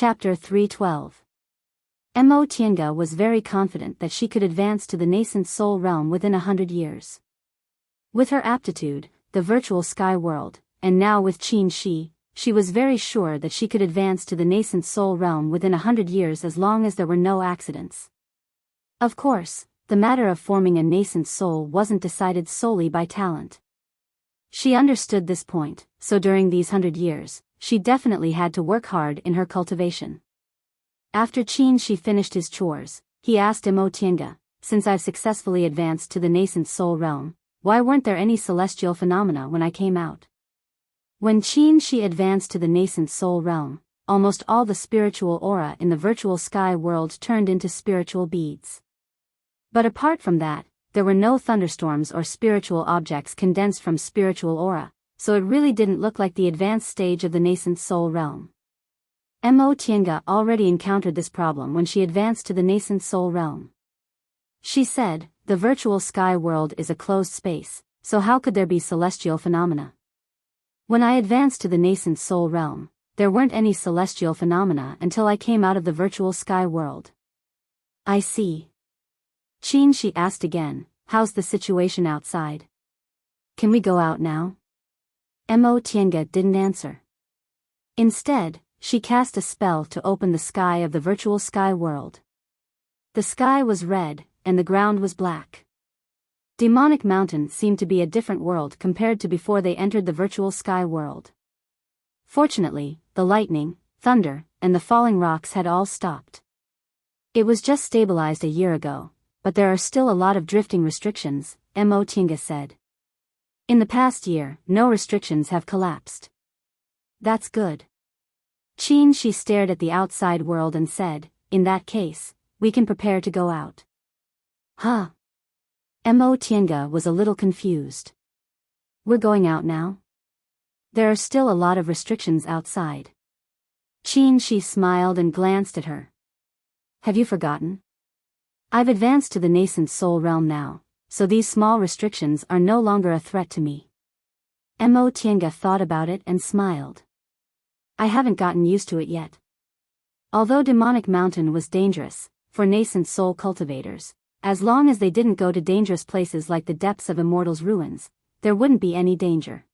Chapter 312. Mo Tiange was very confident that she could advance to the nascent soul realm within 100 years. With her aptitude, the virtual sky world, and now with Qin Shi, she was very sure that she could advance to the nascent soul realm within 100 years as long as there were no accidents. Of course, the matter of forming a nascent soul wasn't decided solely by talent. She understood this point, so during these 100 years, she definitely had to work hard in her cultivation. After Qin Shi finished his chores, he asked Mo Tiange, "Since I've successfully advanced to the nascent soul realm, why weren't there any celestial phenomena when I came out?" When Qin Shi advanced to the nascent soul realm, almost all the spiritual aura in the virtual sky world turned into spiritual beads. But apart from that, there were no thunderstorms or spiritual objects condensed from spiritual aura, so it really didn't look like the advanced stage of the nascent soul realm. Mo Tiange already encountered this problem when she advanced to the nascent soul realm. She said, "The virtual sky world is a closed space, so how could there be celestial phenomena? When I advanced to the nascent soul realm, there weren't any celestial phenomena until I came out of the virtual sky world." "I see." Qin Shi asked again, "How's the situation outside? Can we go out now?" Mo Tiange didn't answer. Instead, she cast a spell to open the sky of the virtual sky world. The sky was red, and the ground was black. Demonic Mountain seemed to be a different world compared to before they entered the virtual sky world. Fortunately, the lightning, thunder, and the falling rocks had all stopped. It was just stabilized a year ago, but there are still a lot of drifting restrictions, Mo Tiange said. In the past year, no restrictions have collapsed. That's good. Qin Shi stared at the outside world and said, "In that case, we can prepare to go out." Huh? Mo Tiange was a little confused. "We're going out now? There are still a lot of restrictions outside." Qin Shi smiled and glanced at her. "Have you forgotten? I've advanced to the nascent soul realm now, so these small restrictions are no longer a threat to me." Mo Tiange thought about it and smiled. "I haven't gotten used to it yet." Although Demonic Mountain was dangerous, for nascent soul cultivators, as long as they didn't go to dangerous places like the depths of Immortal's ruins, there wouldn't be any danger.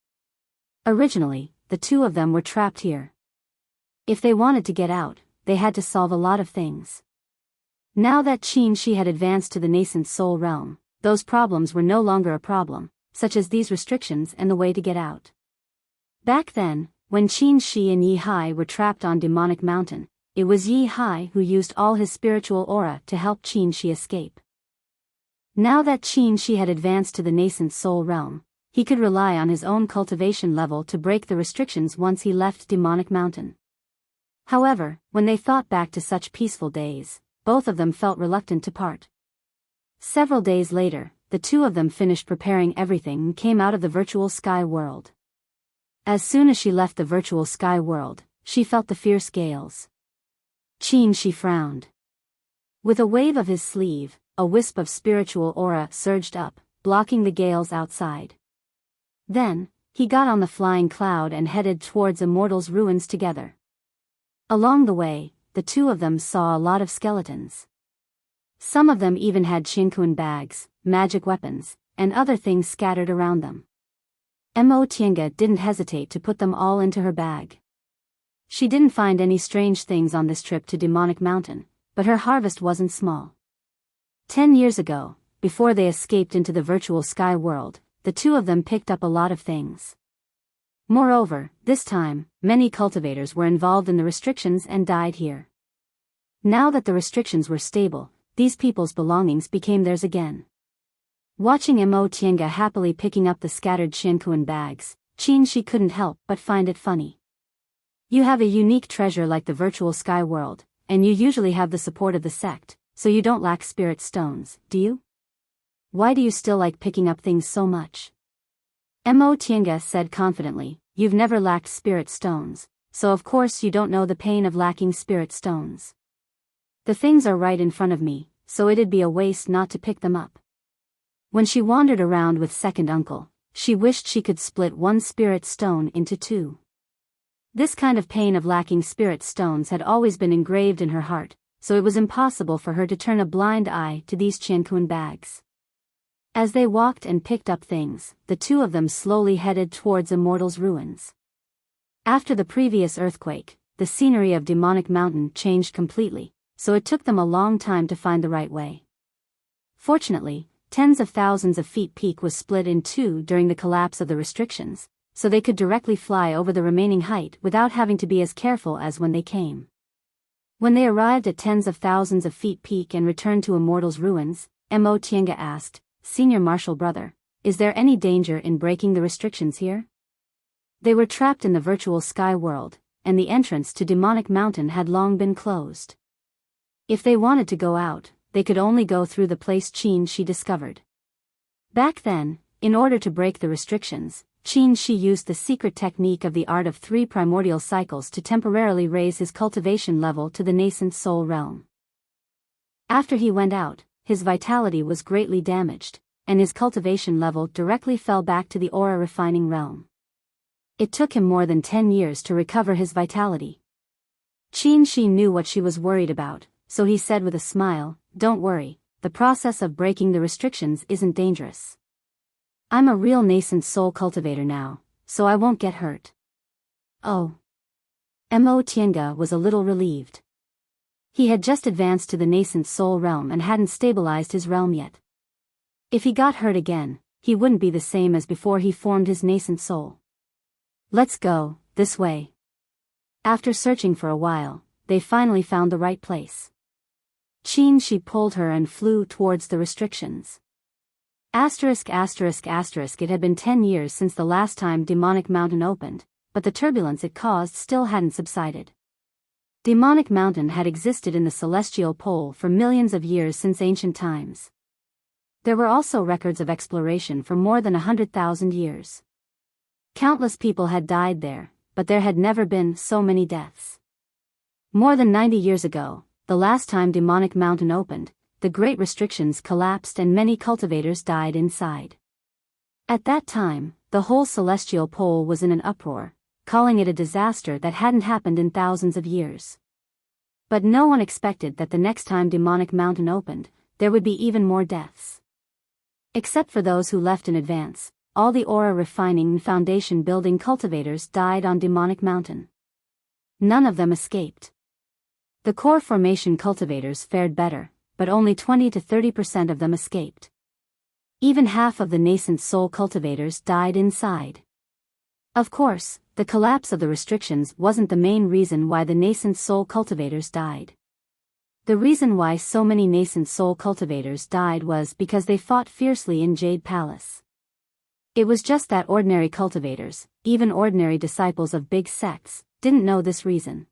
Originally, the two of them were trapped here. If they wanted to get out, they had to solve a lot of things. Now that Qin Shi had advanced to the nascent soul realm, those problems were no longer a problem, such as these restrictions and the way to get out. Back then, when Qin Shi and Yi Hai were trapped on Demonic Mountain, it was Yi Hai who used all his spiritual aura to help Qin Shi escape. Now that Qin Shi had advanced to the nascent soul realm, he could rely on his own cultivation level to break the restrictions once he left Demonic Mountain. However, when they thought back to such peaceful days, both of them felt reluctant to part. Several days later, the two of them finished preparing everything and came out of the virtual sky world. As soon as she left the virtual sky world, she felt the fierce gales. Qin Shi frowned. With a wave of his sleeve, a wisp of spiritual aura surged up, blocking the gales outside. Then, he got on the flying cloud and headed towards Immortal's ruins together. Along the way, the two of them saw a lot of skeletons. Some of them even had Qinkuan bags, magic weapons, and other things scattered around them. Mo Tiange didn't hesitate to put them all into her bag. She didn't find any strange things on this trip to Demonic Mountain, but her harvest wasn't small. 10 years ago, before they escaped into the virtual sky world, the two of them picked up a lot of things. Moreover, this time, many cultivators were involved in the restrictions and died here. Now that the restrictions were stable, these people's belongings became theirs again. Watching Mo Tiange happily picking up the scattered Qinkuan bags, Qin Shi couldn't help but find it funny. "You have a unique treasure like the virtual sky world, and you usually have the support of the sect, so you don't lack spirit stones, do you? Why do you still like picking up things so much?" Mo Tiange said confidently, "You've never lacked spirit stones, so of course you don't know the pain of lacking spirit stones. The things are right in front of me, so it'd be a waste not to pick them up." When she wandered around with second uncle, she wished she could split one spirit stone into two. This kind of pain of lacking spirit stones had always been engraved in her heart, so it was impossible for her to turn a blind eye to these Qiankun bags. As they walked and picked up things, the two of them slowly headed towards Immortal's ruins. After the previous earthquake, the scenery of Demonic Mountain changed completely, so it took them a long time to find the right way. Fortunately, tens of thousands of feet peak was split in two during the collapse of the restrictions, so they could directly fly over the remaining height without having to be as careful as when they came. When they arrived at tens of thousands of feet peak and returned to Immortal's ruins, Mo Tiange asked, "Senior Marshal Brother, is there any danger in breaking the restrictions here?" They were trapped in the virtual sky world, and the entrance to Demonic Mountain had long been closed. If they wanted to go out, they could only go through the place Qin Shi discovered. Back then, in order to break the restrictions, Qin Shi used the secret technique of the art of 3 primordial cycles to temporarily raise his cultivation level to the nascent soul realm. After he went out, his vitality was greatly damaged, and his cultivation level directly fell back to the aura refining realm. It took him more than 10 years to recover his vitality. Qin Shi knew what she was worried about, so he said with a smile, "Don't worry, the process of breaking the restrictions isn't dangerous. I'm a real nascent soul cultivator now, so I won't get hurt." Oh. Mo Tiange was a little relieved. He had just advanced to the nascent soul realm and hadn't stabilized his realm yet. If he got hurt again, he wouldn't be the same as before he formed his nascent soul. "Let's go, this way." After searching for a while, they finally found the right place. Qin Shi pulled her and flew towards the restrictions. It had been 10 years since the last time Demonic Mountain opened, but the turbulence it caused still hadn't subsided. Demonic Mountain had existed in the celestial pole for millions of years since ancient times. There were also records of exploration for more than 100,000 years. Countless people had died there, but there had never been so many deaths. More than 90 years ago, the last time Demonic Mountain opened, the great restrictions collapsed and many cultivators died inside. At that time, the whole celestial pole was in an uproar, calling it a disaster that hadn't happened in thousands of years. But no one expected that the next time Demonic Mountain opened, there would be even more deaths. Except for those who left in advance, all the aura refining and foundation building cultivators died on Demonic Mountain. None of them escaped. The core formation cultivators fared better, but only 20 to 30% of them escaped. Even half of the nascent soul cultivators died inside. Of course, the collapse of the restrictions wasn't the main reason why the nascent soul cultivators died. The reason why so many nascent soul cultivators died was because they fought fiercely in Jade Palace. It was just that ordinary cultivators, even ordinary disciples of big sects, didn't know this reason.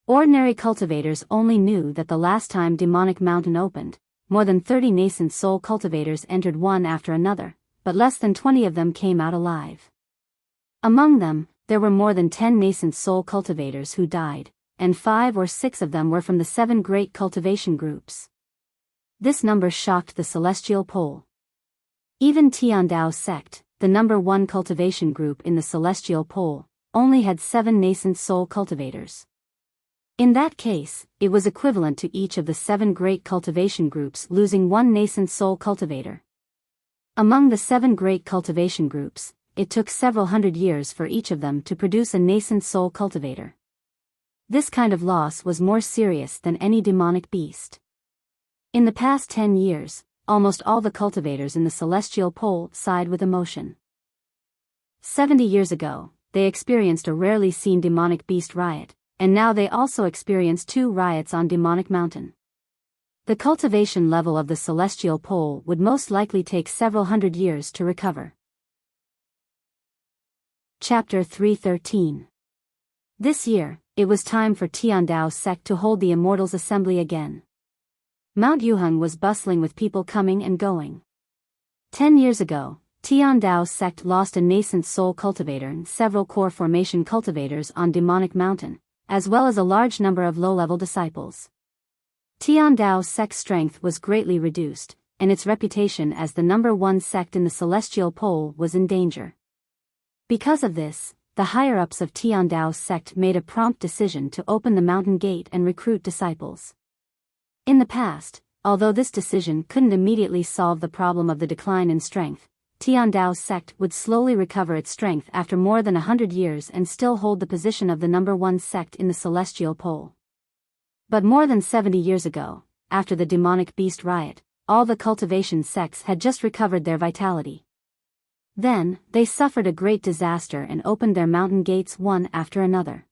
Ordinary cultivators only knew that the last time Demonic Mountain opened, more than 30 nascent soul cultivators entered one after another, but less than 20 of them came out alive. Among them, there were more than 10 nascent soul cultivators who died, and 5 or 6 of them were from the 7 great cultivation groups. This number shocked the celestial pole. Even Tiandao sect, the number 1 cultivation group in the celestial pole, only had 7 nascent soul cultivators. In that case, it was equivalent to each of the 7 great cultivation groups losing 1 nascent soul cultivator. Among the 7 great cultivation groups, it took several hundred years for each of them to produce a nascent soul cultivator. This kind of loss was more serious than any demonic beast. In the past 10 years, almost all the cultivators in the celestial pole sighed with emotion. 70 years ago, they experienced a rarely seen demonic beast riot, and now they also experienced 2 riots on Demonic Mountain. The cultivation level of the celestial pole would most likely take several hundred years to recover. Chapter 313. This year, it was time for Tiandao sect to hold the Immortals Assembly again. Mount Yuheng was bustling with people coming and going. 10 years ago, Tiandao sect lost a nascent soul cultivator and several core formation cultivators on Demonic Mountain, as well as a large number of low-level disciples. Tiandao sect's strength was greatly reduced, and its reputation as the number 1 sect in the celestial pole was in danger. Because of this, the higher-ups of Tiandao's sect made a prompt decision to open the mountain gate and recruit disciples. In the past, although this decision couldn't immediately solve the problem of the decline in strength, Tiandao's sect would slowly recover its strength after more than 100 years and still hold the position of the #1 sect in the celestial pole. But more than 70 years ago, after the demonic beast riot, all the cultivation sects had just recovered their vitality. Then, they suffered a great disaster and opened their mountain gates one after another.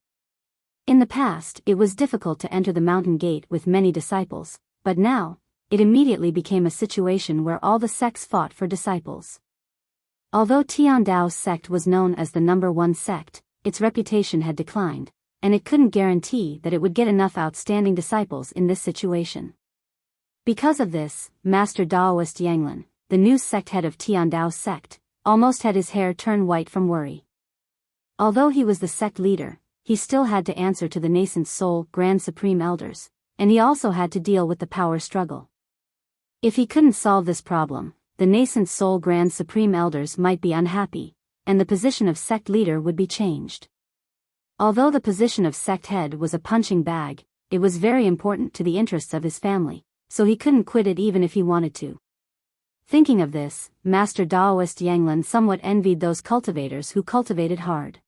In the past, it was difficult to enter the mountain gate with many disciples, but now, it immediately became a situation where all the sects fought for disciples. Although Tiandao's sect was known as the #1 sect, its reputation had declined, and it couldn't guarantee that it would get enough outstanding disciples in this situation. Because of this, Master Daoist Yanglin, the new sect head of Tiandao's sect, almost had his hair turn white from worry. Although he was the sect leader, he still had to answer to the nascent soul Grand Supreme Elders, and he also had to deal with the power struggle. If he couldn't solve this problem, the nascent soul Grand Supreme Elders might be unhappy, and the position of sect leader would be changed. Although the position of sect head was a punching bag, it was very important to the interests of his family, so he couldn't quit it even if he wanted to. Thinking of this, Master Daoist Yanglin somewhat envied those cultivators who cultivated hard.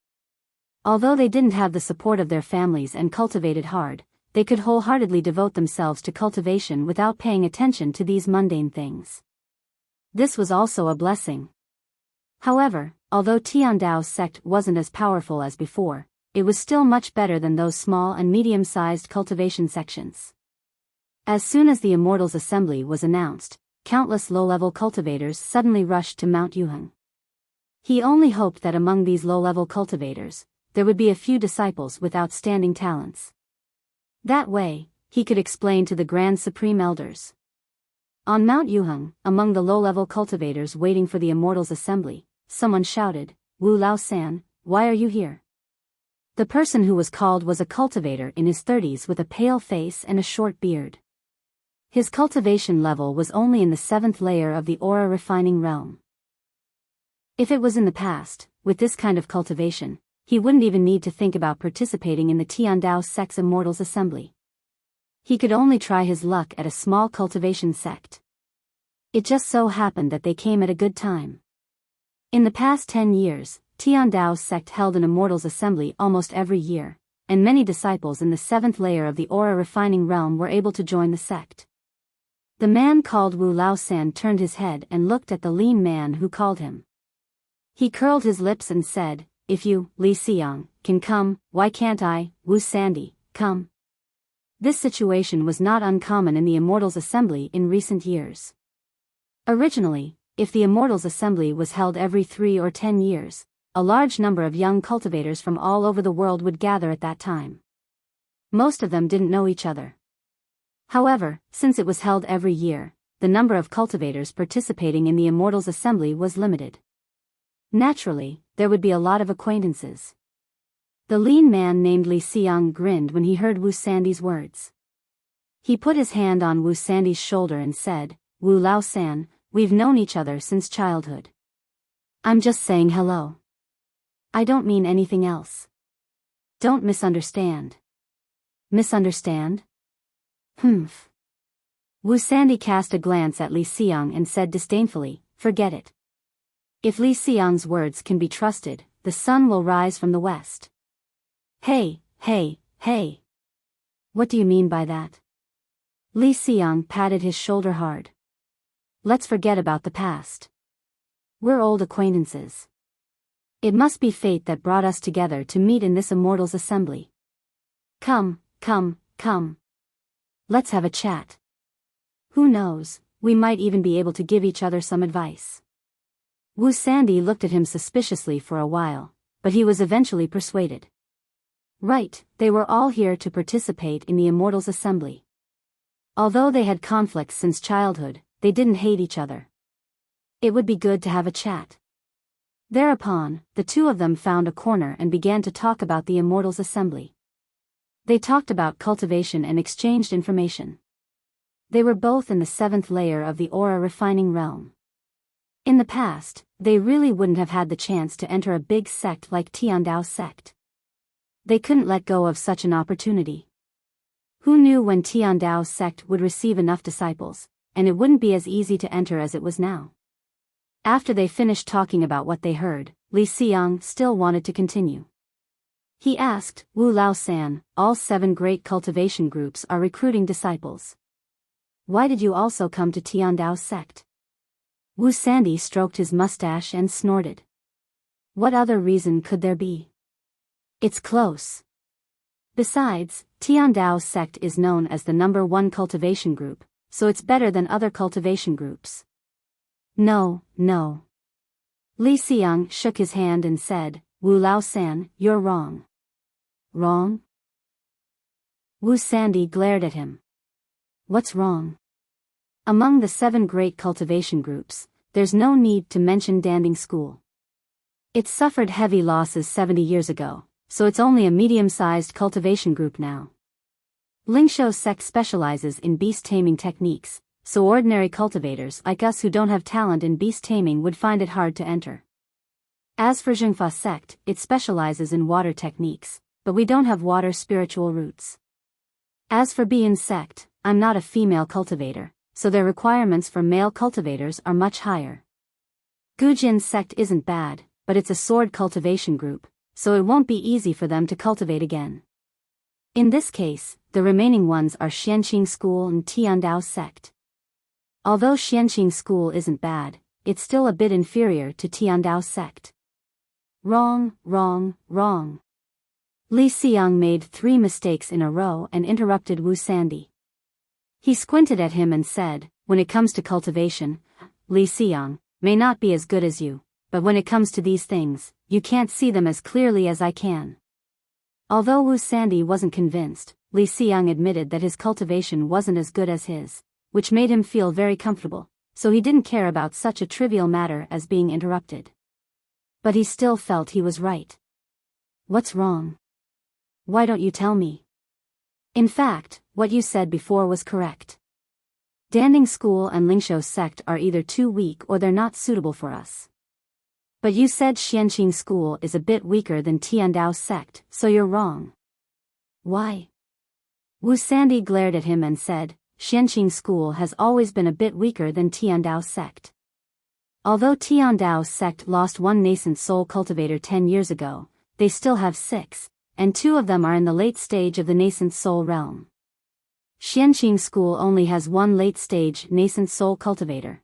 Although they didn't have the support of their families and cultivated hard, they could wholeheartedly devote themselves to cultivation without paying attention to these mundane things. This was also a blessing. However, although Tiandao's sect wasn't as powerful as before, it was still much better than those small and medium-sized cultivation sections. As soon as the Immortals' Assembly was announced, countless low-level cultivators suddenly rushed to Mount Yuheng. He only hoped that among these low-level cultivators, there would be a few disciples with outstanding talents. That way, he could explain to the Grand Supreme Elders. On Mount Yuheng, among the low-level cultivators waiting for the Immortals' Assembly, someone shouted, "Wu Lao-san, why are you here?" The person who was called was a cultivator in his 30s with a pale face and a short beard. His cultivation level was only in the 7th layer of the aura refining realm. If it was in the past, with this kind of cultivation, he wouldn't even need to think about participating in the Tiandao sect's Immortals Assembly. He could only try his luck at a small cultivation sect. It just so happened that they came at a good time. In the past 10 years, Tiandao's sect held an Immortals Assembly almost every year, and many disciples in the 7th layer of the aura refining realm were able to join the sect. The man called Wu Lao-san turned his head and looked at the lean man who called him. He curled his lips and said, "If you, Li Xiang, can come, why can't I, Wu Sandy, come?" This situation was not uncommon in the Immortals Assembly in recent years. Originally, if the Immortals Assembly was held every 3 or 10 years, a large number of young cultivators from all over the world would gather at that time. Most of them didn't know each other. However, since it was held every year, the number of cultivators participating in the Immortals Assembly was limited. Naturally, there would be a lot of acquaintances. The lean man named Li Xiang grinned when he heard Wu Sandy's words. He put his hand on Wu Sandy's shoulder and said, "Wu Lao-san, we've known each other since childhood. I'm just saying hello. I don't mean anything else. Don't misunderstand." Misunderstand? Humph. Wu Sandy cast a glance at Li Xiang and said disdainfully, "Forget it. If Li Xiang's words can be trusted, the sun will rise from the west." Hey, hey, hey. What do you mean by that? Li Xiang patted his shoulder hard. Let's forget about the past. We're old acquaintances. It must be fate that brought us together to meet in this Immortals Assembly. Come, come, come. Let's have a chat. Who knows, we might even be able to give each other some advice. Wu Sandy looked at him suspiciously for a while, but he was eventually persuaded. Right, they were all here to participate in the Immortals Assembly. Although they had conflicts since childhood, they didn't hate each other. It would be good to have a chat. Thereupon, the two of them found a corner and began to talk about the Immortals Assembly. They talked about cultivation and exchanged information. They were both in the 7th layer of the aura refining realm. In the past, they really wouldn't have had the chance to enter a big sect like Tiandao sect. They couldn't let go of such an opportunity. Who knew when Tiandao sect would receive enough disciples, and it wouldn't be as easy to enter as it was now. After they finished talking about what they heard, Li Xiang still wanted to continue. He asked, Wu Lao-san, all 7 great cultivation groups are recruiting disciples. Why did you also come to Tiandao sect? Wu Sandy stroked his mustache and snorted. What other reason could there be? It's close. Besides, Tiandao sect is known as the #1 cultivation group, so it's better than other cultivation groups. No. Li Xiang shook his hand and said, Wu Lao-san, you're wrong. Wrong? Wu Sandy glared at him. What's wrong? Among the 7 great cultivation groups, there's no need to mention Danding School. It suffered heavy losses 70 years ago, so it's only a medium-sized cultivation group now. Lingshou sect specializes in beast taming techniques, so ordinary cultivators like us who don't have talent in beast taming would find it hard to enter. As for Zhengfa sect, it specializes in water techniques, but we don't have water spiritual roots. As for Bian sect, I'm not a female cultivator, so their requirements for male cultivators are much higher. Gujin sect isn't bad, but it's a sword cultivation group, so it won't be easy for them to cultivate again. In this case, the remaining ones are Xianqing School and Tiandao sect. Although Xianqing School isn't bad, it's still a bit inferior to Tiandao sect. Wrong. Li Xiang made 3 mistakes in a row and interrupted Wu Sandy. He squinted at him and said, when it comes to cultivation, Li Xiang may not be as good as you, but when it comes to these things, you can't see them as clearly as I can. Although Wu Sandy wasn't convinced, Li Xiang admitted that his cultivation wasn't as good as his, which made him feel very comfortable, so he didn't care about such a trivial matter as being interrupted. But he still felt he was right. What's wrong? Why don't you tell me? In fact, what you said before was correct. Danding School and Lingshou sect are either too weak or they're not suitable for us. But you said Xianqing School is a bit weaker than Tiandao sect, so you're wrong. Why? Wu Sandy glared at him and said, Xianqing School has always been a bit weaker than Tiandao sect. Although Tiandao sect lost 1 nascent soul cultivator 10 years ago, they still have 6, and 2 of them are in the late stage of the nascent soul realm. Xianqing School only has 1 late-stage nascent soul cultivator.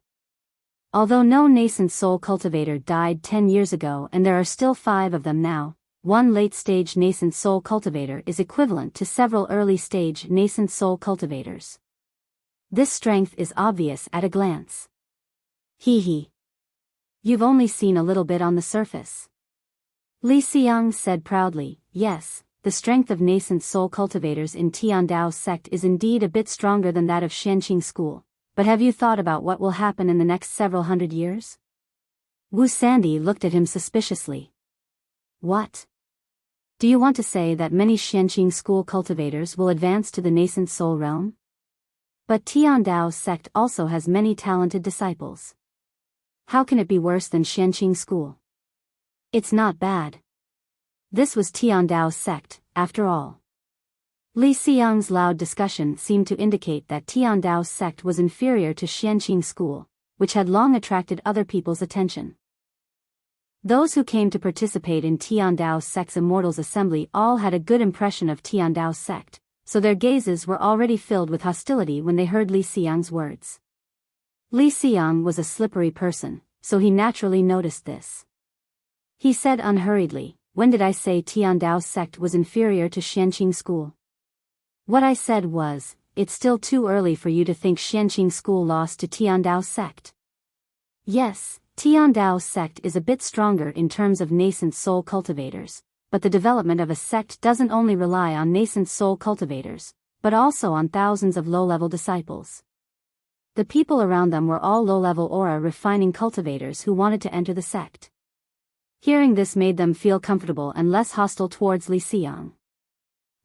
Although no nascent soul cultivator died 10 years ago and there are still 5 of them now, 1 late-stage nascent soul cultivator is equivalent to several early-stage nascent soul cultivators. This strength is obvious at a glance. Hee. You've only seen a little bit on the surface. Li Xiang said proudly, yes, the strength of nascent soul cultivators in Tiandao sect is indeed a bit stronger than that of Xianqing School, but have you thought about what will happen in the next several hundred years? Wu Sandy looked at him suspiciously. What? Do you want to say that many Xianqing School cultivators will advance to the nascent soul realm? But Tiandao sect also has many talented disciples. How can it be worse than Xianqing School? It's not bad. This was Tiandao sect, after all. Li Xiang's loud discussion seemed to indicate that Tiandao sect was inferior to Xianqing School, which had long attracted other people's attention. Those who came to participate in Tiandao sect's Immortals Assembly all had a good impression of Tiandao sect, so their gazes were already filled with hostility when they heard Li Xiang's words. Li Xiang was a slippery person, so he naturally noticed this. He said unhurriedly, when did I say Tiandao sect was inferior to Xianqing School? What I said was, it's still too early for you to think Xianqing School lost to Tiandao sect. Yes, Tiandao sect is a bit stronger in terms of nascent soul cultivators, but the development of a sect doesn't only rely on nascent soul cultivators, but also on thousands of low-level disciples. The people around them were all low-level aura refining cultivators who wanted to enter the sect. Hearing this made them feel comfortable and less hostile towards Li Xiang.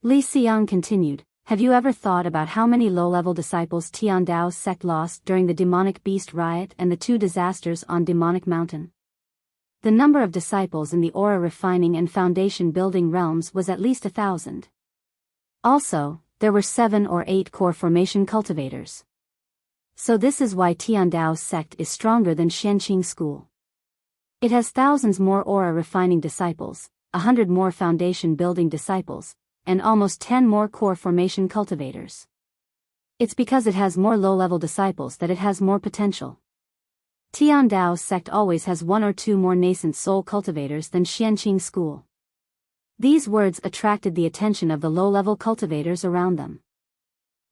Li Xiang continued, have you ever thought about how many low-level disciples Tiandao's sect lost during the demonic beast riot and the 2 disasters on Demonic Mountain? The number of disciples in the aura refining and foundation building realms was at least 1,000. Also, there were 7 or 8 core formation cultivators. So this is why Tiandao's sect is stronger than Xianqing school. It has thousands more aura refining disciples, 100 more foundation building disciples, and almost 10 more core formation cultivators. It's because it has more low-level disciples that it has more potential. Tiandao's sect always has 1 or 2 more nascent soul cultivators than Xianqing school. These words attracted the attention of the low-level cultivators around them.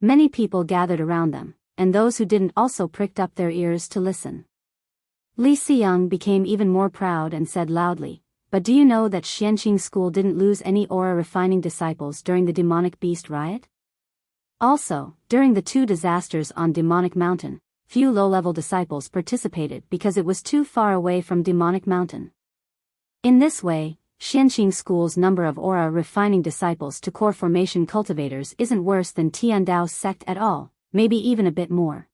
Many people gathered around them, and those who didn't also pricked up their ears to listen. Li Xiang became even more proud and said loudly, "But do you know that Xianqing school didn't lose any aura refining disciples during the demonic beast riot? Also, during the 2 disasters on Demonic Mountain, few low-level disciples participated because it was too far away from Demonic Mountain. In this way, Xianqing school's number of aura refining disciples to core formation cultivators isn't worse than Tiandao's sect at all, maybe even a bit more."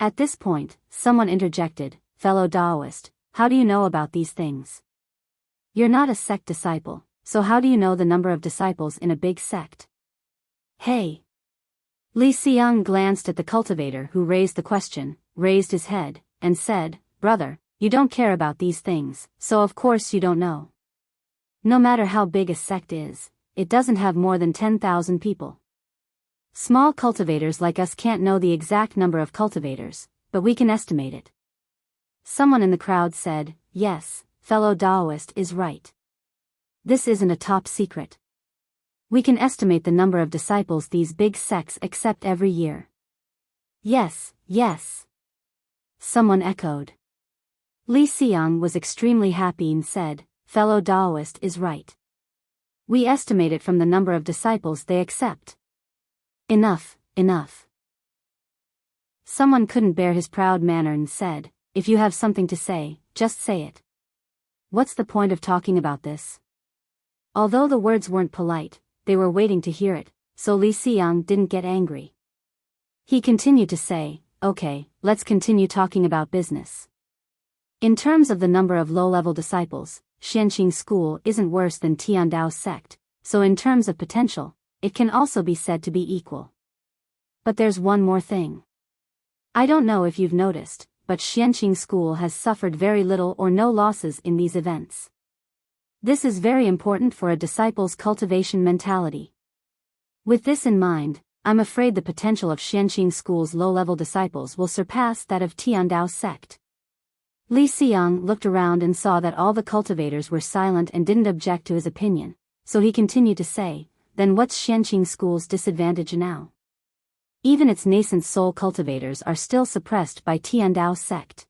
At this point, someone interjected, "Fellow Daoist, how do you know about these things? You're not a sect disciple, so how do you know the number of disciples in a big sect?" "Hey!" Li Xiang glanced at the cultivator who raised the question, raised his head, and said, "Brother, you don't care about these things, so of course you don't know. No matter how big a sect is, it doesn't have more than 10,000 people. Small cultivators like us can't know the exact number of cultivators, but we can estimate it." Someone in the crowd said, "Yes, fellow Daoist is right. This isn't a top secret. We can estimate the number of disciples these big sects accept every year." "Yes, yes," someone echoed. Li Xiang was extremely happy and said, "Fellow Daoist is right. We estimate it from the number of disciples they accept." "Enough, enough." Someone couldn't bear his proud manner and said, "If you have something to say, just say it. What's the point of talking about this?" Although the words weren't polite, they were waiting to hear it, so Li Xiang didn't get angry. He continued to say, "Okay, let's continue talking about business. In terms of the number of low-level disciples, Xianqing school isn't worse than Tiandao's sect, so in terms of potential, it can also be said to be equal. But there's one more thing. I don't know if you've noticed, but Xianqing school has suffered very little or no losses in these events. This is very important for a disciple's cultivation mentality. With this in mind, I'm afraid the potential of Xianqing school's low-level disciples will surpass that of Tiandao's sect." Li Xiang looked around and saw that all the cultivators were silent and didn't object to his opinion, so he continued to say, "Then what's Xianqing school's disadvantage now? Even its nascent soul cultivators are still suppressed by Tiandao's sect.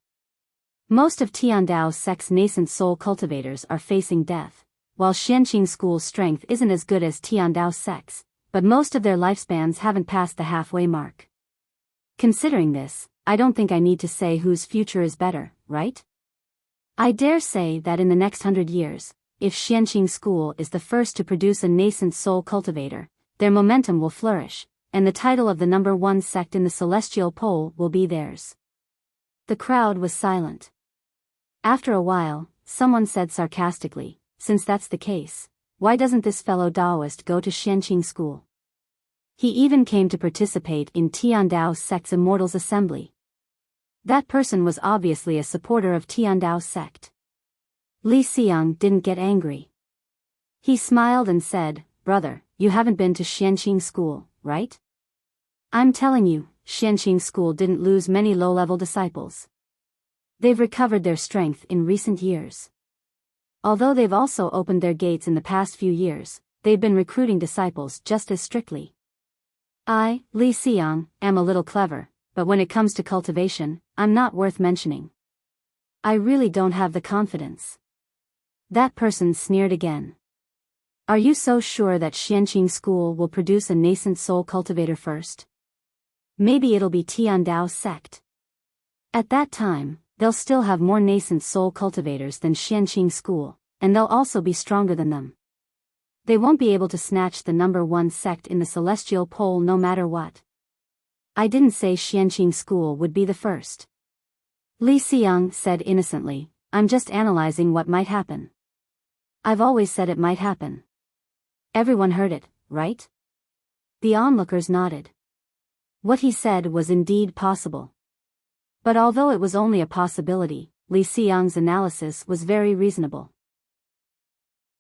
Most of Tiandao's sect's nascent soul cultivators are facing death, while Xianqing school's strength isn't as good as Tiandao's sect's, but most of their lifespans haven't passed the halfway mark. Considering this, I don't think I need to say whose future is better, right? I dare say that in the next 100 years, if Xianqing school is the first to produce a nascent soul cultivator, their momentum will flourish, and the title of the number 1 sect in the celestial pole will be theirs." The crowd was silent. After a while, someone said sarcastically, "Since that's the case, why doesn't this fellow Daoist go to Xianqing school? He even came to participate in Tiandao's sect's Immortals Assembly." That person was obviously a supporter of Tiandao's sect. Li Xiang didn't get angry. He smiled and said, "Brother, you haven't been to Xianqing school, right? I'm telling you, Xianqing school didn't lose many low-level disciples. They've recovered their strength in recent years. Although they've also opened their gates in the past few years, they've been recruiting disciples just as strictly. I, Li Xiang, am a little clever, but when it comes to cultivation, I'm not worth mentioning. I really don't have the confidence." That person sneered again. "Are you so sure that Xianqing school will produce a nascent soul cultivator first? Maybe it'll be Tiandao's sect. At that time, they'll still have more nascent soul cultivators than Xianqing school, and they'll also be stronger than them. They won't be able to snatch the number one sect in the celestial pole no matter what. I didn't say Xianqing school would be the first. Li Xiang said innocently, I'm just analyzing what might happen. I've always said it might happen. Everyone heard it, right? The onlookers nodded. What he said was indeed possible. But although it was only a possibility, Li Xiang's analysis was very reasonable.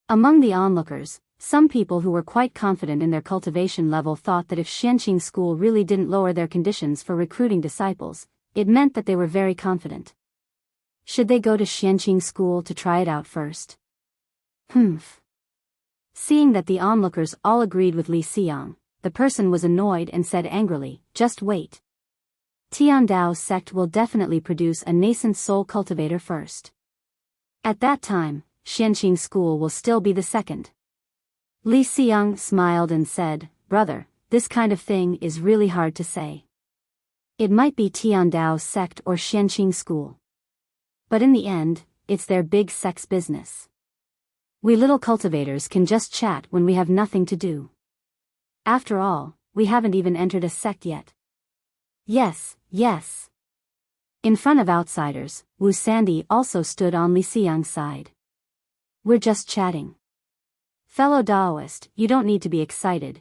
Among the onlookers, some people who were quite confident in their cultivation level thought that if Xianqing school really didn't lower their conditions for recruiting disciples, it meant that they were very confident. Should they go to Xianqing school to try it out first? Seeing that the onlookers all agreed with Li Xiang, the person was annoyed and said angrily, just wait. Tiandao sect will definitely produce a nascent soul cultivator first. At that time, Xianqing school will still be the second. Li Xiang smiled and said, brother, this kind of thing is really hard to say. It might be Tiandao sect or Xianqing school. But in the end, it's their big sect's business. We little cultivators can just chat when we have nothing to do. After all, we haven't even entered a sect yet. Yes. In front of outsiders, Wu Sandy also stood on Li Xiang's side. We're just chatting. Fellow Daoist, you don't need to be excited.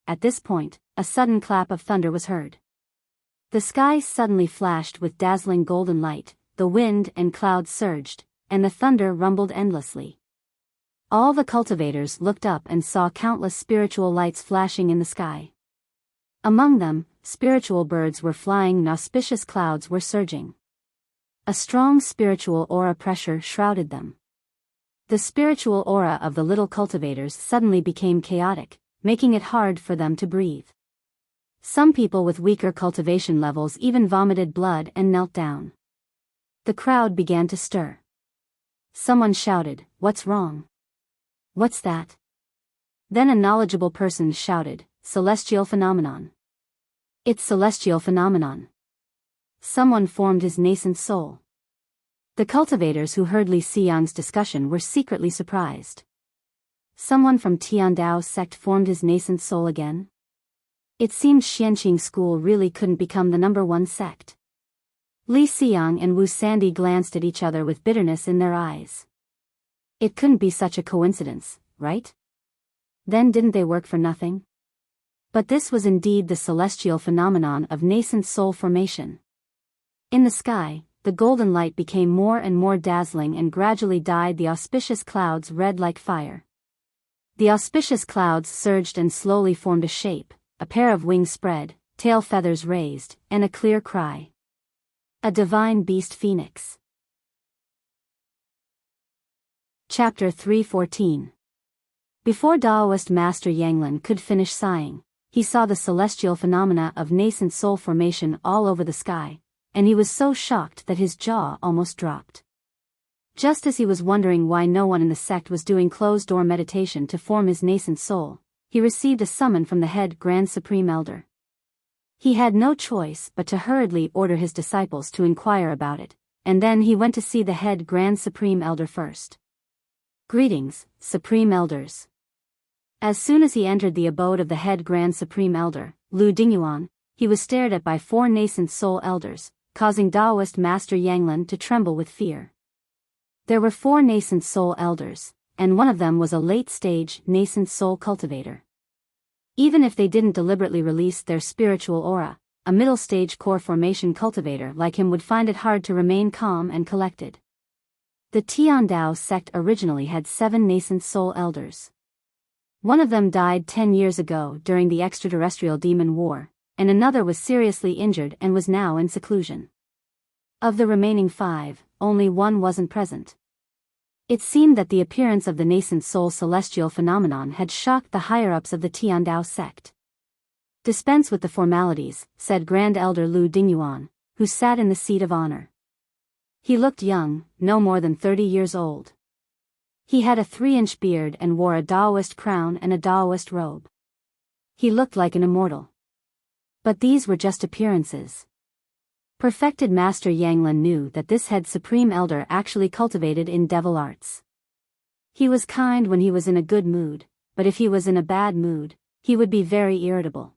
At this point, a sudden clap of thunder was heard. The sky suddenly flashed with dazzling golden light, the wind and clouds surged, and the thunder rumbled endlessly. All the cultivators looked up and saw countless spiritual lights flashing in the sky. Among them, spiritual birds were flying and auspicious clouds were surging. A strong spiritual aura pressure shrouded them. The spiritual aura of the little cultivators suddenly became chaotic, making it hard for them to breathe. Some people with weaker cultivation levels even vomited blood and knelt down. The crowd began to stir. Someone shouted, "What's wrong?" "What's that?" Then a knowledgeable person shouted, "Celestial phenomenon. It's celestial phenomenon." Someone formed his nascent soul. The cultivators who heard Li Xiang's discussion were secretly surprised. Someone from Tiandao sect formed his nascent soul again? It seemed Xianqing school really couldn't become the number one sect. Li Xiang and Wu Sandy glanced at each other with bitterness in their eyes. It couldn't be such a coincidence, right? Then didn't they work for nothing? But this was indeed the celestial phenomenon of nascent soul formation. In the sky, the golden light became more and more dazzling and gradually dyed the auspicious clouds red like fire. The auspicious clouds surged and slowly formed a shape, a pair of wings spread, tail feathers raised, and a clear cry. A divine beast phoenix. Chapter 3:14. Before Daoist Master Yanglin could finish sighing, he saw the celestial phenomena of nascent soul formation all over the sky, and he was so shocked that his jaw almost dropped. Just as he was wondering why no one in the sect was doing closed-door meditation to form his nascent soul, he received a summon from the head Grand Supreme Elder. He had no choice but to hurriedly order his disciples to inquire about it, and then he went to see the head Grand Supreme Elder first. "Greetings, Supreme Elders." As soon as he entered the abode of the head Grand Supreme Elder, Lu Dingyuan, he was stared at by 4 nascent soul elders, causing Daoist Master Yanglin to tremble with fear. There were 4 nascent soul elders, and one of them was a late-stage nascent soul cultivator. Even if they didn't deliberately release their spiritual aura, a middle-stage core formation cultivator like him would find it hard to remain calm and collected. The Tiandao sect originally had 7 nascent soul elders. One of them died 10 years ago during the extraterrestrial demon war, and another was seriously injured and was now in seclusion. Of the remaining 5, only one wasn't present. It seemed that the appearance of the nascent soul celestial phenomenon had shocked the higher-ups of the Tiandao sect. "Dispense with the formalities," said Grand Elder Lu Dingyuan, who sat in the seat of honor. He looked young, no more than 30 years old. He had a 3-inch beard and wore a Daoist crown and a Daoist robe. He looked like an immortal. But these were just appearances. Perfected Master Yanglin knew that this head Supreme Elder actually cultivated in devil arts. He was kind when he was in a good mood, but if he was in a bad mood, he would be very irritable.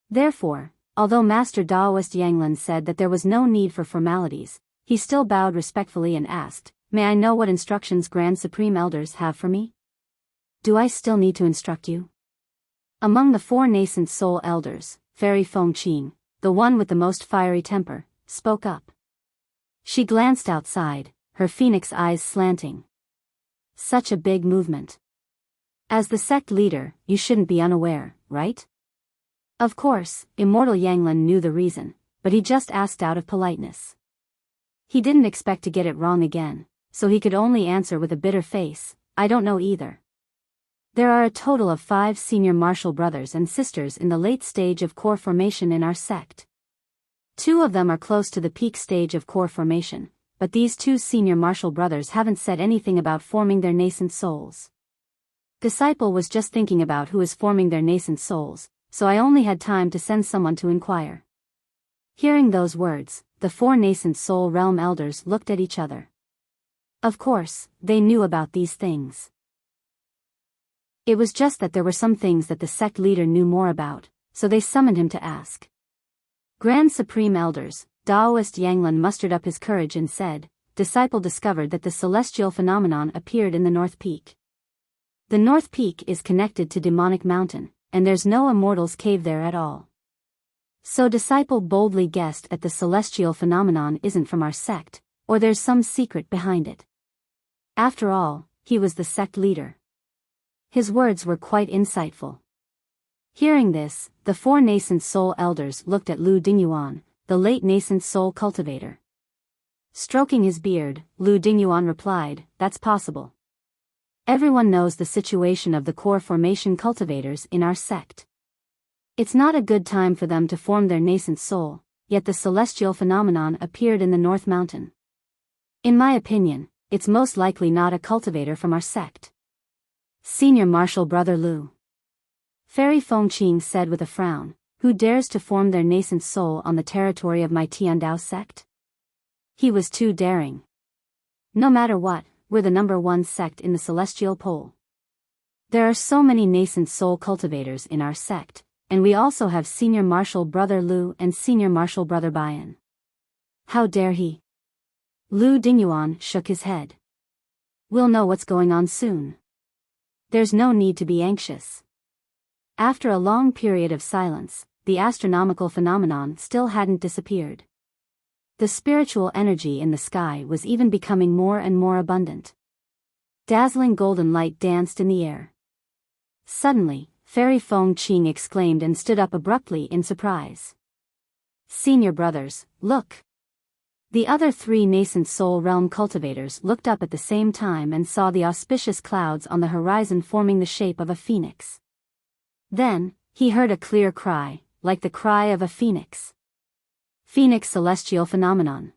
Therefore, although Master Daoist Yanglin said that there was no need for formalities, he still bowed respectfully and asked, "May I know what instructions Grand Supreme Elders have for me?" "Do I still need to instruct you?" Among the 4 nascent soul elders, Fairy Fengqing, the one with the most fiery temper, spoke up. She glanced outside, her phoenix eyes slanting. Such a big movement. As the sect leader, you shouldn't be unaware, right? Of course, Immortal Yanglin knew the reason, but he just asked out of politeness. He didn't expect to get it wrong again, so he could only answer with a bitter face, "I don't know either." There are a total of 5 senior martial brothers and sisters in the late stage of core formation in our sect. 2 of them are close to the peak stage of core formation, but these 2 senior martial brothers haven't said anything about forming their nascent souls. Disciple was just thinking about who is forming their nascent souls, so I only had time to send someone to inquire. Hearing those words, the 4 nascent soul realm elders looked at each other. Of course, they knew about these things. It was just that there were some things that the sect leader knew more about, so they summoned him to ask. Grand Supreme Elders, Daoist Yanglin mustered up his courage and said, "Disciple discovered that the celestial phenomenon appeared in the North Peak. The North Peak is connected to Demonic Mountain, and there's no immortal's cave there at all. So Disciple boldly guessed that the celestial phenomenon isn't from our sect, or there's some secret behind it." After all, he was the sect leader. His words were quite insightful. Hearing this, the 4 nascent soul elders looked at Lu Dingyuan, the late nascent soul cultivator. Stroking his beard, Lu Dingyuan replied, "That's possible. Everyone knows the situation of the core formation cultivators in our sect. It's not a good time for them to form their nascent soul, yet the celestial phenomenon appeared in the North Mountain. In my opinion, it's most likely not a cultivator from our sect." Senior Martial Brother Lu. Fairy Fengqing said with a frown, "Who dares to form their nascent soul on the territory of my Tiandao sect?" He was too daring. No matter what, we're the #1 sect in the celestial pole. There are so many nascent soul cultivators in our sect, and we also have Senior Martial Brother Lu and Senior Martial Brother Bian. How dare he? Lu Dingyuan shook his head. "We'll know what's going on soon. There's no need to be anxious." After a long period of silence, the astronomical phenomenon still hadn't disappeared. The spiritual energy in the sky was even becoming more and more abundant. Dazzling golden light danced in the air. Suddenly, Fairy Fengqing exclaimed and stood up abruptly in surprise. "Senior brothers, look!" The other 3 nascent soul realm cultivators looked up at the same time and saw the auspicious clouds on the horizon forming the shape of a phoenix. Then, he heard a clear cry, like the cry of a phoenix. Phoenix celestial phenomenon.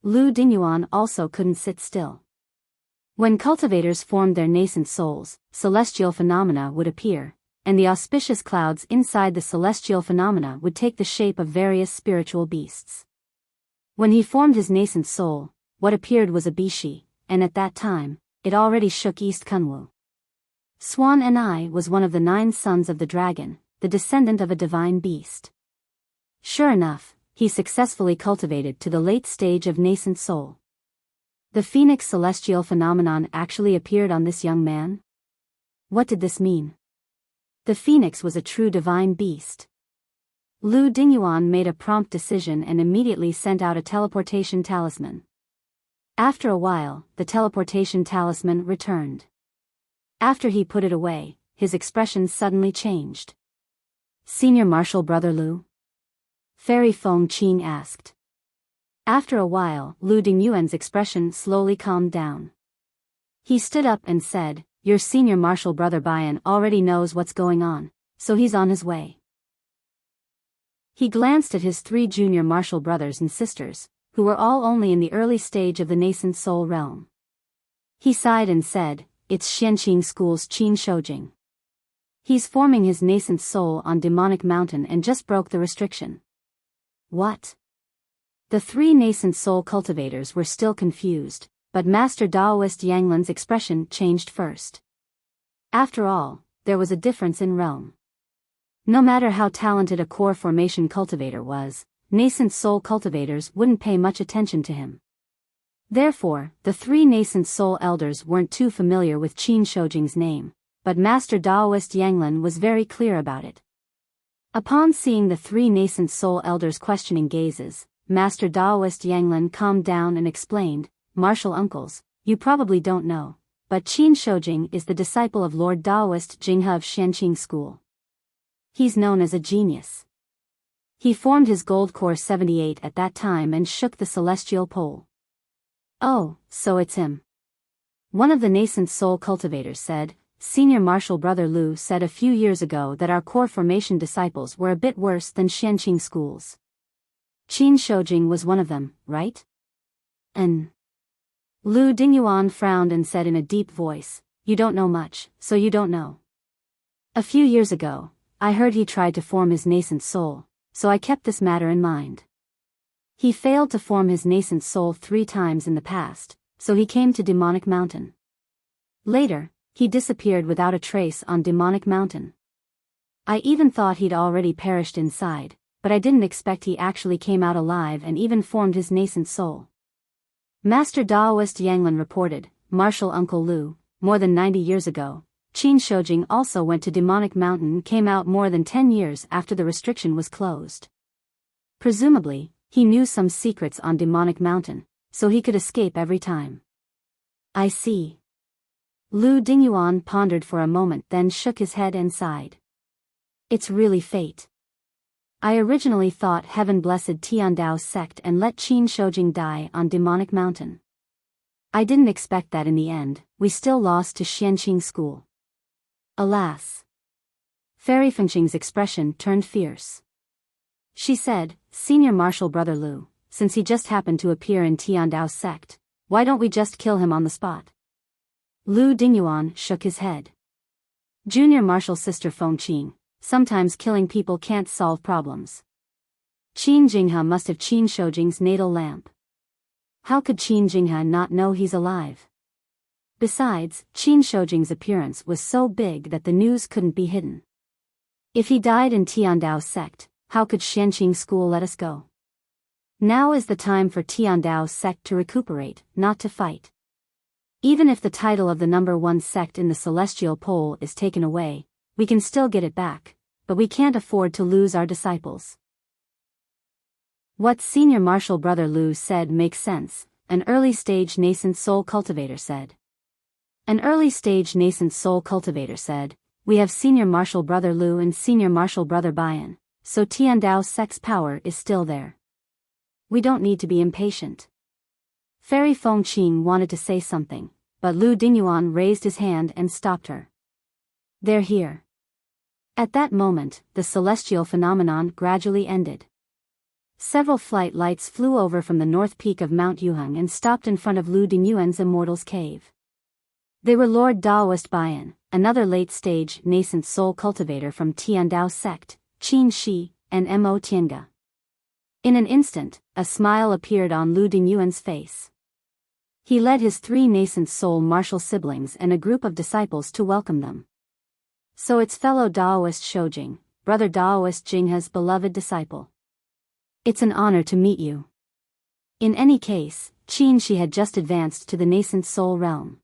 Lu Dingyuan also couldn't sit still. When cultivators formed their nascent souls, celestial phenomena would appear, and the auspicious clouds inside the celestial phenomena would take the shape of various spiritual beasts. When he formed his nascent soul, what appeared was a bishi, and at that time, it already shook East Kunwu. Swan Ni was one of the 9 sons of the dragon, the descendant of a divine beast. Sure enough, he successfully cultivated to the late stage of nascent soul. The phoenix celestial phenomenon actually appeared on this young man? What did this mean? The phoenix was a true divine beast. Lu Dingyuan made a prompt decision and immediately sent out a teleportation talisman. After a while, the teleportation talisman returned. After he put it away, his expression suddenly changed. "Senior Martial Brother Lu?" Fairy Fengqing asked. After a while, Lu Dingyuan's expression slowly calmed down. He stood up and said, "Your Senior Martial Brother Bian already knows what's going on, so he's on his way." He glanced at his 3 junior martial brothers and sisters, who were all only in the early stage of the nascent soul realm. He sighed and said, "It's Xianqing School's Qin Shoujing. He's forming his nascent soul on Demonic Mountain and just broke the restriction." What? The 3 nascent soul cultivators were still confused, but Master Daoist Yanglin's expression changed first. After all, there was a difference in realm. No matter how talented a core formation cultivator was, nascent soul cultivators wouldn't pay much attention to him. Therefore, the three nascent soul elders weren't too familiar with Qin Shoujing's name, but Master Daoist Yanglin was very clear about it. Upon seeing the three nascent soul elders' questioning gazes, Master Daoist Yanglin calmed down and explained, "Martial uncles, you probably don't know, but Qin Shoujing is the disciple of Lord Daoist Jinghe of Xianqing School. He's known as a genius. He formed his Gold Core 78 at that time and shook the celestial pole." "Oh, so it's him." One of the nascent soul cultivators said. "Senior Martial Brother Lu said a few years ago that our core formation disciples were a bit worse than Xianqing schools. Qin Shoujing was one of them, right?" Lu Dingyuan frowned and said in a deep voice, "You don't know much, so you don't know. A few years ago, I heard he tried to form his nascent soul, so I kept this matter in mind. He failed to form his nascent soul 3 times in the past, so he came to Demonic Mountain. Later, he disappeared without a trace on Demonic Mountain. I even thought he'd already perished inside, but I didn't expect he actually came out alive and even formed his nascent soul." Master Daoist Yanglin reported, "Martial Uncle Lu, more than 90 years ago, Qin Shoujing also went to Demonic Mountain and came out more than 10 years after the restriction was closed. Presumably, he knew some secrets on Demonic Mountain, so he could escape every time." "I see." Lu Dingyuan pondered for a moment, then shook his head and sighed. "It's really fate. I originally thought heaven blessed Tiandao's sect and let Qin Shoujing die on Demonic Mountain. I didn't expect that in the end, we still lost to Xianqing School. Alas." Fairy Fengqing's expression turned fierce. She said, "Senior Martial Brother Lu, since he just happened to appear in Tiandao's sect, why don't we just kill him on the spot?" Lu Dingyuan shook his head. "Junior Martial Sister Fengqing, sometimes killing people can't solve problems. Qin Jinghe must have Qin Shoujing's natal lamp. How could Qin Jinghe not know he's alive? Besides, Qin Shoujing's appearance was so big that the news couldn't be hidden. If he died in Tiandao's sect, how could Xianqing School let us go? Now is the time for Tiandao's sect to recuperate, not to fight. Even if the title of the number 1 sect in the celestial pole is taken away, we can still get it back, but we can't afford to lose our disciples." "What Senior Martial Brother Lu said makes sense," an early-stage nascent soul cultivator said. An early-stage nascent soul cultivator said, "We have Senior Martial Brother Lu and Senior Martial Brother Bian, so Tiandao's sect's power is still there. We don't need to be impatient." Fairy Fengqing wanted to say something, but Lu Dingyuan raised his hand and stopped her. "They're here." At that moment, the celestial phenomenon gradually ended. Several flight lights flew over from the north peak of Mount Yuheng and stopped in front of Lu Dingyuan's Immortal's Cave. They were Lord Daoist Bian, another late-stage nascent soul cultivator from Tiandao sect, Qin Shi, and Mo Tiange. In an instant, a smile appeared on Lu Dingyuan's face. He led his 3 nascent soul martial siblings and a group of disciples to welcome them. "So it's fellow Daoist Shoujing, Brother Daoist Jinghe's beloved disciple. It's an honor to meet you." In any case, Qin Shi had just advanced to the nascent soul realm.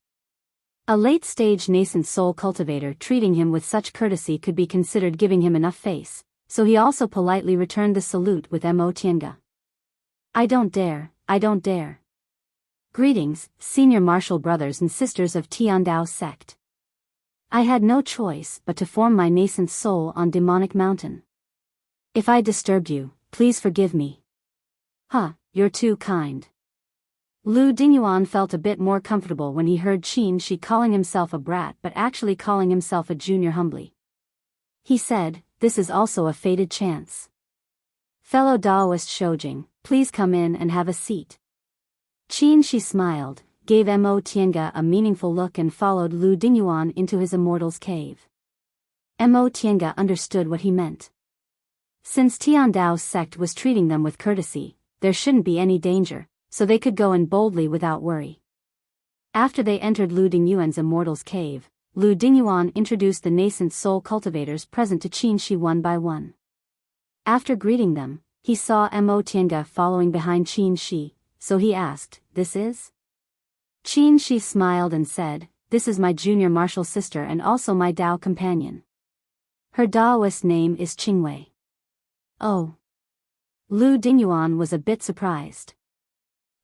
A late-stage nascent soul cultivator treating him with such courtesy could be considered giving him enough face, so he also politely returned the salute with Mo Tiange. I don't dare. Greetings, Senior Martial Brothers and Sisters of Tiandao sect. I had no choice but to form my nascent soul on Demonic Mountain. If I disturbed you, please forgive me." You're too kind." Lu Dingyuan felt a bit more comfortable when he heard Qin Shi calling himself a brat but actually calling himself a junior humbly. He said, "This is also a fated chance. Fellow Daoist Shoujing, please come in and have a seat." Qin Shi smiled, gave Mo Tiange a meaningful look and followed Lu Dingyuan into his Immortal's Cave. Mo Tiange understood what he meant. Since Tiandao's sect was treating them with courtesy, there shouldn't be any danger, so they could go in boldly without worry. After they entered Lu Dingyuan's immortal's cave, Lu Dingyuan introduced the nascent soul cultivators present to Qin Shi one by one. After greeting them, he saw Mo Tiange following behind Qin Shi, so he asked, "This is?" Qin Shi smiled and said, "This is my junior martial sister and also my Dao companion. Her Daoist name is Qingwei." Oh. Lu Dingyuan was a bit surprised.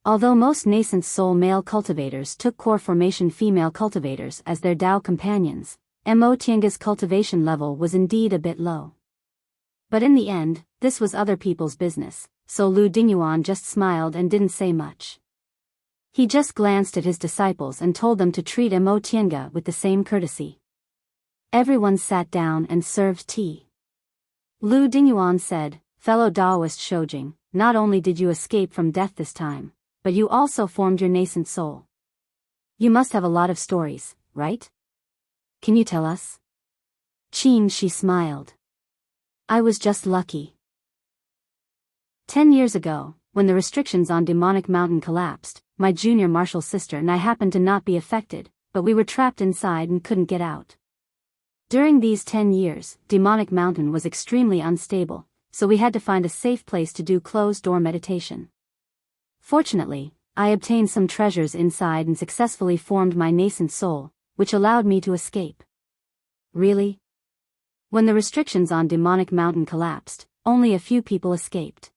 Although most nascent soul male cultivators took core formation female cultivators as their Dao companions, Mo Tiange's cultivation level was indeed a bit low. But in the end, this was other people's business, so Lu Dingyuan just smiled and didn't say much. He just glanced at his disciples and told them to treat Mo Tiange with the same courtesy. Everyone sat down and served tea. Lu Dingyuan said, "Fellow Daoist Shoujing, not only did you escape from death this time, but you also formed your nascent soul. You must have a lot of stories, right? Can you tell us?" Qin Shi smiled. "I was just lucky. 10 years ago, when the restrictions on Demonic Mountain collapsed, my junior martial sister and I happened to not be affected, but we were trapped inside and couldn't get out. During these 10 years, Demonic Mountain was extremely unstable, so we had to find a safe place to do closed-door meditation. Fortunately, I obtained some treasures inside and successfully formed my nascent soul, which allowed me to escape." Really? When the restrictions on Demonic Mountain collapsed, only a few people escaped.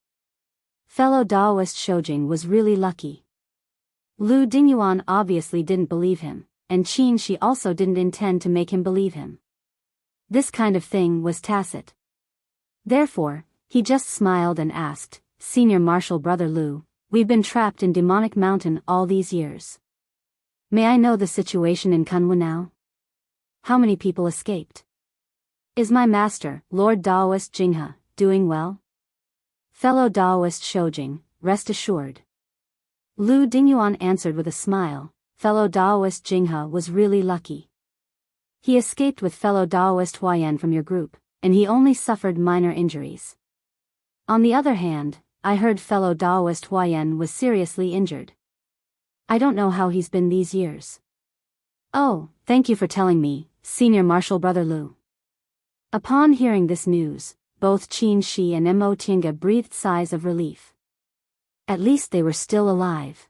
Fellow Daoist Shoujing was really lucky. Lu Dingyuan obviously didn't believe him, and Qin Shi also didn't intend to make him believe him. This kind of thing was tacit. Therefore, he just smiled and asked, "Senior Martial Brother Lu, we've been trapped in Demonic Mountain all these years. May I know the situation in Kunwu now? How many people escaped? Is my master, Lord Daoist Jinghe, doing well?" "Fellow Daoist Shoujing, rest assured." Lu Dingyuan answered with a smile, "Fellow Daoist Jinghe was really lucky. He escaped with fellow Daoist Huayan from your group, and he only suffered minor injuries. On the other hand, I heard fellow Daoist Huayan was seriously injured. I don't know how he's been these years." "Oh, thank you for telling me, Senior Martial Brother Lu." Upon hearing this news, both Qin Shi and Mo Tiange breathed sighs of relief. At least they were still alive.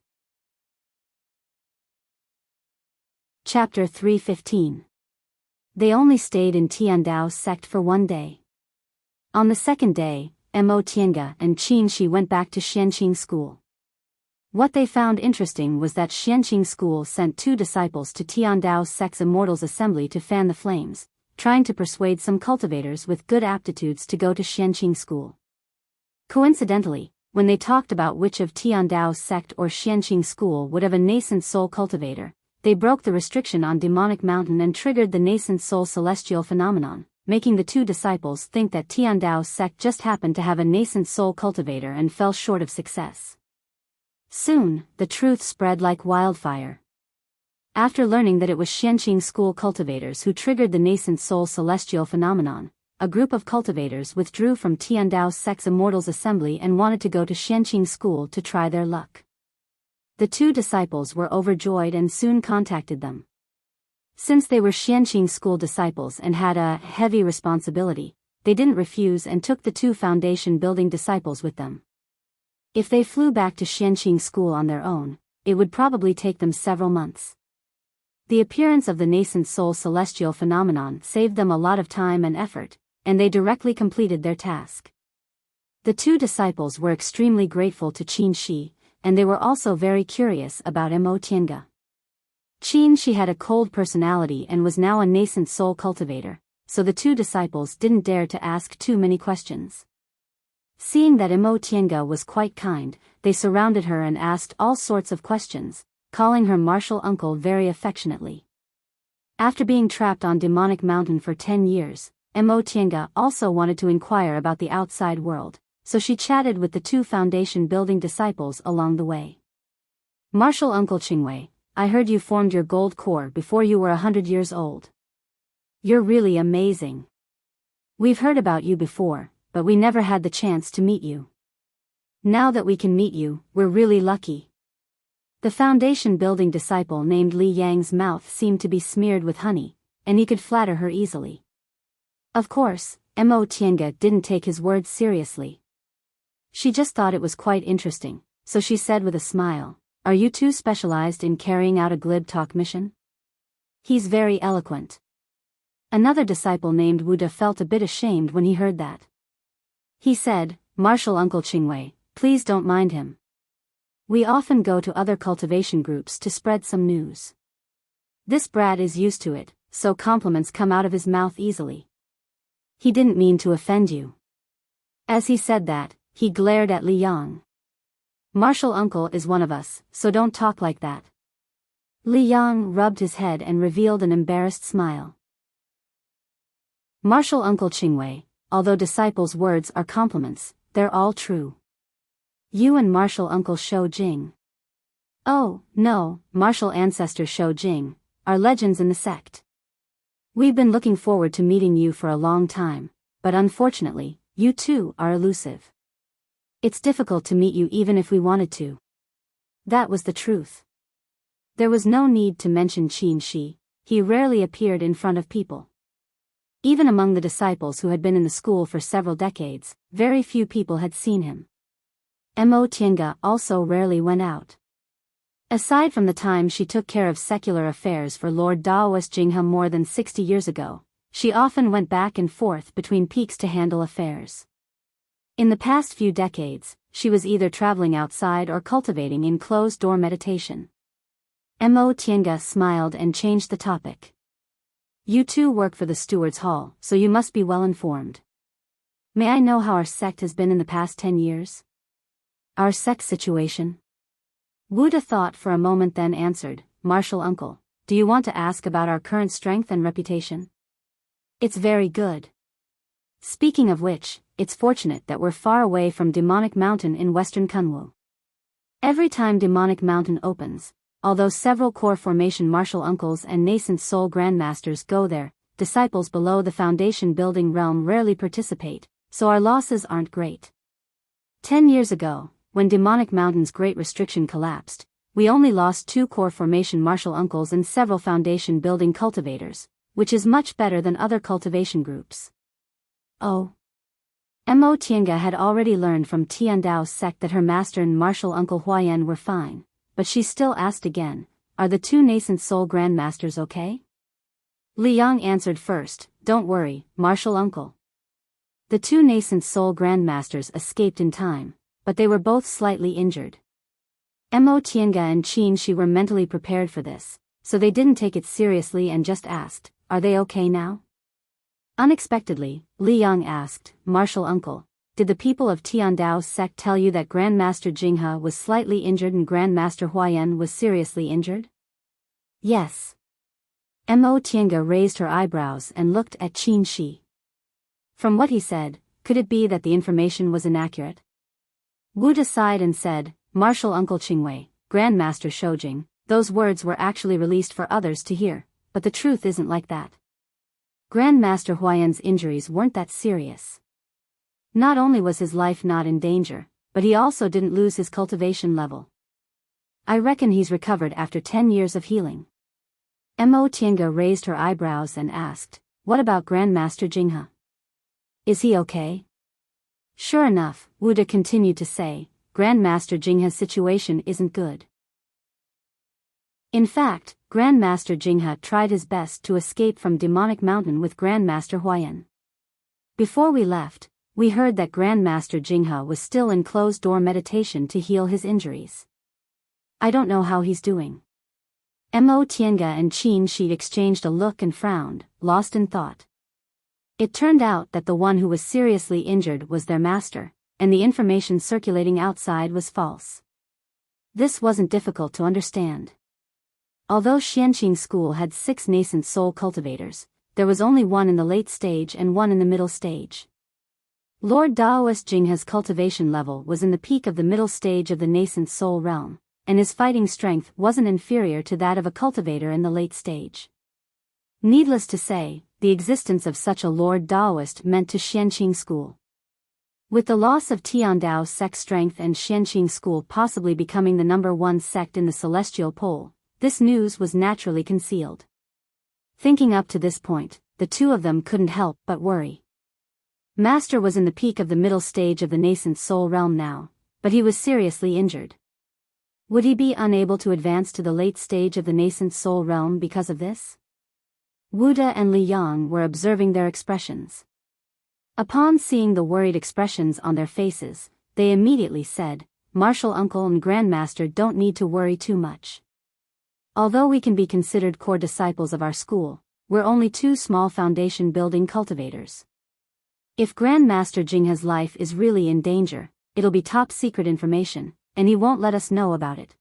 Chapter 315. They only stayed in Tiandao sect for one day. On the second day, Mo Tiange and Qin Shi went back to Xianqing school. What they found interesting was that Xianqing school sent 2 disciples to Tiandao sect's Immortals Assembly to fan the flames, trying to persuade some cultivators with good aptitudes to go to Xianqing school. Coincidentally, when they talked about which of Tiandao's sect or Xianqing school would have a nascent soul cultivator, they broke the restriction on Demonic Mountain and triggered the nascent soul celestial phenomenon, making the 2 disciples think that Tiandao's sect just happened to have a nascent soul cultivator and fell short of success. Soon, the truth spread like wildfire. After learning that it was Xianqing school cultivators who triggered the nascent soul celestial phenomenon, a group of cultivators withdrew from Tiandao sect's Immortals Assembly and wanted to go to Xianqing school to try their luck. The 2 disciples were overjoyed and soon contacted them. Since they were Xianqing school disciples and had a heavy responsibility, they didn't refuse and took the 2 foundation building disciples with them. If they flew back to Xianqing school on their own, it would probably take them several months. The appearance of the nascent soul celestial phenomenon saved them a lot of time and effort, and they directly completed their task. The 2 disciples were extremely grateful to Qin Shi, and they were also very curious about Mo Tiange. Qin Shi had a cold personality and was now a nascent soul cultivator, so the 2 disciples didn't dare to ask too many questions. Seeing that Mo Tiange was quite kind, they surrounded her and asked all sorts of questions, calling her martial uncle very affectionately. After being trapped on Demonic Mountain for 10 years, Mo Tiange also wanted to inquire about the outside world, so she chatted with the 2 foundation building disciples along the way. "Martial Uncle Qingwei, I heard you formed your gold core before you were 100 years old. You're really amazing. We've heard about you before, but we never had the chance to meet you. Now that we can meet you, we're really lucky." The foundation building disciple named Li Yang's mouth seemed to be smeared with honey, and he could flatter her easily. Of course, Mo Tiange didn't take his words seriously. She just thought it was quite interesting, so she said with a smile, "Are you two specialized in carrying out a glib talk mission?" "He's very eloquent." Another disciple named Wuda felt a bit ashamed when he heard that. He said, "Martial Uncle Qingwei, please don't mind him. We often go to other cultivation groups to spread some news. This brat is used to it, so compliments come out of his mouth easily. He didn't mean to offend you." As he said that, he glared at Li Yang. "Martial Uncle is one of us, so don't talk like that." Li Yang rubbed his head and revealed an embarrassed smile. "Martial Uncle Qingwei, although disciples' words are compliments, they're all true. You and Martial Uncle Shou Jing." "Oh, no, Martial Ancestor Shou Jing, are legends in the sect. We've been looking forward to meeting you for a long time, but unfortunately, you two are elusive. It's difficult to meet you even if we wanted to." That was the truth. There was no need to mention Qin Shi, he rarely appeared in front of people. Even among the disciples who had been in the school for several decades, very few people had seen him. Mo Tiange also rarely went out. Aside from the time she took care of secular affairs for Lord Daoist Jinghe more than 60 years ago, she often went back and forth between peaks to handle affairs. In the past few decades, she was either traveling outside or cultivating in closed-door meditation. Mo Tiange smiled and changed the topic. "You two work for the Steward's Hall, so you must be well informed. May I know how our sect has been in the past 10 years? Our sect situation?" Wuda thought for a moment then answered, "Martial Uncle, do you want to ask about our current strength and reputation? It's very good. Speaking of which, it's fortunate that we're far away from Demonic Mountain in western Kunwu. Every time Demonic Mountain opens, although several core formation martial uncles and nascent soul grandmasters go there, disciples below the foundation building realm rarely participate, so our losses aren't great. 10 years ago, when Demonic Mountain's great restriction collapsed, we only lost 2 core formation martial uncles and several foundation building cultivators, which is much better than other cultivation groups." Oh. Mo Tiange had already learned from Tiandao's sect that her master and martial uncle Huayan were fine, but she still asked again, "Are the 2 nascent soul grandmasters okay?" Li Yang answered first, "Don't worry, martial uncle. The 2 nascent soul grandmasters escaped in time, but they were both slightly injured." Mo Tiange and Qin Shi were mentally prepared for this, so they didn't take it seriously and just asked, "Are they okay now?" Unexpectedly, Li Yang asked, "Martial Uncle, did the people of Tiandao's sect tell you that Grandmaster Jinghe was slightly injured and Grandmaster Huayan was seriously injured?" "Yes." Mo Tiange raised her eyebrows and looked at Qin Shi. From what he said, could it be that the information was inaccurate? Wuda sighed and said, "Martial Uncle Qingwei, Grandmaster Shoujing, those words were actually released for others to hear, but the truth isn't like that. Grandmaster Huayan's injuries weren't that serious. Not only was his life not in danger, but he also didn't lose his cultivation level. I reckon he's recovered after 10 years of healing." Mo Tiange raised her eyebrows and asked, "What about Grandmaster Jinghe? Is he okay?" Sure enough, Wuda continued to say, "Grandmaster Jinghe's situation isn't good. In fact, Grandmaster Jinghe tried his best to escape from Demonic Mountain with Grandmaster Huayan. Before we left, we heard that Grandmaster Jinghe was still in closed-door meditation to heal his injuries. I don't know how he's doing." Mo Tiange and Qin Shi exchanged a look and frowned, lost in thought. It turned out that the one who was seriously injured was their master, and the information circulating outside was false. This wasn't difficult to understand. Although Xianqing School had 6 nascent soul cultivators, there was only 1 in the late stage and 1 in the middle stage. Lord Daoist Jinghe's cultivation level was in the peak of the middle stage of the nascent soul realm, and his fighting strength wasn't inferior to that of a cultivator in the late stage. Needless to say, the existence of such a Lord Daoist meant to Xianqing School With the loss of Tiandao's sect strength and Xianqing school possibly becoming the #1 sect in the celestial pole, this news was naturally concealed. Thinking up to this point, the two of them couldn't help but worry. Master was in the peak of the middle stage of the nascent soul realm now, but he was seriously injured. Would he be unable to advance to the late stage of the nascent soul realm because of this? Wuda and Li Yang were observing their expressions. Upon seeing the worried expressions on their faces, they immediately said, "Martial uncle and grandmaster don't need to worry too much. Although we can be considered core disciples of our school, we're only two small foundation building cultivators. If Grandmaster Jingha's life is really in danger, it'll be top secret information, and he won't let us know about it."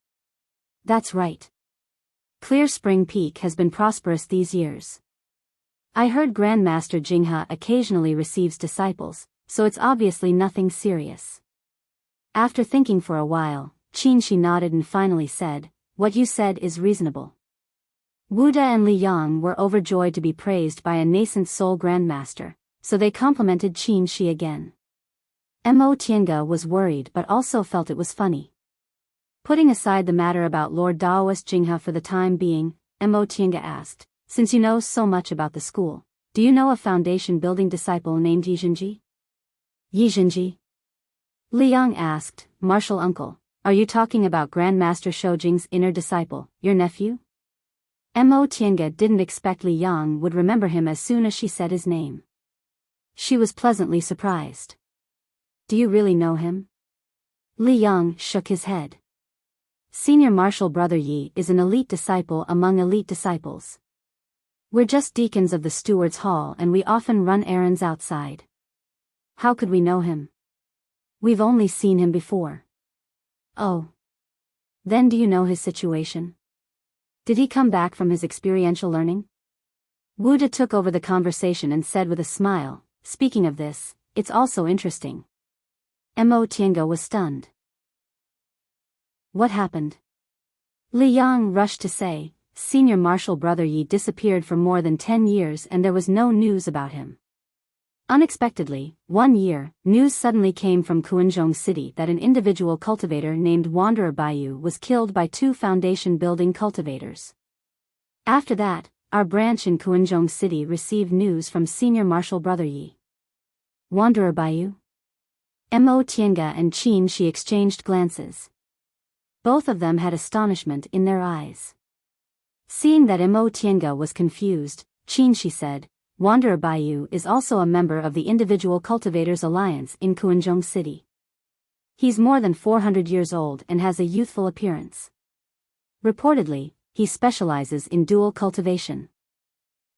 That's right. Clear Spring Peak has been prosperous these years. I heard Grandmaster Jingha occasionally receives disciples, so it's obviously nothing serious. After thinking for a while, Qinshi nodded and finally said, "What you said is reasonable." Wuda and Li Yang were overjoyed to be praised by a nascent soul grandmaster, so they complimented Qinshi again. Mo Tiange was worried but also felt it was funny. Putting aside the matter about Lord Daoist Jingha for the time being, Mo Tiange asked, "Since you know so much about the school, do you know a foundation building disciple named Yizhenji?" Yizhenji? Li Yang asked, "Martial uncle, are you talking about Grandmaster Shoujing's inner disciple, your nephew?" Mo Tiange didn't expect Li Yang would remember him as soon as she said his name. She was pleasantly surprised. "Do you really know him?" Li Yang shook his head. "Senior Martial Brother Yi is an elite disciple among elite disciples. We're just deacons of the Steward's Hall and we often run errands outside. How could we know him? We've only seen him before." "Oh. Then do you know his situation? Did he come back from his experiential learning?" Wuda took over the conversation and said with a smile, "Speaking of this, it's also interesting." Mo Tiange was stunned. "What happened?" Li Yang rushed to say, "Senior Martial Brother Yi disappeared for more than 10 years and there was no news about him. Unexpectedly, one year, news suddenly came from Kuanzhong City that an individual cultivator named Wanderer Baiyu was killed by two foundation building cultivators. After that, our branch in Kuanzhong City received news from Senior Martial Brother Yi." "Wanderer Baiyu?" Mo Tiange and Qinshi exchanged glances. Both of them had astonishment in their eyes. Seeing that Mo Tiange was confused, Qinshi said, "Wanderer Baiyu is also a member of the Individual Cultivators Alliance in Kuanzhong City. He's more than 400 years old and has a youthful appearance. Reportedly, he specializes in dual cultivation.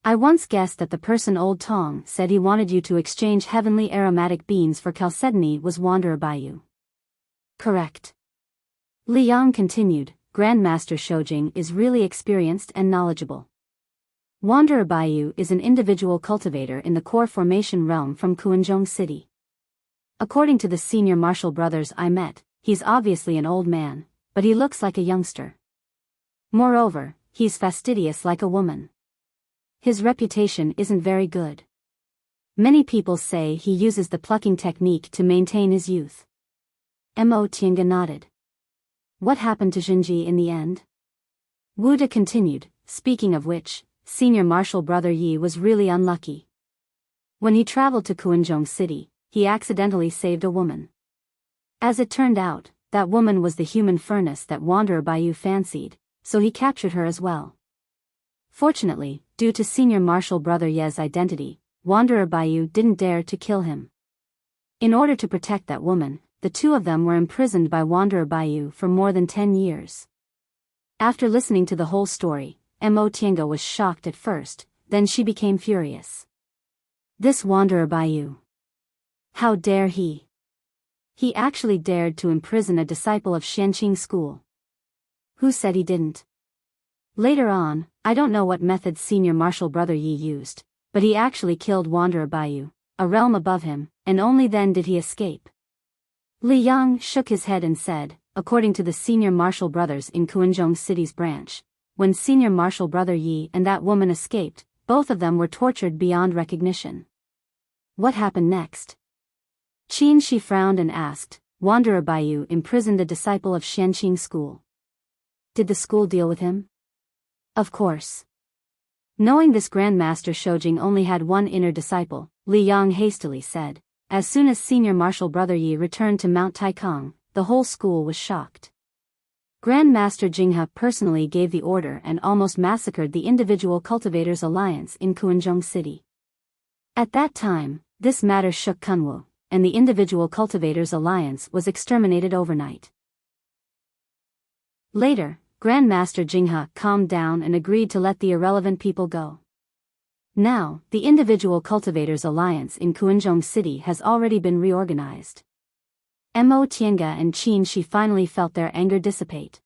I once guessed that the person Old Tong said he wanted you to exchange heavenly aromatic beans for chalcedony was Wanderer Baiyu." "Correct." Li Yang continued, "Grandmaster Shoujing is really experienced and knowledgeable. Wanderer Baiyu is an individual cultivator in the core formation realm from Kuanzhong City. According to the senior martial brothers I met, he's obviously an old man, but he looks like a youngster. Moreover, he's fastidious like a woman. His reputation isn't very good. Many people say he uses the plucking technique to maintain his youth." Mo Tiange nodded. "What happened to Jinji in the end?" Wuda continued, "Speaking of which, Senior Martial Brother Yi was really unlucky. When he traveled to Kuanzhong City, he accidentally saved a woman. As it turned out, that woman was the human furnace that Wanderer Baiyu fancied, so he captured her as well. Fortunately, due to Senior Martial Brother Ye's identity, Wanderer Baiyu didn't dare to kill him. In order to protect that woman, the two of them were imprisoned by Wanderer Baiyu for more than 10 years. After listening to the whole story, Mo Tiange was shocked at first, then she became furious. This Wanderer Baiyu. How dare he? He actually dared to imprison a disciple of Xianqing school. Who said he didn't? Later on, I don't know what method Senior Martial Brother Yi used, but he actually killed Wanderer Baiyu, a realm above him, and only then did he escape." Li Yang shook his head and said, "According to the Senior Martial Brothers in Kuanzhong City's branch, when Senior Martial Brother Yi and that woman escaped, both of them were tortured beyond recognition." "What happened next?" Qin Shi frowned and asked, Wanderer Baiyu imprisoned a disciple of Xianqing school. Did the school deal with him? Of course. Knowing this Grandmaster Shoujing only had one inner disciple, Li Yang hastily said. As soon as senior martial brother Yi returned to Mount Taikang, the whole school was shocked. Grandmaster Jinghe personally gave the order and almost massacred the Individual Cultivators Alliance in Kuanzhong City. At that time, this matter shook Kunwu, and the Individual Cultivators Alliance was exterminated overnight. Later, Grandmaster Jinghe calmed down and agreed to let the irrelevant people go. Now, the Individual Cultivators Alliance in Kuanzhong City has already been reorganized. Mo Tiange and Qin Shi finally felt their anger dissipate.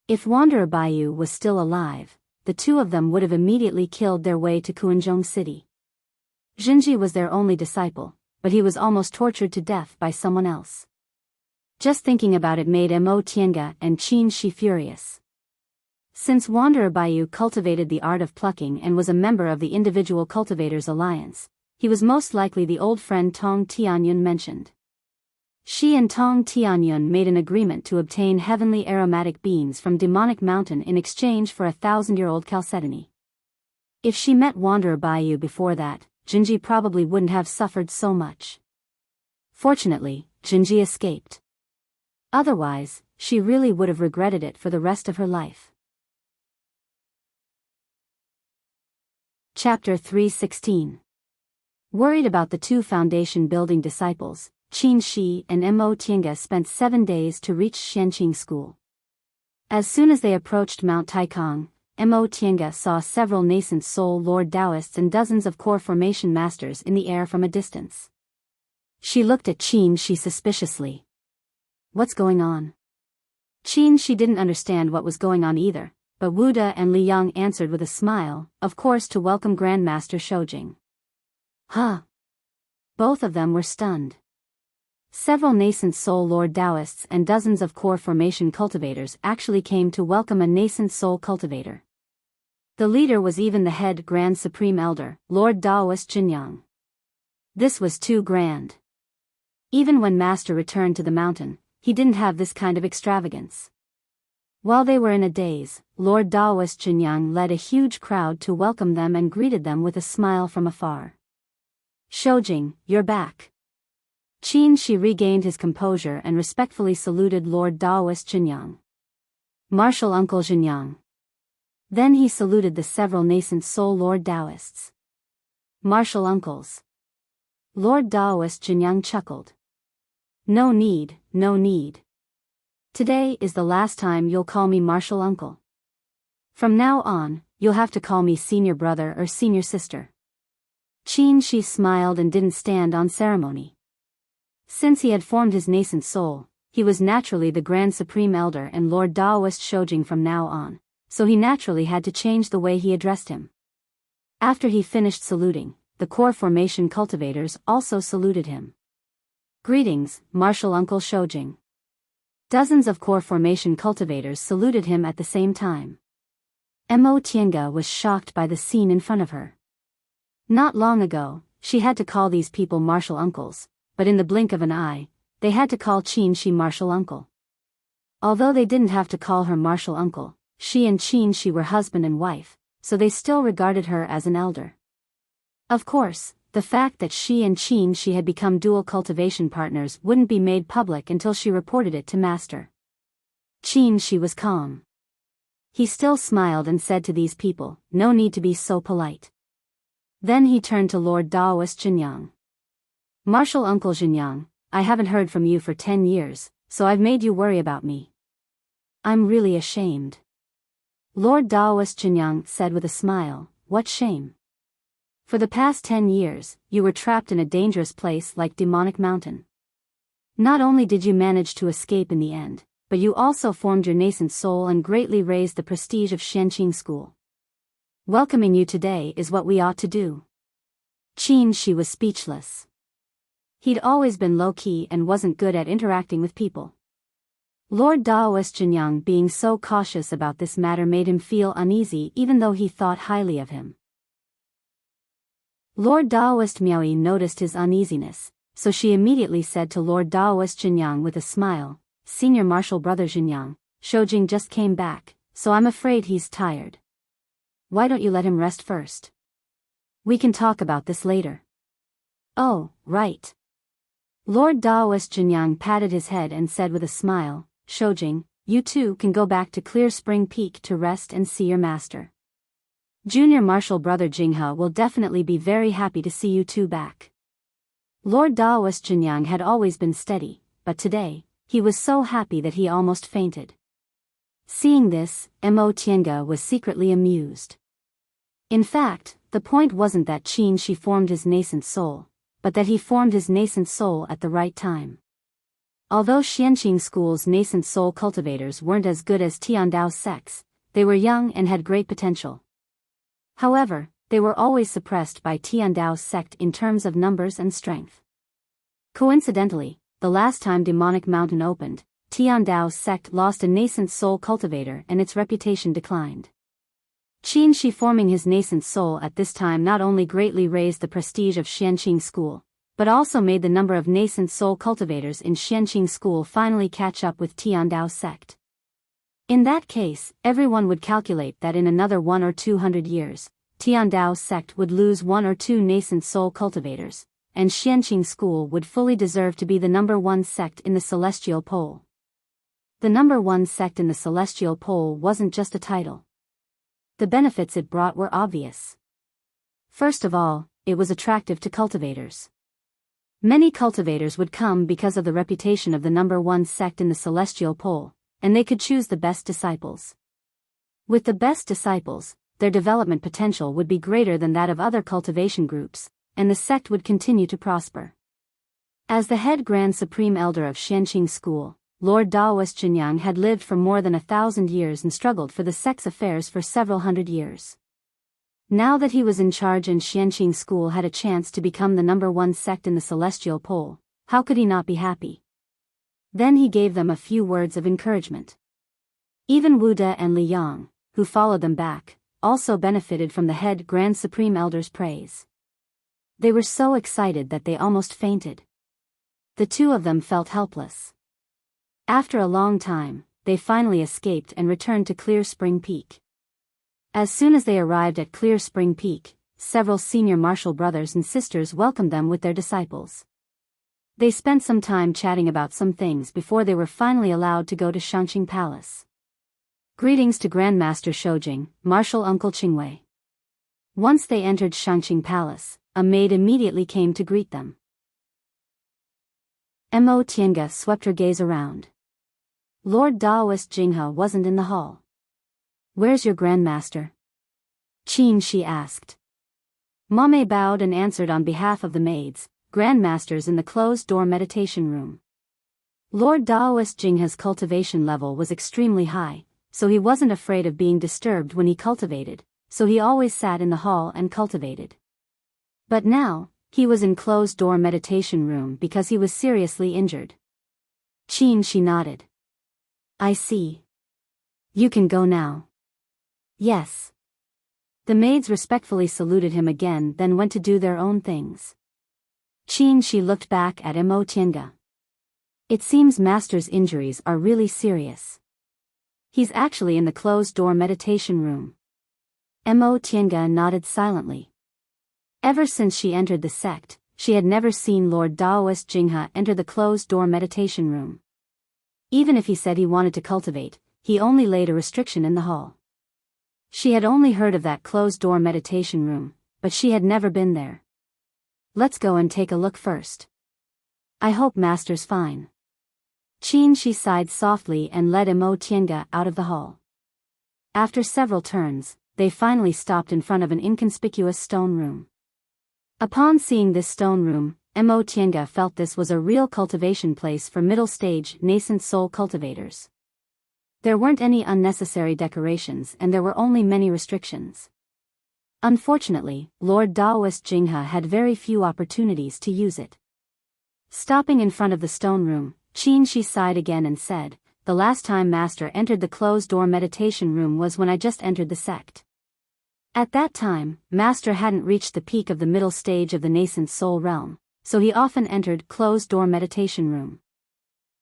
If Wanderer Baiyu was still alive, the two of them would have immediately killed their way to Kuanzhong City. Jinji was their only disciple, but he was almost tortured to death by someone else. Just thinking about it made Mo Tiange and Qin Shi furious. Since Wanderer Baiyu cultivated the art of plucking and was a member of the Individual Cultivators Alliance, he was most likely the old friend Tong Tianyun mentioned. She and Tong Tianyun made an agreement to obtain heavenly aromatic beans from Demonic Mountain in exchange for 1,000-year-old chalcedony. If she met Wanderer Baiyu before that, Jinji probably wouldn't have suffered so much. Fortunately, Jinji escaped. Otherwise, she really would have regretted it for the rest of her life. Chapter 316. Worried about the two foundation-building disciples, Qin Shi and Mo Tiange spent 7 days to reach Xianqing School. As soon as they approached Mount Taikang, Mo Tiange saw several nascent soul Lord Taoists and dozens of core formation masters in the air from a distance. She looked at Qin Shi suspiciously. What's going on? Qin Shi didn't understand what was going on either, but Wu De and Li Yang answered with a smile, of course to welcome Grandmaster Shoujing. Huh? Both of them were stunned. Several nascent soul Lord Taoists and dozens of core formation cultivators actually came to welcome a nascent soul cultivator. The leader was even the head Grand Supreme Elder, Lord Taoist Jinyang. This was too grand. Even when Master returned to the mountain, he didn't have this kind of extravagance. While they were in a daze, Lord Taoist Jinyang led a huge crowd to welcome them and greeted them with a smile from afar. Shoujing, you're back. Qin Shi regained his composure and respectfully saluted Lord Taoist Jinyang. Martial Uncle Jinyang. Then he saluted the several nascent soul Lord Taoists. Martial uncles. Lord Taoist Jinyang chuckled. No need, no need. Today is the last time you'll call me martial uncle. From now on, you'll have to call me senior brother or senior sister. Qin Shi smiled and didn't stand on ceremony. Since he had formed his nascent soul, he was naturally the Grand Supreme Elder and Lord Taoist Shoujing from now on, so he naturally had to change the way he addressed him. After he finished saluting, the core formation cultivators also saluted him. Greetings, Martial Uncle Shoujing. Dozens of core formation cultivators saluted him at the same time. Mo Tiange was shocked by the scene in front of her. Not long ago, she had to call these people martial uncles, but in the blink of an eye, they had to call Qin Shi martial uncle. Although they didn't have to call her martial uncle, she and Qin Shi were husband and wife, so they still regarded her as an elder. Of course, the fact that she and Qin Shi had become dual cultivation partners wouldn't be made public until she reported it to Master. Qin Shi was calm. He still smiled and said to these people, no need to be so polite. Then he turned to Lord Taoist Jinyang. Martial Uncle Jinyang, I haven't heard from you for 10 years, so I've made you worry about me. I'm really ashamed. Lord Taoist Jinyang said with a smile, what shame? For the past 10 years, you were trapped in a dangerous place like Demonic Mountain. Not only did you manage to escape in the end, but you also formed your nascent soul and greatly raised the prestige of Xianqing School. Welcoming you today is what we ought to do. Qin Shi was speechless. He'd always been low-key and wasn't good at interacting with people. Lord Taoist Jinyang being so cautious about this matter made him feel uneasy even though he thought highly of him. Lord Taoist Miaoyi noticed his uneasiness, so she immediately said to Lord Daoist Jinyang with a smile, "Senior Martial Brother Jinyang, Shoujing just came back, so I'm afraid he's tired. Why don't you let him rest first? We can talk about this later." "Oh, right." Lord Daoist Jinyang patted his head and said with a smile, "Shoujing, you two can go back to Clear Spring Peak to rest and see your master. Junior Martial Brother Jinghe will definitely be very happy to see you two back." Lord Daoist Jinyang had always been steady, but today, he was so happy that he almost fainted. Seeing this, Mo Tiange was secretly amused. In fact, the point wasn't that Qin Shi formed his nascent soul, but that he formed his nascent soul at the right time. Although Xianqing School's nascent soul cultivators weren't as good as Tiandao's sects, they were young and had great potential. However, they were always suppressed by Tiandao's sect in terms of numbers and strength. Coincidentally, the last time Demonic Mountain opened, Tiandao's sect lost a nascent soul cultivator and its reputation declined. Qin Shi forming his nascent soul at this time not only greatly raised the prestige of Xianqing School, but also made the number of nascent soul cultivators in Xianqing School finally catch up with Tiandao's sect. In that case, everyone would calculate that in another 100 or 200 years, Tiandao's sect would lose 1 or 2 nascent soul cultivators, and Xianqing School would fully deserve to be the number 1 sect in the Celestial Pole. The number 1 sect in the Celestial Pole wasn't just a title. The benefits it brought were obvious. First of all, it was attractive to cultivators. Many cultivators would come because of the reputation of the number 1 sect in the Celestial Pole, and they could choose the best disciples. With the best disciples, their development potential would be greater than that of other cultivation groups, and the sect would continue to prosper. As the head Grand Supreme Elder of Xianqing School, Lord Daoist Jinyang had lived for more than 1,000 years and struggled for the sect's affairs for several hundred years. Now that he was in charge and Xianqing School had a chance to become the number 1 sect in the Celestial Pole, how could he not be happy? Then he gave them a few words of encouragement. Even Wu De and Li Yang, who followed them back, also benefited from the head Grand Supreme Elder's praise. They were so excited that they almost fainted. The two of them felt helpless. After a long time, they finally escaped and returned to Clear Spring Peak. As soon as they arrived at Clear Spring Peak, several senior martial brothers and sisters welcomed them with their disciples. They spent some time chatting about some things before they were finally allowed to go to Shangqing Palace. Greetings to Grandmaster Shoujing, Martial Uncle Qingwei. Once they entered Shangqing Palace, a maid immediately came to greet them. Mo Tiange swept her gaze around. Lord Daoist Jinghe wasn't in the hall. "Where's your grandmaster?" Qin Shi asked. Mame bowed and answered on behalf of the maids, "Grandmasters in the closed-door meditation room." Lord Daoist Jinghe's cultivation level was extremely high, so he wasn't afraid of being disturbed when he cultivated, so he always sat in the hall and cultivated. But now, he was in closed-door meditation room because he was seriously injured. Qin Shi nodded. "I see. You can go now." "Yes." The maids respectfully saluted him again, then went to do their own things. Qin Shi looked back at Mo Tiange. "It seems Master's injuries are really serious. He's actually in the closed-door meditation room." Mo Tiange nodded silently. Ever since she entered the sect, she had never seen Lord Daoist Jinghe enter the closed-door meditation room. Even if he said he wanted to cultivate, he only laid a restriction in the hall. She had only heard of that closed-door meditation room, but she had never been there. "Let's go and take a look first. I hope Master's fine." Qin Shi sighed softly and led Mo Tiange out of the hall. After several turns, they finally stopped in front of an inconspicuous stone room. Upon seeing this stone room, Mo Tiange felt this was a real cultivation place for middle-stage, nascent soul cultivators. There weren't any unnecessary decorations and there were only many restrictions. Unfortunately, Lord Daoist Jinghe had very few opportunities to use it. Stopping in front of the stone room, Qin Shi sighed again and said, "The last time Master entered the closed-door meditation room was when I just entered the sect. At that time, Master hadn't reached the peak of the middle stage of the nascent soul realm, so he often entered closed-door meditation room.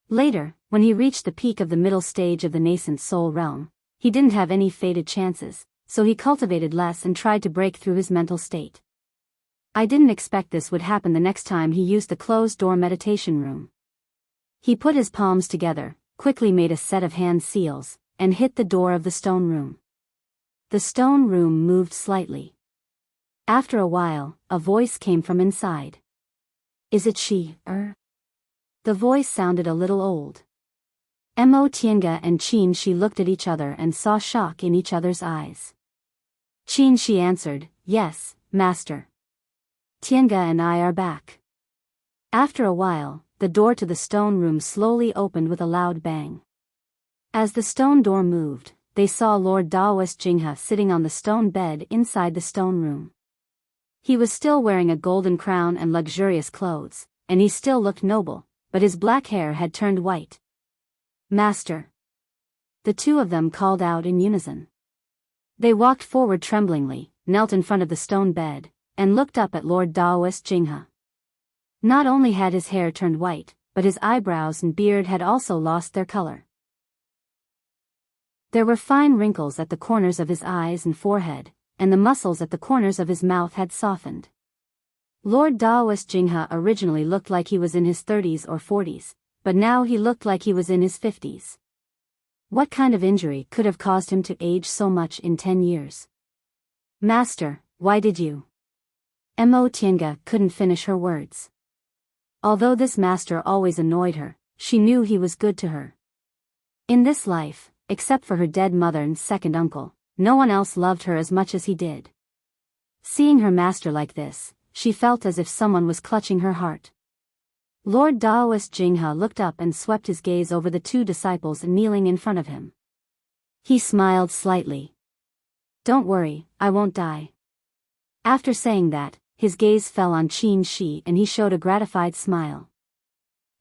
Later, when he reached the peak of the middle stage of the nascent soul realm, he didn't have any fated chances, so he cultivated less and tried to break through his mental state. I didn't expect this would happen the next time he used the closed-door meditation room. He put his palms together, quickly made a set of hand seals, and hit the door of the stone room. The stone room moved slightly. After a while, a voice came from inside. "Is it she, The voice sounded a little old. Mo Tiange and Qin Shi looked at each other and saw shock in each other's eyes. Qin Shi answered, "Yes, master. Tiange and I are back." After a while, the door to the stone room slowly opened with a loud bang. As the stone door moved, they saw Lord Daoist Jinghe sitting on the stone bed inside the stone room. He was still wearing a golden crown and luxurious clothes, and he still looked noble, but his black hair had turned white. "Master!" The two of them called out in unison. They walked forward tremblingly, knelt in front of the stone bed, and looked up at Lord Daoist Jinghe. Not only had his hair turned white, but his eyebrows and beard had also lost their color. There were fine wrinkles at the corners of his eyes and forehead, and the muscles at the corners of his mouth had softened. Lord Daoist Jinghe originally looked like he was in his 30s or 40s, but now he looked like he was in his 50s. What kind of injury could have caused him to age so much in 10 years? "Master, why did you?" Mo Tiange couldn't finish her words. Although this master always annoyed her, she knew he was good to her. In this life, except for her dead mother and second uncle, no one else loved her as much as he did. Seeing her master like this, she felt as if someone was clutching her heart. Lord Daoist Jinghe looked up and swept his gaze over the two disciples kneeling in front of him. He smiled slightly. "Don't worry, I won't die." After saying that, his gaze fell on Qin Shi and he showed a gratified smile.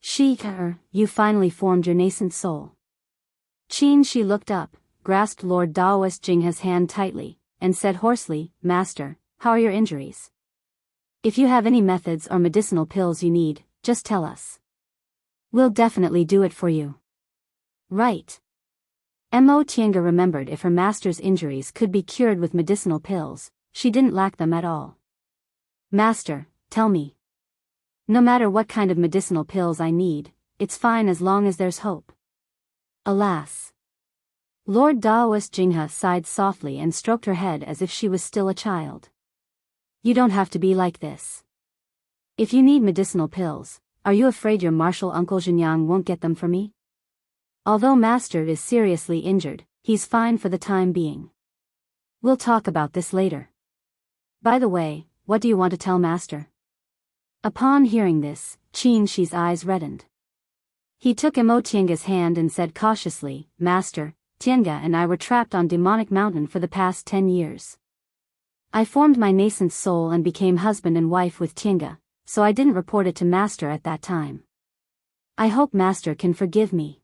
"Shi, you finally formed your nascent soul." Qin Shi looked up, grasped Lord Daoist Jinghe's hand tightly, and said hoarsely, "Master, how are your injuries? If you have any methods or medicinal pills you need, just tell us. We'll definitely do it for you." "Right." Mo Tiange remembered if her master's injuries could be cured with medicinal pills, she didn't lack them at all. "Master, tell me. No matter what kind of medicinal pills I need, it's fine as long as there's hope." "Alas." Lord Daoist Jinghe sighed softly and stroked her head as if she was still a child. "You don't have to be like this. If you need medicinal pills, are you afraid your martial uncle Zhenyang won't get them for me? Although Master is seriously injured, he's fine for the time being. We'll talk about this later. By the way, what do you want to tell Master?" Upon hearing this, Qin Shi's eyes reddened. He took Mo Tiange's hand and said cautiously, "Master, Tiange and I were trapped on Demonic Mountain for the past 10 years. I formed my nascent soul and became husband and wife with Tiange, so I didn't report it to Master at that time. I hope Master can forgive me."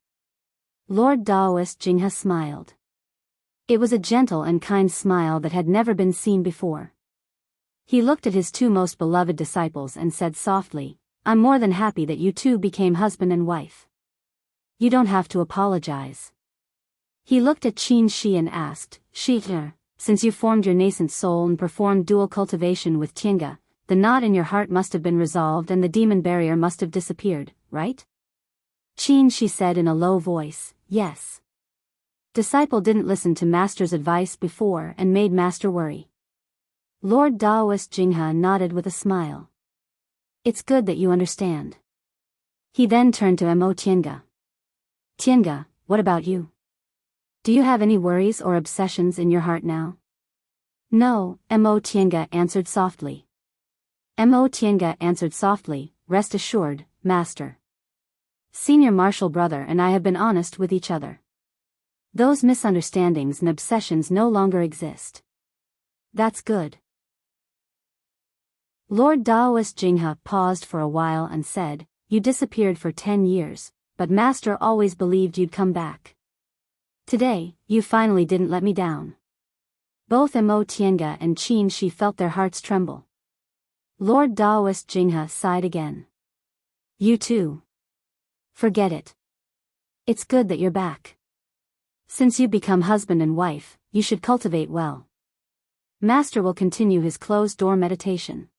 Lord Daoist Jinghe smiled. It was a gentle and kind smile that had never been seen before. He looked at his two most beloved disciples and said softly, "I'm more than happy that you two became husband and wife. You don't have to apologize." He looked at Qin Shi and asked, "Shi, since you formed your nascent soul and performed dual cultivation with Tiange, the knot in your heart must have been resolved and the demon barrier must have disappeared, right?" Qin Shi said in a low voice, "Yes." Disciple didn't listen to Master's advice before and made Master worry. Lord Daoist Jinghe nodded with a smile. "It's good that you understand." He then turned to Mo Tiange. "Tiange, what about you? Do you have any worries or obsessions in your heart now?" "No," Mo Tiange answered softly. Mo Tiange answered softly, "Rest assured, Master. Senior Martial Brother and I have been honest with each other. Those misunderstandings and obsessions no longer exist." "That's good." Lord Daoist Jinghe paused for a while and said, "You disappeared for 10 years, but Master always believed you'd come back. Today, you finally didn't let me down." Both Mo Tiange and Qin Shi felt their hearts tremble. Lord Daoist Jinghe sighed again. You too. Forget it. It's good that you're back. Since you become husband and wife, you should cultivate well. Master will continue his closed-door meditation.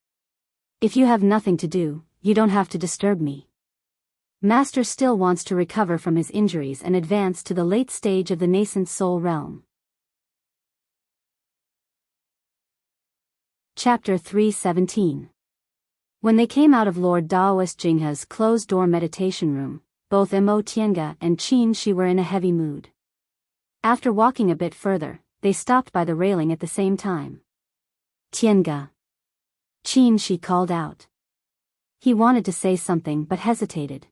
If you have nothing to do, you don't have to disturb me. Master still wants to recover from his injuries and advance to the late stage of the nascent soul realm. Chapter 3:17. When they came out of Lord Daoist Jinghe's closed-door meditation room, both Mo Tiange and Qin Shi were in a heavy mood. After walking a bit further, they stopped by the railing at the same time. Tiange. Qin Shi called out. He wanted to say something but hesitated.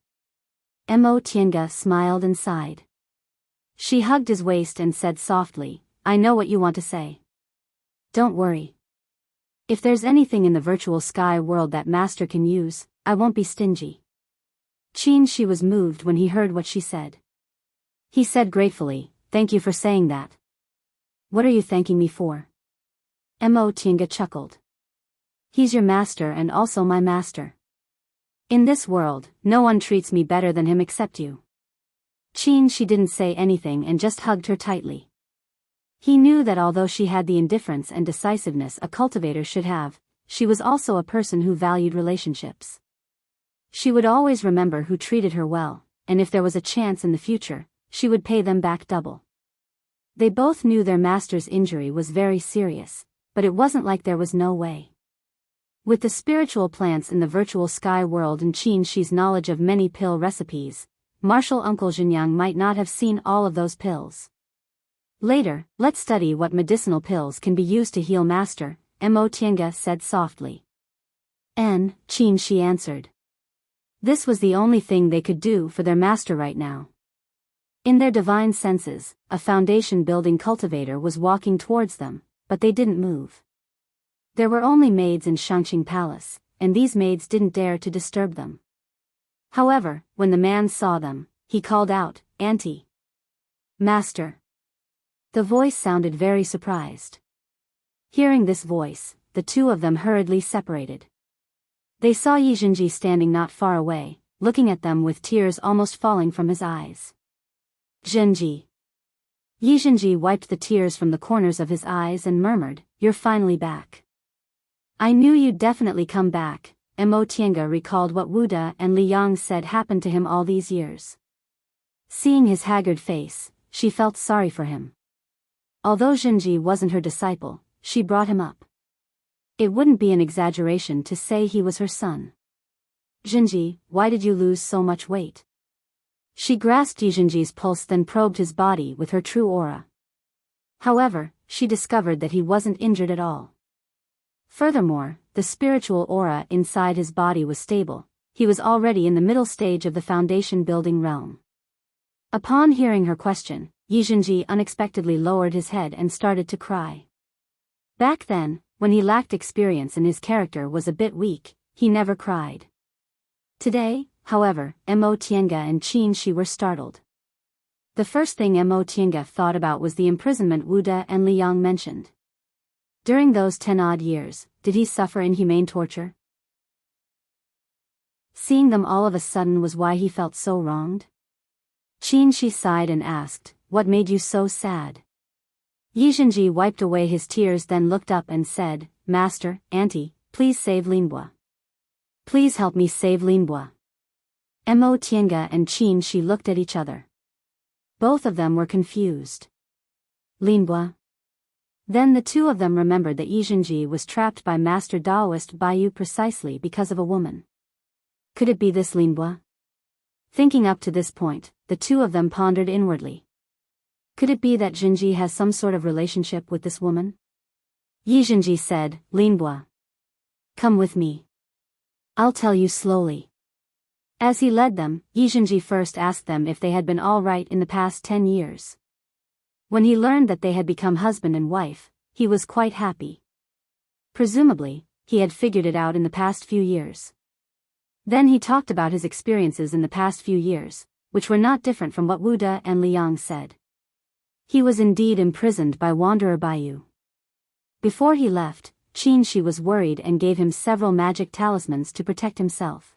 Mo Tiange smiled and sighed. She hugged his waist and said softly, I know what you want to say. Don't worry. If there's anything in the virtual sky world that Master can use, I won't be stingy. Qin Shi was moved when he heard what she said. He said gratefully, Thank you for saying that. What are you thanking me for? Mo Tiange chuckled. He's your master and also my master. In this world, no one treats me better than him except you. Qin Shi didn't say anything and just hugged her tightly. He knew that although she had the indifference and decisiveness a cultivator should have, she was also a person who valued relationships. She would always remember who treated her well, and if there was a chance in the future, she would pay them back double. They both knew their master's injury was very serious, but it wasn't like there was no way. With the spiritual plants in the virtual sky world and Qin Shi's knowledge of many pill recipes, Martial Uncle Jinyang might not have seen all of those pills. Later, let's study what medicinal pills can be used to heal Master, Mo Tiange said softly. Qin Shi answered. This was the only thing they could do for their master right now. In their divine senses, a foundation-building cultivator was walking towards them, but they didn't move. There were only maids in Shangqing Palace, and these maids didn't dare to disturb them. However, when the man saw them, he called out, Auntie. Master. The voice sounded very surprised. Hearing this voice, the two of them hurriedly separated. They saw Yizhenji standing not far away, looking at them with tears almost falling from his eyes. Zhenji. Yizhenji wiped the tears from the corners of his eyes and murmured, You're finally back. I knew you'd definitely come back. Mo Tiange recalled what Wu De and Li Yang said happened to him all these years. Seeing his haggard face, she felt sorry for him. Although Zhenji wasn't her disciple, she brought him up. It wouldn't be an exaggeration to say he was her son. Zhenji, why did you lose so much weight? She grasped Yizhenji's pulse then probed his body with her true aura. However, she discovered that he wasn't injured at all. Furthermore, the spiritual aura inside his body was stable. He was already in the middle stage of the foundation-building realm. Upon hearing her question, Yizhenji unexpectedly lowered his head and started to cry. Back then, when he lacked experience and his character was a bit weak, he never cried. Today, however, Mo Tiange and Qin Shi were startled. The first thing Mo Tiange thought about was the imprisonment Wu De and Li Yang mentioned. During those 10-odd years, did he suffer inhumane torture? Seeing them all of a sudden was why he felt so wronged? Qin Shi sighed and asked, What made you so sad? Yizhenji wiped away his tears then looked up and said, Master, Auntie, please save Linbua. Please help me save Linbua. Mo Tiange and Qin Shi looked at each other. Both of them were confused. Linbua. Then the two of them remembered that Yizhenji was trapped by Master Daoist Baiyu precisely because of a woman. Could it be this Linbua? Thinking up to this point, the two of them pondered inwardly. Could it be that Zhenji has some sort of relationship with this woman? Yizhenji said, Linbua. Come with me. I'll tell you slowly. As he led them, Yizhenji first asked them if they had been all right in the past 10 years. When he learned that they had become husband and wife, he was quite happy. Presumably, he had figured it out in the past few years. Then he talked about his experiences in the past few years, which were not different from what Wu De and Li Yang said. He was indeed imprisoned by Wanderer Baiyu. Before he left, Qin Shi was worried and gave him several magic talismans to protect himself.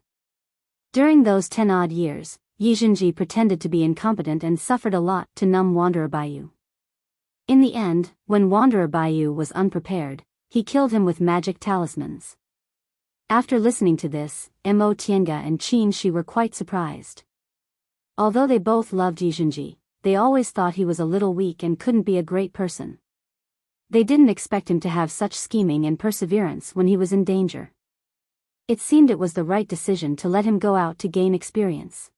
During those 10-odd years, Yi Zhenji pretended to be incompetent and suffered a lot to numb Wanderer Baiyu. In the end, when Wanderer Baiyu was unprepared, he killed him with magic talismans. After listening to this, Mo Tiange and Qin Shi were quite surprised. Although they both loved Yi Zhenji, they always thought he was a little weak and couldn't be a great person. They didn't expect him to have such scheming and perseverance when he was in danger. It seemed it was the right decision to let him go out to gain experience.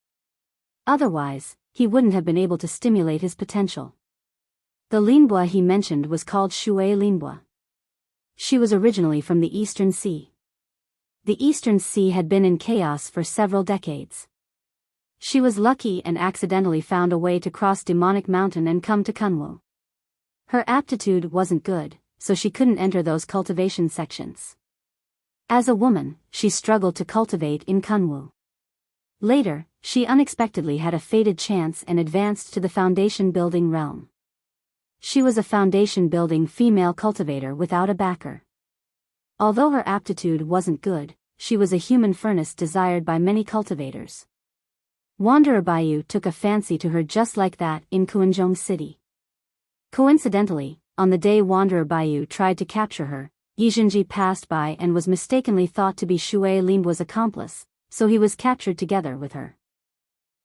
Otherwise, he wouldn't have been able to stimulate his potential. The Linbua he mentioned was called Shui Linbua. She was originally from the Eastern Sea. The Eastern Sea had been in chaos for several decades. She was lucky and accidentally found a way to cross Demonic Mountain and come to Kunwu. Her aptitude wasn't good, so she couldn't enter those cultivation sections. As a woman, she struggled to cultivate in Kunwu. Later, she unexpectedly had a fated chance and advanced to the foundation-building realm. She was a foundation-building female cultivator without a backer. Although her aptitude wasn't good, she was a human furnace desired by many cultivators. Wanderer Baiyu took a fancy to her just like that in Kuanzhong City. Coincidentally, on the day Wanderer Baiyu tried to capture her, Yi Zhenji passed by and was mistakenly thought to be Shui Linbua's accomplice, so he was captured together with her.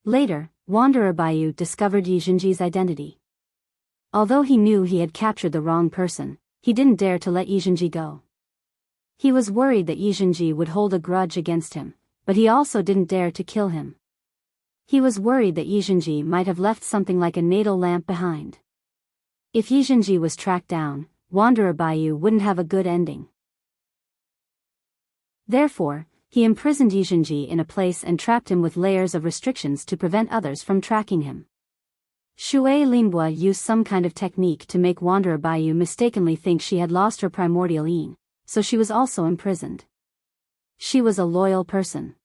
Later, Wanderer Baiyu discovered Yi Zhenji's identity. Although he knew he had captured the wrong person, he didn't dare to let Yi Zhenji go. He was worried that Yi Zhenji would hold a grudge against him, but he also didn't dare to kill him. He was worried that Yi Zhenji might have left something like a natal lamp behind. If Yi Zhenji was tracked down, Wanderer Baiyu wouldn't have a good ending. Therefore, he imprisoned Yi Zhenji in a place and trapped him with layers of restrictions to prevent others from tracking him. Shui Linbua used some kind of technique to make Wanderer Baiyu mistakenly think she had lost her primordial yin, so she was also imprisoned. She was a loyal person.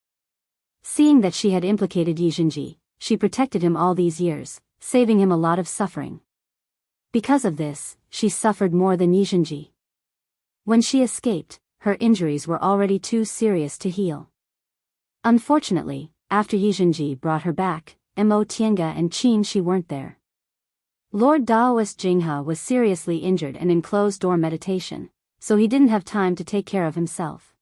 Seeing that she had implicated Yi Zhenji, she protected him all these years, saving him a lot of suffering. Because of this, she suffered more than Yi Zhenji. When she escaped, her injuries were already too serious to heal. Unfortunately, after Yi Zhenji brought her back, Mo Tiange and Qin Shi weren't there. Lord Daoist Jinghe was seriously injured and in closed-door meditation, so he didn't have time to take care of himself.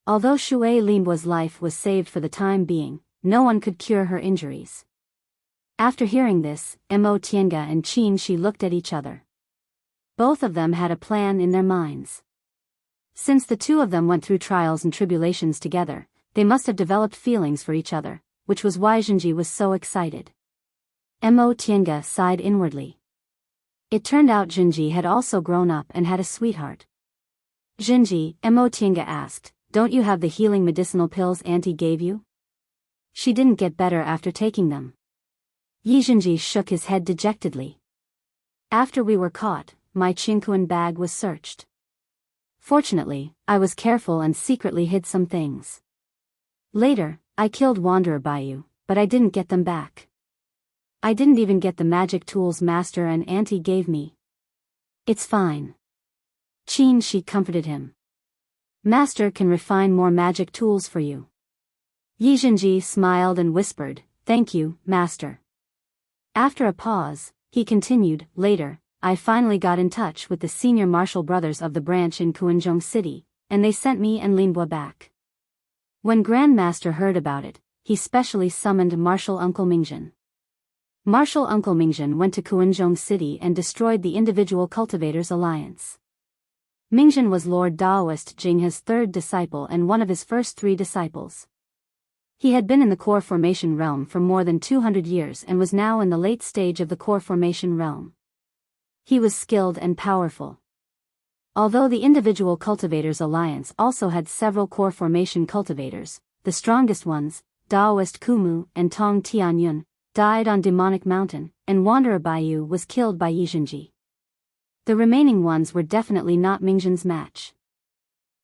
Although Shui Linbua's life was saved for the time being, no one could cure her injuries. After hearing this, Mo Tiange and Qin Shi looked at each other. Both of them had a plan in their minds. Since the two of them went through trials and tribulations together, they must have developed feelings for each other, which was why Zhenji was so excited. Mo Tiange sighed inwardly. It turned out Zhenji had also grown up and had a sweetheart. Zhenji, Mo Tiange asked, "Don't you have the healing medicinal pills Auntie gave you?" "She didn't get better after taking them." Yi Zhenji shook his head dejectedly. "After we were caught, my Qingkuan bag was searched. Fortunately, I was careful and secretly hid some things. Later, I killed Wanderer Baiyu, but I didn't get them back. I didn't even get the magic tools Master and Auntie gave me." "It's fine." Qin Shi comforted him. "Master can refine more magic tools for you." Yi Zhenji smiled and whispered, "Thank you, Master." After a pause, he continued, "Later, I finally got in touch with the senior martial brothers of the branch in Kuanzhong City, and they sent me and Linbua back. When Grand Master heard about it, he specially summoned Martial Uncle Mingjin. Martial Uncle Mingjin went to Kuanzhong City and destroyed the Individual Cultivators Alliance. Mingjin was Lord Daoist Jinghe's third disciple and one of his first 3 disciples. He had been in the core formation realm for more than 200 years and was now in the late stage of the core formation realm. He was skilled and powerful. Although the Individual Cultivators Alliance also had several core formation cultivators, the strongest ones, Daoist Kumu and Tong Tianyun, died on Demonic Mountain, and Wanderer Baiyu was killed by Yi Zhenji. The remaining ones were definitely not Mingjin's match.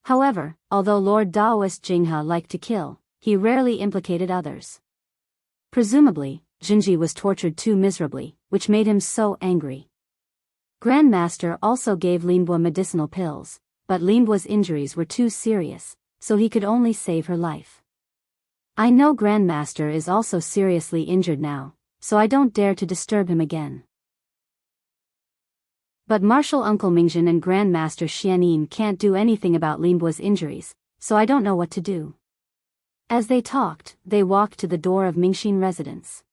However, although Lord Daoist Jinghe liked to kill, he rarely implicated others. Presumably, Zhenji was tortured too miserably, which made him so angry. Grand Master also gave Linbua medicinal pills, but Linbua's injuries were too serious, so he could only save her life. I know Grandmaster is also seriously injured now, so I don't dare to disturb him again. But Martial Uncle Mingjin and Grandmaster Xianin can't do anything about Linbua's injuries, so I don't know what to do. As they talked, they walked to the door of Mingxin residence.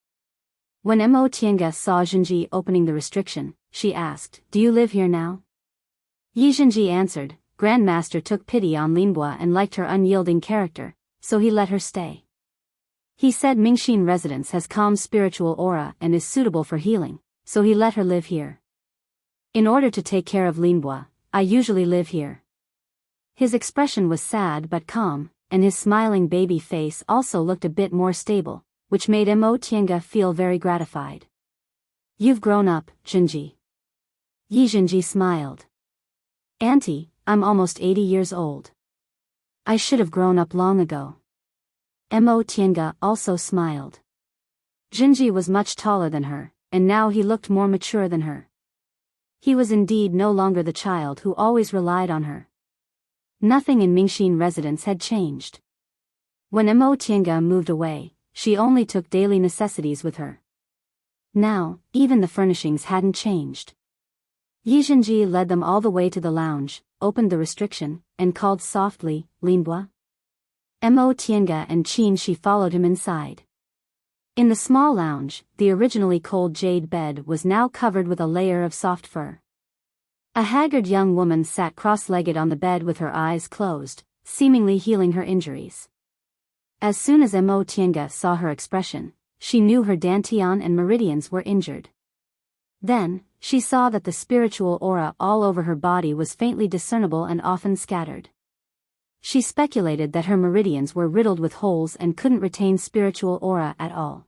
When Mo Tiange saw Zhenji opening the restriction, she asked, "Do you live here now?" Yi Zhenji answered, "Grandmaster took pity on Linbua and liked her unyielding character, so he let her stay. He said Mingxin residence has calm spiritual aura and is suitable for healing, so he let her live here. In order to take care of Linbua, I usually live here." His expression was sad but calm, and his smiling baby face also looked a bit more stable, which made Mo Tiange feel very gratified. "You've grown up, Zhenji." Yi Zhenji smiled. "Auntie, I'm almost 80 years old. I should have grown up long ago." Mo Tiange also smiled. Zhenji was much taller than her, and now he looked more mature than her. He was indeed no longer the child who always relied on her. Nothing in Mingxin residence had changed. When Mo Tiange moved away, she only took daily necessities with her. Now, even the furnishings hadn't changed. Yi Zhenji led them all the way to the lounge, opened the restriction, and called softly, "Linbua?" Mo Tiange and Qin Shi followed him inside. In the small lounge, the originally cold jade bed was now covered with a layer of soft fur. A haggard young woman sat cross-legged on the bed with her eyes closed, seemingly healing her injuries. As soon as Mo Tiange saw her expression, she knew her dantian and meridians were injured. Then, she saw that the spiritual aura all over her body was faintly discernible and often scattered. She speculated that her meridians were riddled with holes and couldn't retain spiritual aura at all.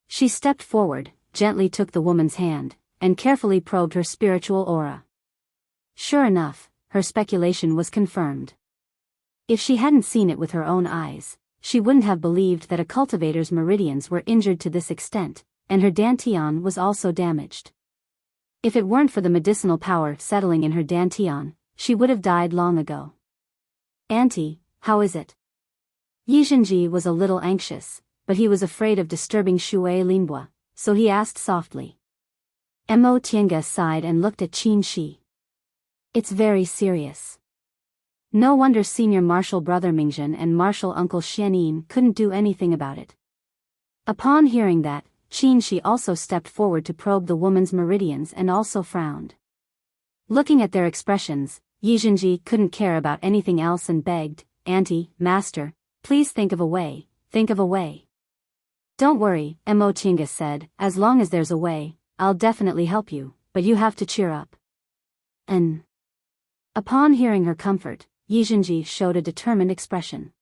She stepped forward, gently took the woman's hand, and carefully probed her spiritual aura. Sure enough, her speculation was confirmed. If she hadn't seen it with her own eyes, she wouldn't have believed that a cultivator's meridians were injured to this extent, and her dantian was also damaged. If it weren't for the medicinal power settling in her dantian, she would have died long ago. "Auntie, how is it?" Yi Zhenji was a little anxious, but he was afraid of disturbing Shui Linbua, so he asked softly. Mo Tiange sighed and looked at Qin Shi. "It's very serious." No wonder senior martial brother Mingjin and martial uncle Xianin couldn't do anything about it. Upon hearing that, Qin Shi also stepped forward to probe the woman's meridians and also frowned. Looking at their expressions, Yi Zhenji couldn't care about anything else and begged, "Auntie, master, please think of a way, think of a way." "Don't worry," Mo Tiange said, "as long as there's a way, I'll definitely help you, but you have to cheer up." And upon hearing her comfort, Yi Zhenji showed a determined expression.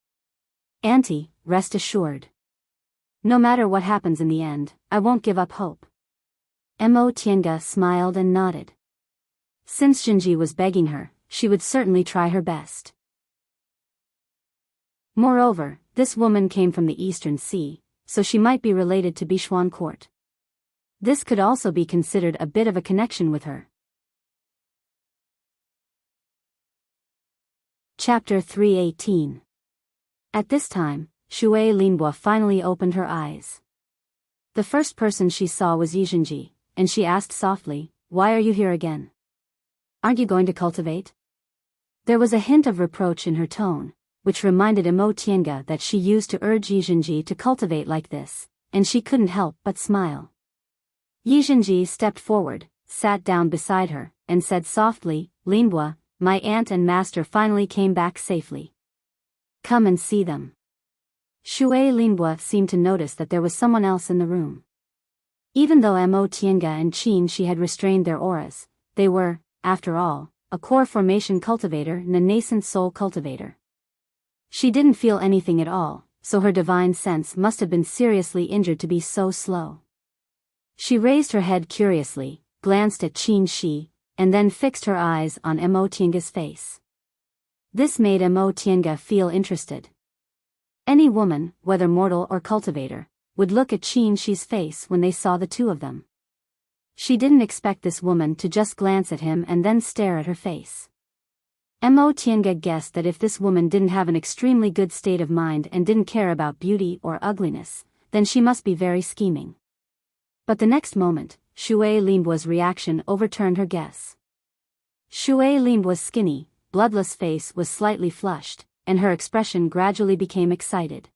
"Auntie, rest assured. No matter what happens in the end, I won't give up hope." Mo Tiange smiled and nodded. Since Zhenji was begging her, she would certainly try her best. Moreover, this woman came from the Eastern Sea, so she might be related to Bishuan court. This could also be considered a bit of a connection with her. Chapter 318. At this time, Shui Linbua finally opened her eyes. The first person she saw was Yi Zhenji, and she asked softly, "Why are you here again? Aren't you going to cultivate?" There was a hint of reproach in her tone, which reminded Mo Tiange that she used to urge Yi Zhenji to cultivate like this, and she couldn't help but smile. Yi Zhenji stepped forward, sat down beside her, and said softly, "Linbua, my aunt and master finally came back safely. Come and see them." Shui Linbua seemed to notice that there was someone else in the room. Even though Mo Tiange and Qin Shi had restrained their auras, they were, after all, a core formation cultivator and a nascent soul cultivator. She didn't feel anything at all, so her divine sense must have been seriously injured to be so slow. She raised her head curiously, glanced at Qin Shi, and then fixed her eyes on Mo Tiange's face. This made Mo Tiange feel interested. Any woman, whether mortal or cultivator, would look at Qin Shi's face when they saw the two of them. She didn't expect this woman to just glance at him and then stare at her face. Mo Tiange guessed that if this woman didn't have an extremely good state of mind and didn't care about beauty or ugliness, then she must be very scheming. But the next moment, Shui Linbua's reaction overturned her guess. Shui Linbua's skinny, bloodless face was slightly flushed, and her expression gradually became excited.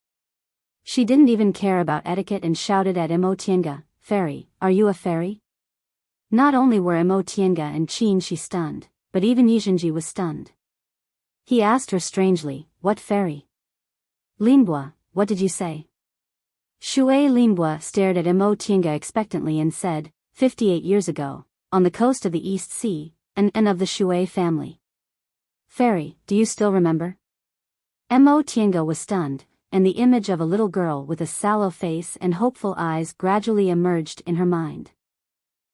She didn't even care about etiquette and shouted at Mo Tiange, "Fairy, are you a fairy?" Not only were Mo Tiange and Qin Shi stunned, but even Yizhenji was stunned. He asked her strangely, "What fairy?" "Linbua, what did you say?" Shui Linbua stared at Mo Tiange expectantly and said, 58 years ago, on the coast of the East Sea, an of the Shui family. "Fairy, do you still remember?" Mo Tiange was stunned, and the image of a little girl with a sallow face and hopeful eyes gradually emerged in her mind.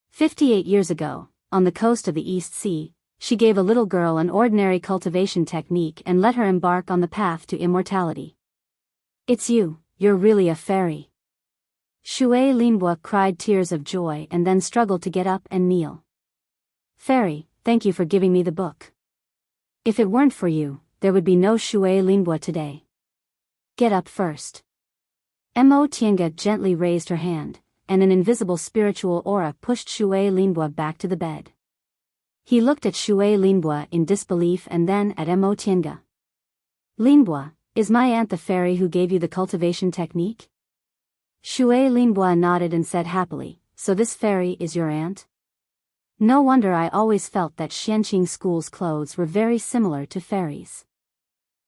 58 years ago, on the coast of the East Sea, she gave a little girl an ordinary cultivation technique and let her embark on the path to immortality. "It's you, you're really a fairy." Shui Linbua cried tears of joy and then struggled to get up and kneel. "Fairy, thank you for giving me the book. If it weren't for you, there would be no Shui Linbua today. Get up first." Mo Tiange gently raised her hand, and an invisible spiritual aura pushed Shui Linbua back to the bed. He looked at Shui Linbua in disbelief and then at Mo Tiange. "Linbua, is my aunt the fairy who gave you the cultivation technique?" Shui Linbua nodded and said happily, "So this fairy is your aunt? No wonder I always felt that Xianqing School's clothes were very similar to fairies."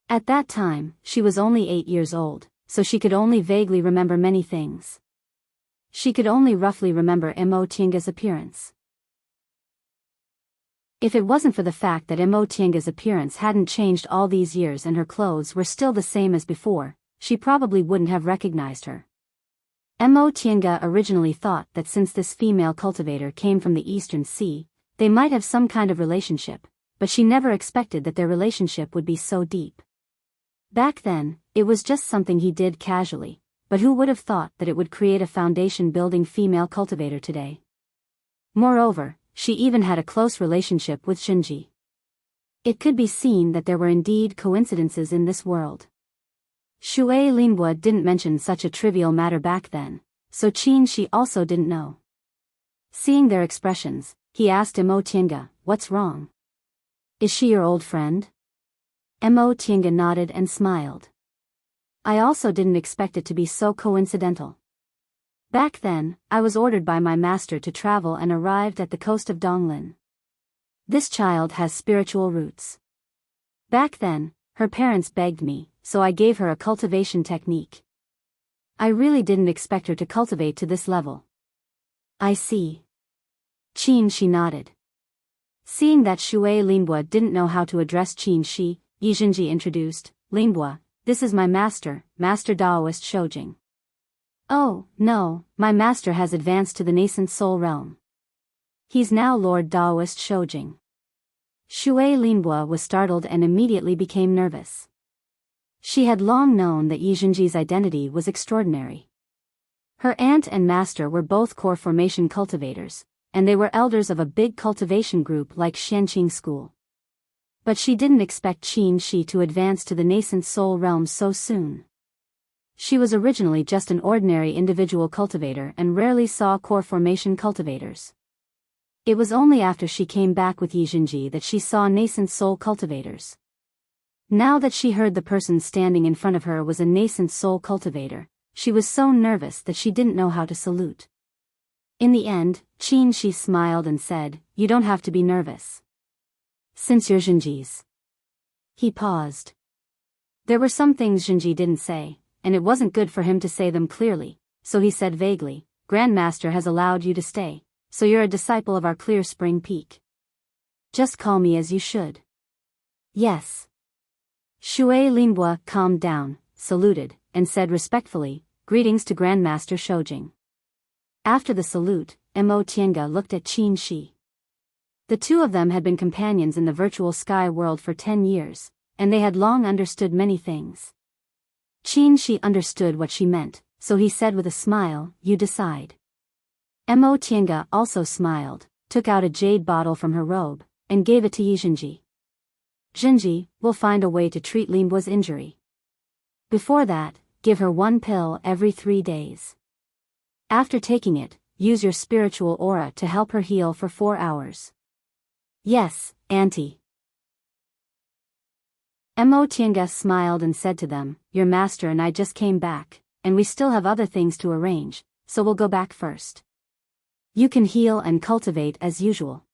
At that time, she was only 8 years old, so she could only vaguely remember many things. She could only roughly remember Mo Tiange's appearance. If it wasn't for the fact that Mo Tiange's appearance hadn't changed all these years and her clothes were still the same as before, she probably wouldn't have recognized her. Mo Tiange originally thought that since this female cultivator came from the Eastern Sea, they might have some kind of relationship, but she never expected that their relationship would be so deep. Back then, it was just something he did casually, but who would have thought that it would create a foundation-building female cultivator today? Moreover, she even had a close relationship with Shinji. It could be seen that there were indeed coincidences in this world. Shui Linbua didn't mention such a trivial matter back then, so Qin Shi also didn't know. Seeing their expressions, he asked Mo Tiange, "What's wrong? Is she your old friend?" Mo Tiange nodded and smiled. "I also didn't expect it to be so coincidental. Back then, I was ordered by my master to travel and arrived at the coast of Donglin. This child has spiritual roots. Back then, her parents begged me, so I gave her a cultivation technique. I really didn't expect her to cultivate to this level." "I see." Qin Shi nodded. Seeing that Shui Linbua didn't know how to address Qin Shi, Yizhenji introduced, "Linbua, this is my master, Master Daoist Shoujing." "Oh, no, my master has advanced to the nascent soul realm. He's now Lord Daoist Shoujing." Shui Linbua was startled and immediately became nervous. She had long known that Yizhenji's identity was extraordinary. Her aunt and master were both core formation cultivators, and they were elders of a big cultivation group like Xianqing School. But she didn't expect Qin Shi to advance to the nascent soul realm so soon. She was originally just an ordinary individual cultivator and rarely saw core formation cultivators. It was only after she came back with Yizhenji that she saw nascent soul cultivators. Now that she heard the person standing in front of her was a nascent soul cultivator, she was so nervous that she didn't know how to salute. In the end, Qin Shi smiled and said, "You don't have to be nervous. Since you're Zhenji's." He paused. There were some things Zhenji didn't say, and it wasn't good for him to say them clearly, so he said vaguely, "Grandmaster has allowed you to stay, so you're a disciple of our Clear Spring Peak. Just call me as you should." "Yes." Shui Linbua calmed down, saluted, and said respectfully, "Greetings to Grandmaster Shoujing." After the salute, Mo Tiange looked at Qin Shi. The two of them had been companions in the virtual sky world for 10 years, and they had long understood many things. Qin Shi understood what she meant, so he said with a smile, "You decide." Mo Tiange also smiled, took out a jade bottle from her robe, and gave it to Yizhenji. Jinji, we'll find a way to treat Linbua's injury. Before that, give her 1 pill every 3 days. After taking it, use your spiritual aura to help her heal for 4 hours. Yes, Auntie. Mo Tiange smiled and said to them, your master and I just came back, and we still have other things to arrange, so we'll go back first. You can heal and cultivate as usual.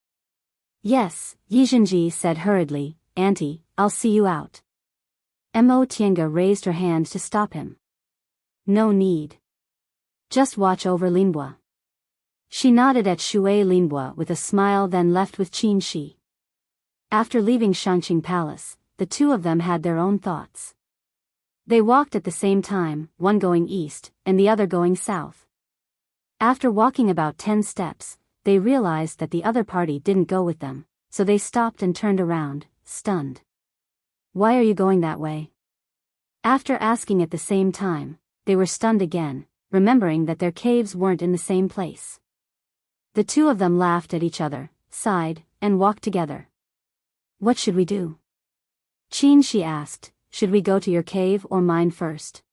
Yes, Yijinji said hurriedly, Auntie, I'll see you out. Mo Tiange raised her hand to stop him. No need. Just watch over Linbua. She nodded at Shui Linbua with a smile, then left with Qin Shi. After leaving Shangqing Palace, the two of them had their own thoughts. They walked at the same time, one going east, and the other going south. After walking about 10 steps, they realized that the other party didn't go with them, so they stopped and turned around, stunned. Why are you going that way? After asking at the same time, they were stunned again, remembering that their caves weren't in the same place. The two of them laughed at each other, sighed, and walked together. What should we do? Qin Shi asked, should we go to your cave or mine first?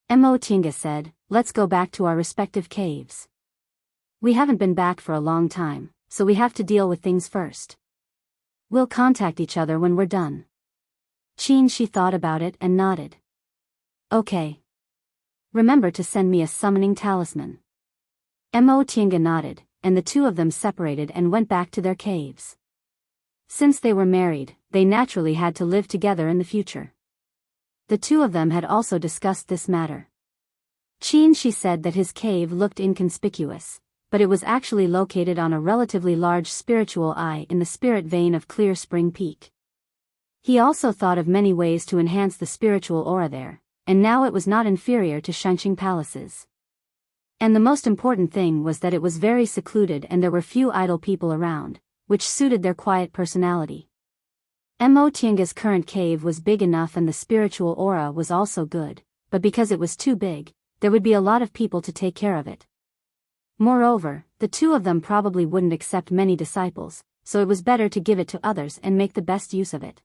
Mo Tiange said, let's go back to our respective caves. We haven't been back for a long time, so we have to deal with things first. We'll contact each other when we're done. Qin Shi thought about it and nodded. Okay. Remember to send me a summoning talisman. Mo Tiange nodded, and the two of them separated and went back to their caves. Since they were married, they naturally had to live together in the future. The two of them had also discussed this matter. Qin Shi said that his cave looked inconspicuous, but it was actually located on a relatively large spiritual eye in the spirit vein of Clear Spring Peak. He also thought of many ways to enhance the spiritual aura there, and now it was not inferior to Shangqing Palaces. And the most important thing was that it was very secluded and there were few idle people around, which suited their quiet personality. Mo Tiange's current cave was big enough and the spiritual aura was also good, but because it was too big, there would be a lot of people to take care of it. Moreover, the two of them probably wouldn't accept many disciples, so it was better to give it to others and make the best use of it.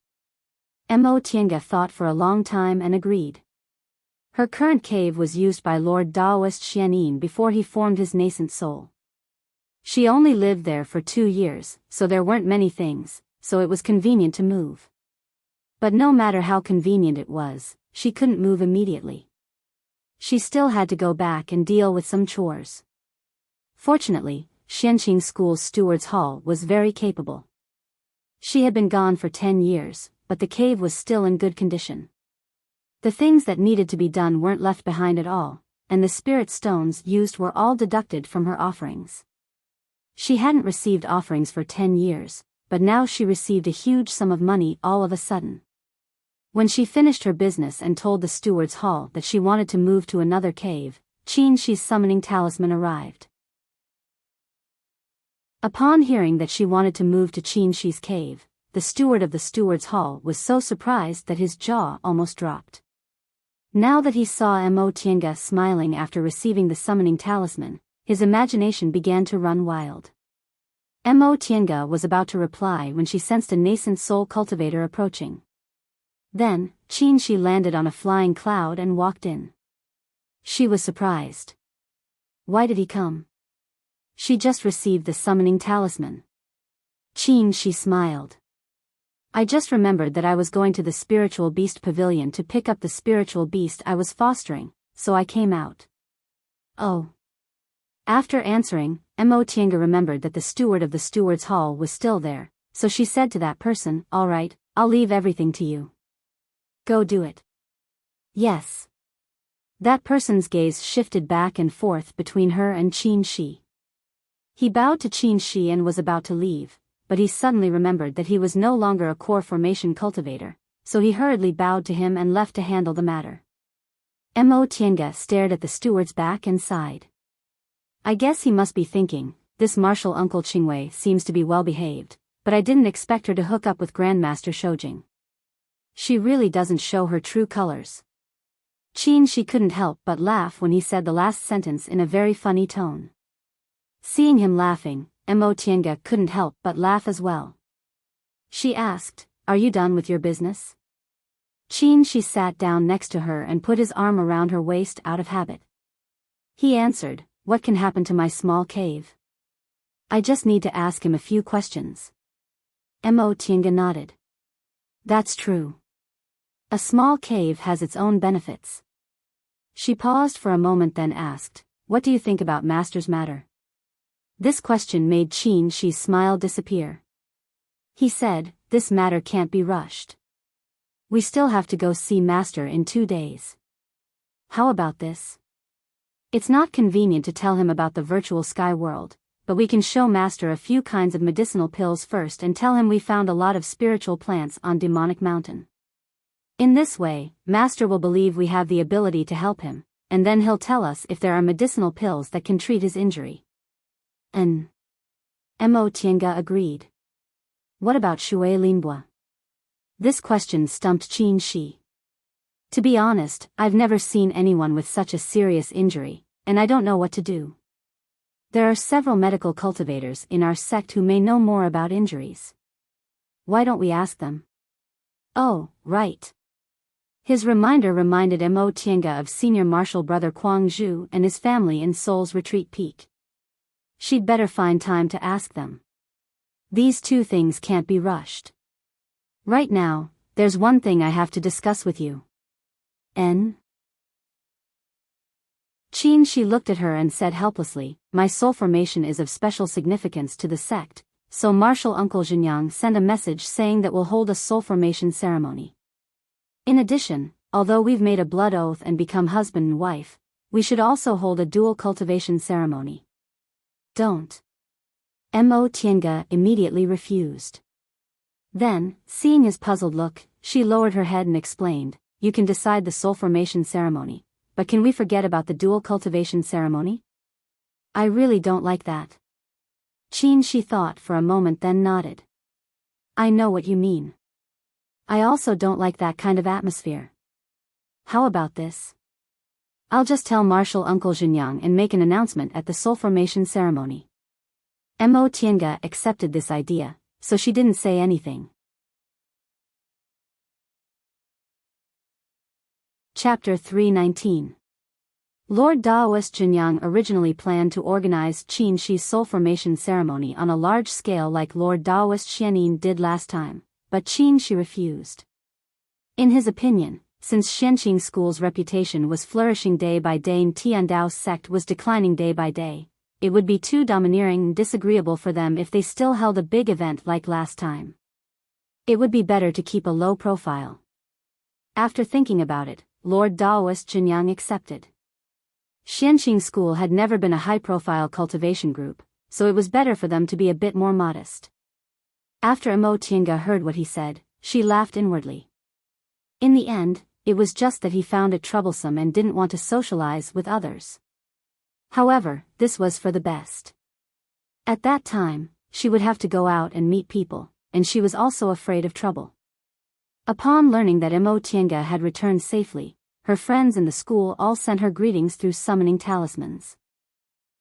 Mo Tiange thought for a long time and agreed. Her current cave was used by Lord Daoist Xianyin before he formed his nascent soul. She only lived there for 2 years, so there weren't many things, so it was convenient to move. But no matter how convenient it was, she couldn't move immediately. She still had to go back and deal with some chores. Fortunately, Xianqing School's steward's hall was very capable. She had been gone for 10 years, but the cave was still in good condition. The things that needed to be done weren't left behind at all, and the spirit stones used were all deducted from her offerings. She hadn't received offerings for 10 years, but now she received a huge sum of money all of a sudden. When she finished her business and told the steward's hall that she wanted to move to another cave, Qin Shi's summoning talisman arrived. Upon hearing that she wanted to move to Qin Shi's cave, the steward of the steward's hall was so surprised that his jaw almost dropped. Now that he saw Mo Tiange smiling after receiving the summoning talisman, his imagination began to run wild. Mo Tiange was about to reply when she sensed a nascent soul cultivator approaching. Then, Qin Shi landed on a flying cloud and walked in. She was surprised. Why did he come? She just received the summoning talisman. Qin Shi smiled. I just remembered that I was going to the spiritual beast pavilion to pick up the spiritual beast I was fostering, so I came out. Oh. After answering, Mo Tiange remembered that the steward of the steward's hall was still there, so she said to that person, all right, I'll leave everything to you. Go do it. Yes. That person's gaze shifted back and forth between her and Qin Shi. He bowed to Qin Shi and was about to leave, but he suddenly remembered that he was no longer a core formation cultivator, so he hurriedly bowed to him and left to handle the matter. Mo Tiange stared at the steward's back and sighed. I guess he must be thinking, this martial uncle Qingwei seems to be well behaved, but I didn't expect her to hook up with Grandmaster Shoujing. She really doesn't show her true colors. Qin Shi couldn't help but laugh when he said the last sentence in a very funny tone. Seeing him laughing, Mo Tiange couldn't help but laugh as well. She asked, are you done with your business? She sat down next to her and put his arm around her waist out of habit. He answered, what can happen to my small cave? I just need to ask him a few questions. Tiange nodded. That's true. A small cave has its own benefits. She paused for a moment then asked, what do you think about Master's matter? This question made Shi's smile disappear. He said, this matter can't be rushed. We still have to go see Master in 2 days. How about this? It's not convenient to tell him about the virtual sky world, but we can show Master a few kinds of medicinal pills first and tell him we found a lot of spiritual plants on Demonic Mountain. In this way, Master will believe we have the ability to help him, and then he'll tell us if there are medicinal pills that can treat his injury. Mo Tiange agreed. What about Shui Linbua? This question stumped Shi. To be honest, I've never seen anyone with such a serious injury, and I don't know what to do. There are several medical cultivators in our sect who may know more about injuries. Why don't we ask them? Oh, right. His reminder reminded Mo Tiange of Senior Marshal Brother Kuang Zhu and his family in Seoul's Retreat Peak. She'd better find time to ask them. These 2 things can't be rushed. Right now, there's one thing I have to discuss with you. She looked at her and said helplessly, my soul formation is of special significance to the sect, so Marshal Uncle Jinyang sent a message saying that we'll hold a soul formation ceremony. In addition, although we've made a blood oath and become husband and wife, we should also hold a dual cultivation ceremony. Don't. Mo Tiange immediately refused. Then, seeing his puzzled look, she lowered her head and explained, you can decide the soul formation ceremony, but can we forget about the dual cultivation ceremony? I really don't like that. She thought for a moment then nodded. I know what you mean. I also don't like that kind of atmosphere. How about this? I'll just tell Marshal Uncle Jinyang and make an announcement at the soul formation ceremony. Mo Tiange accepted this idea, so she didn't say anything. Chapter 319. Lord Daoist Jinyang originally planned to organize Shi's soul formation ceremony on a large scale like Lord Daoist Xianin did last time, but Shi refused. In his opinion, since Xianqing School's reputation was flourishing day by day and Tiandao's sect was declining day by day, it would be too domineering and disagreeable for them if they still held a big event like last time. It would be better to keep a low profile. After thinking about it, Lord Daoist Jinyang accepted. Xianqing School had never been a high-profile cultivation group, so it was better for them to be a bit more modest. After Mo Tiange heard what he said, she laughed inwardly. In the end, it was just that he found it troublesome and didn't want to socialize with others. However, this was for the best. At that time, she would have to go out and meet people, and she was also afraid of trouble. Upon learning that Mo Tiange had returned safely, her friends in the school all sent her greetings through summoning talismans.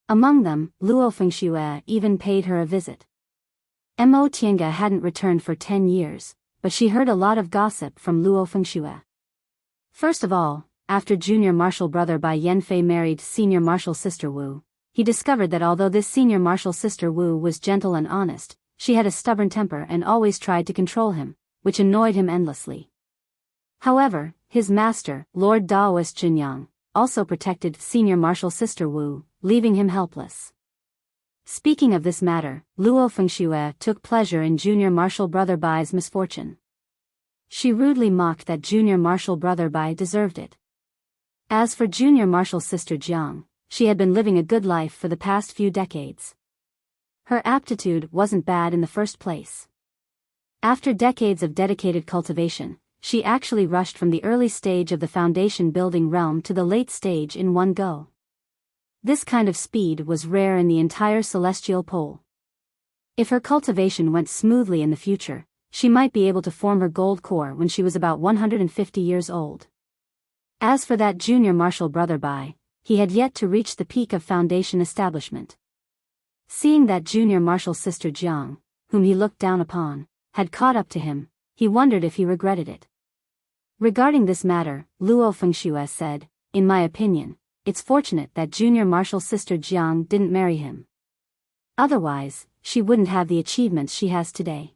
Among them, Luo Fengxue even paid her a visit. Mo Tiange hadn't returned for 10 years, but she heard a lot of gossip from Luo Fengxue. First of all, after Junior Marshal Brother Bai Yanfei married Senior Marshal Sister Wu, he discovered that although this Senior Marshal Sister Wu was gentle and honest, she had a stubborn temper and always tried to control him, which annoyed him endlessly. However, his master, Lord Daoist Jinyang, also protected Senior Marshal Sister Wu, leaving him helpless. Speaking of this matter, Luo Fengxue took pleasure in Junior Marshal Brother Bai's misfortune. She rudely mocked that Junior Marshal Brother Bai deserved it. As for Junior Marshal Sister Jiang, she had been living a good life for the past few decades. Her aptitude wasn't bad in the first place. After decades of dedicated cultivation, she actually rushed from the early stage of the foundation building realm to the late stage in one go. This kind of speed was rare in the entire celestial pole. If her cultivation went smoothly in the future, she might be able to form her gold core when she was about 150 years old. As for that Junior Marshal Brother Bai, he had yet to reach the peak of foundation establishment. Seeing that Junior Marshal Sister Jiang, whom he looked down upon, had caught up to him, he wondered if he regretted it. Regarding this matter, Luo Fengxue said, "In my opinion, it's fortunate that junior martial sister Jiang didn't marry him. Otherwise, she wouldn't have the achievements she has today.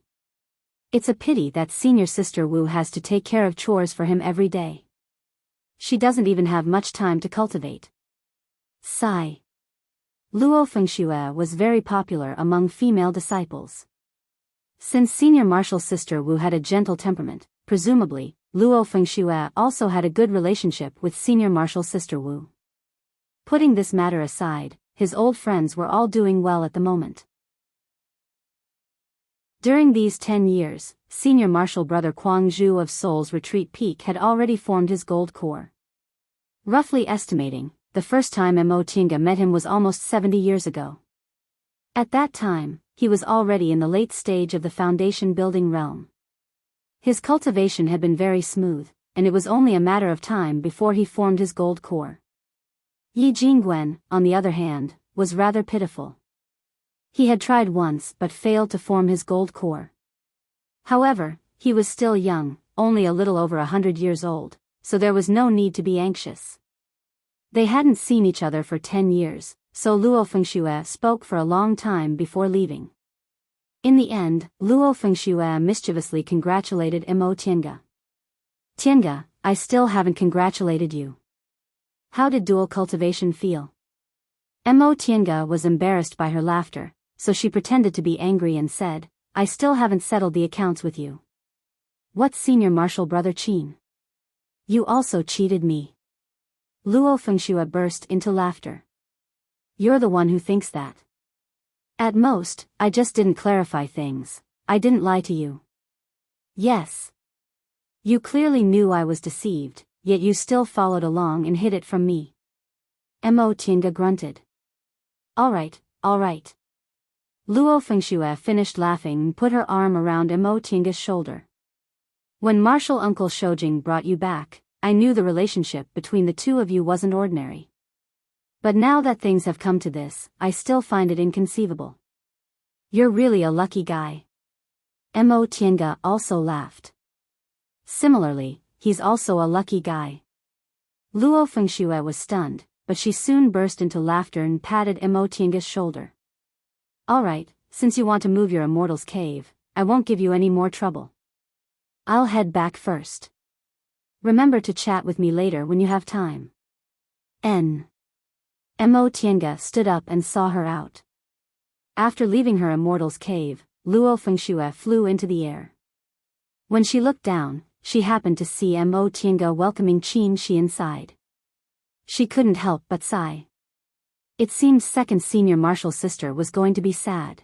It's a pity that senior sister Wu has to take care of chores for him every day. She doesn't even have much time to cultivate." Sigh. Luo Fengxue was very popular among female disciples. Since senior martial sister Wu had a gentle temperament, presumably, Luo Fengxue also had a good relationship with senior martial sister Wu. Putting this matter aside, his old friends were all doing well at the moment. During these 10 years, senior martial brother Kuang Zhu of Seoul's Retreat Peak had already formed his gold core. Roughly estimating, the first time Mo Tinga met him was almost 70 years ago. At that time, he was already in the late stage of the foundation building realm. His cultivation had been very smooth, and it was only a matter of time before he formed his gold core. Yi Jingguan, on the other hand, was rather pitiful. He had tried once but failed to form his gold core. However, he was still young, only a little over 100 years old, so there was no need to be anxious. They hadn't seen each other for 10 years, so Luo Fengxue spoke for a long time before leaving. In the end, Luo Fengxue mischievously congratulated Mo Tiange. "Tiange, I still haven't congratulated you. How did dual cultivation feel?" Mo Tiange was embarrassed by her laughter, so she pretended to be angry and said, "I still haven't settled the accounts with you." "What senior martial brother Qin? You also cheated me." Luo Fengxue burst into laughter. "You're the one who thinks that. At most, I just didn't clarify things. I didn't lie to you." "Yes. You clearly knew I was deceived, yet you still followed along and hid it from me." Mo Tiange grunted. All right. Luo Fengxue finished laughing and put her arm around Mo Tiange's shoulder. "When Martial Uncle Shoujing brought you back, I knew the relationship between the two of you wasn't ordinary. But now that things have come to this, I still find it inconceivable. You're really a lucky guy." Mo Tiange also laughed. "Similarly, he's also a lucky guy." Luo Fengxue was stunned, but she soon burst into laughter and patted Mo Tiange's shoulder. "All right, since you want to move your immortal's cave, I won't give you any more trouble. I'll head back first. Remember to chat with me later when you have time." Mo Tiange stood up and saw her out. After leaving her immortal's cave, Luo Fengxue flew into the air. When she looked down, she happened to see Mo Tiange welcoming Qin Shi inside. She couldn't help but sigh. It seemed second senior martial sister was going to be sad.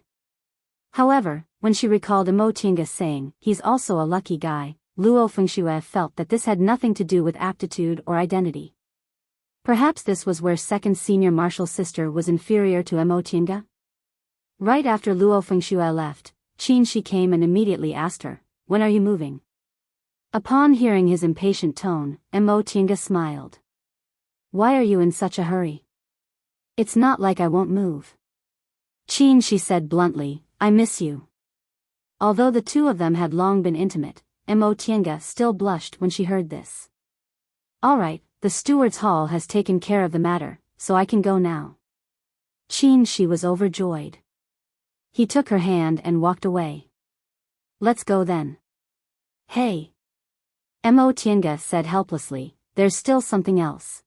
However, when she recalled Mo Tiange saying, "He's also a lucky guy," Luo Fengxue felt that this had nothing to do with aptitude or identity. Perhaps this was where second senior martial sister was inferior to Mo Tiange? Right after Luo Fengxue left, Qin Shi came and immediately asked her, "When are you moving?" Upon hearing his impatient tone, Mo Tiange smiled. "Why are you in such a hurry? It's not like I won't move." Qin Shi said bluntly, "I miss you." Although the two of them had long been intimate, Mo Tiange still blushed when she heard this. "All right, the steward's hall has taken care of the matter, so I can go now." Qin Shi was overjoyed. He took her hand and walked away. "Let's go then." "Hey," Mo Tiange said helplessly, "there's still something else."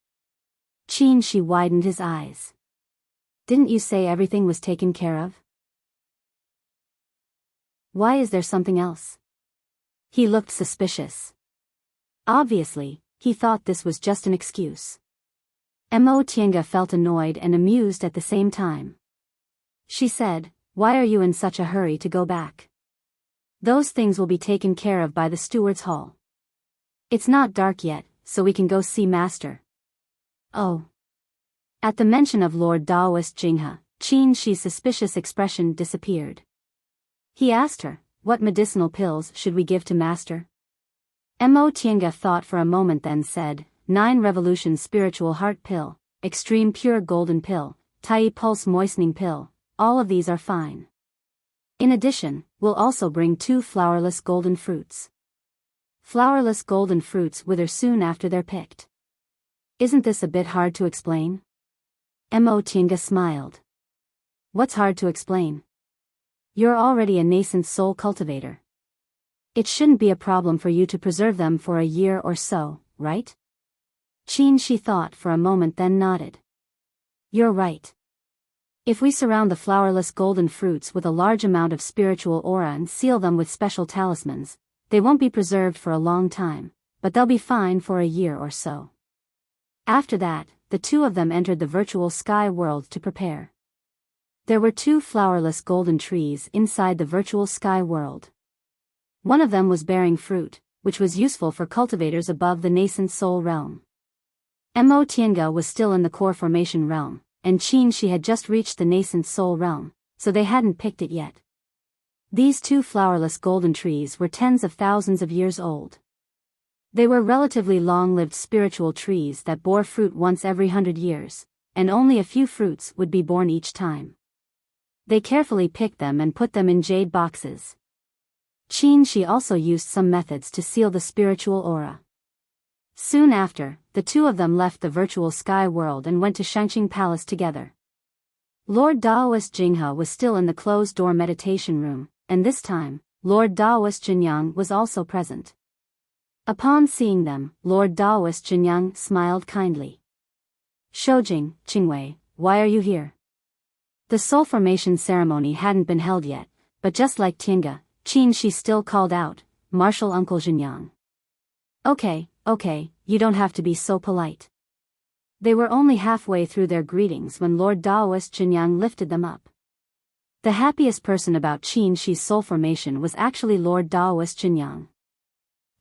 Qin Shi widened his eyes. "Didn't you say everything was taken care of? Why is there something else?" He looked suspicious. Obviously, he thought this was just an excuse. Mo Tiange felt annoyed and amused at the same time. She said, "Why are you in such a hurry to go back? Those things will be taken care of by the steward's hall. It's not dark yet, so we can go see Master." "Oh." At the mention of Lord Daoist Jinghe, Qin Shi's suspicious expression disappeared. He asked her, "What medicinal pills should we give to Master?" Mo Tiange thought for a moment then said, 9 Revolution Spiritual Heart Pill, Extreme Pure Golden Pill, Tai Pulse Moistening Pill, all of these are fine. In addition, we'll also bring 2 flowerless golden fruits. Flowerless golden fruits wither soon after they're picked. Isn't this a bit hard to explain? Tienga smiled. What's hard to explain? You're already a nascent soul cultivator. It shouldn't be a problem for you to preserve them for a year or so, right? She thought for a moment then nodded. You're right. If we surround the flowerless golden fruits with a large amount of spiritual aura and seal them with special talismans, they won't be preserved for a long time, but they'll be fine for a year or so. After that, the two of them entered the virtual sky world to prepare. There were 2 flowerless golden trees inside the virtual sky world. One of them was bearing fruit, which was useful for cultivators above the nascent soul realm. Tienga was still in the core formation realm, and she had just reached the nascent soul realm, so they hadn't picked it yet. These 2 flowerless golden trees were tens of thousands of years old. They were relatively long-lived spiritual trees that bore fruit once every 100 years, and only a few fruits would be born each time. They carefully picked them and put them in jade boxes. She also used some methods to seal the spiritual aura. Soon after, the 2 of them left the virtual sky world and went to Shangqing Palace together. Lord Daoist Jinghe was still in the closed-door meditation room, and this time, Lord Daoist Jinyang was also present. Upon seeing them, Lord Daoist Jinyang smiled kindly. Shoujing, Qingwei, why are you here? The soul formation ceremony hadn't been held yet, but just like Tienga, she still called out, Martial Uncle Jinyang. Okay, you don't have to be so polite. They were only halfway through their greetings when Lord Daoist Jinyang lifted them up. The happiest person about Shi's soul formation was actually Lord Daoist Jinyang.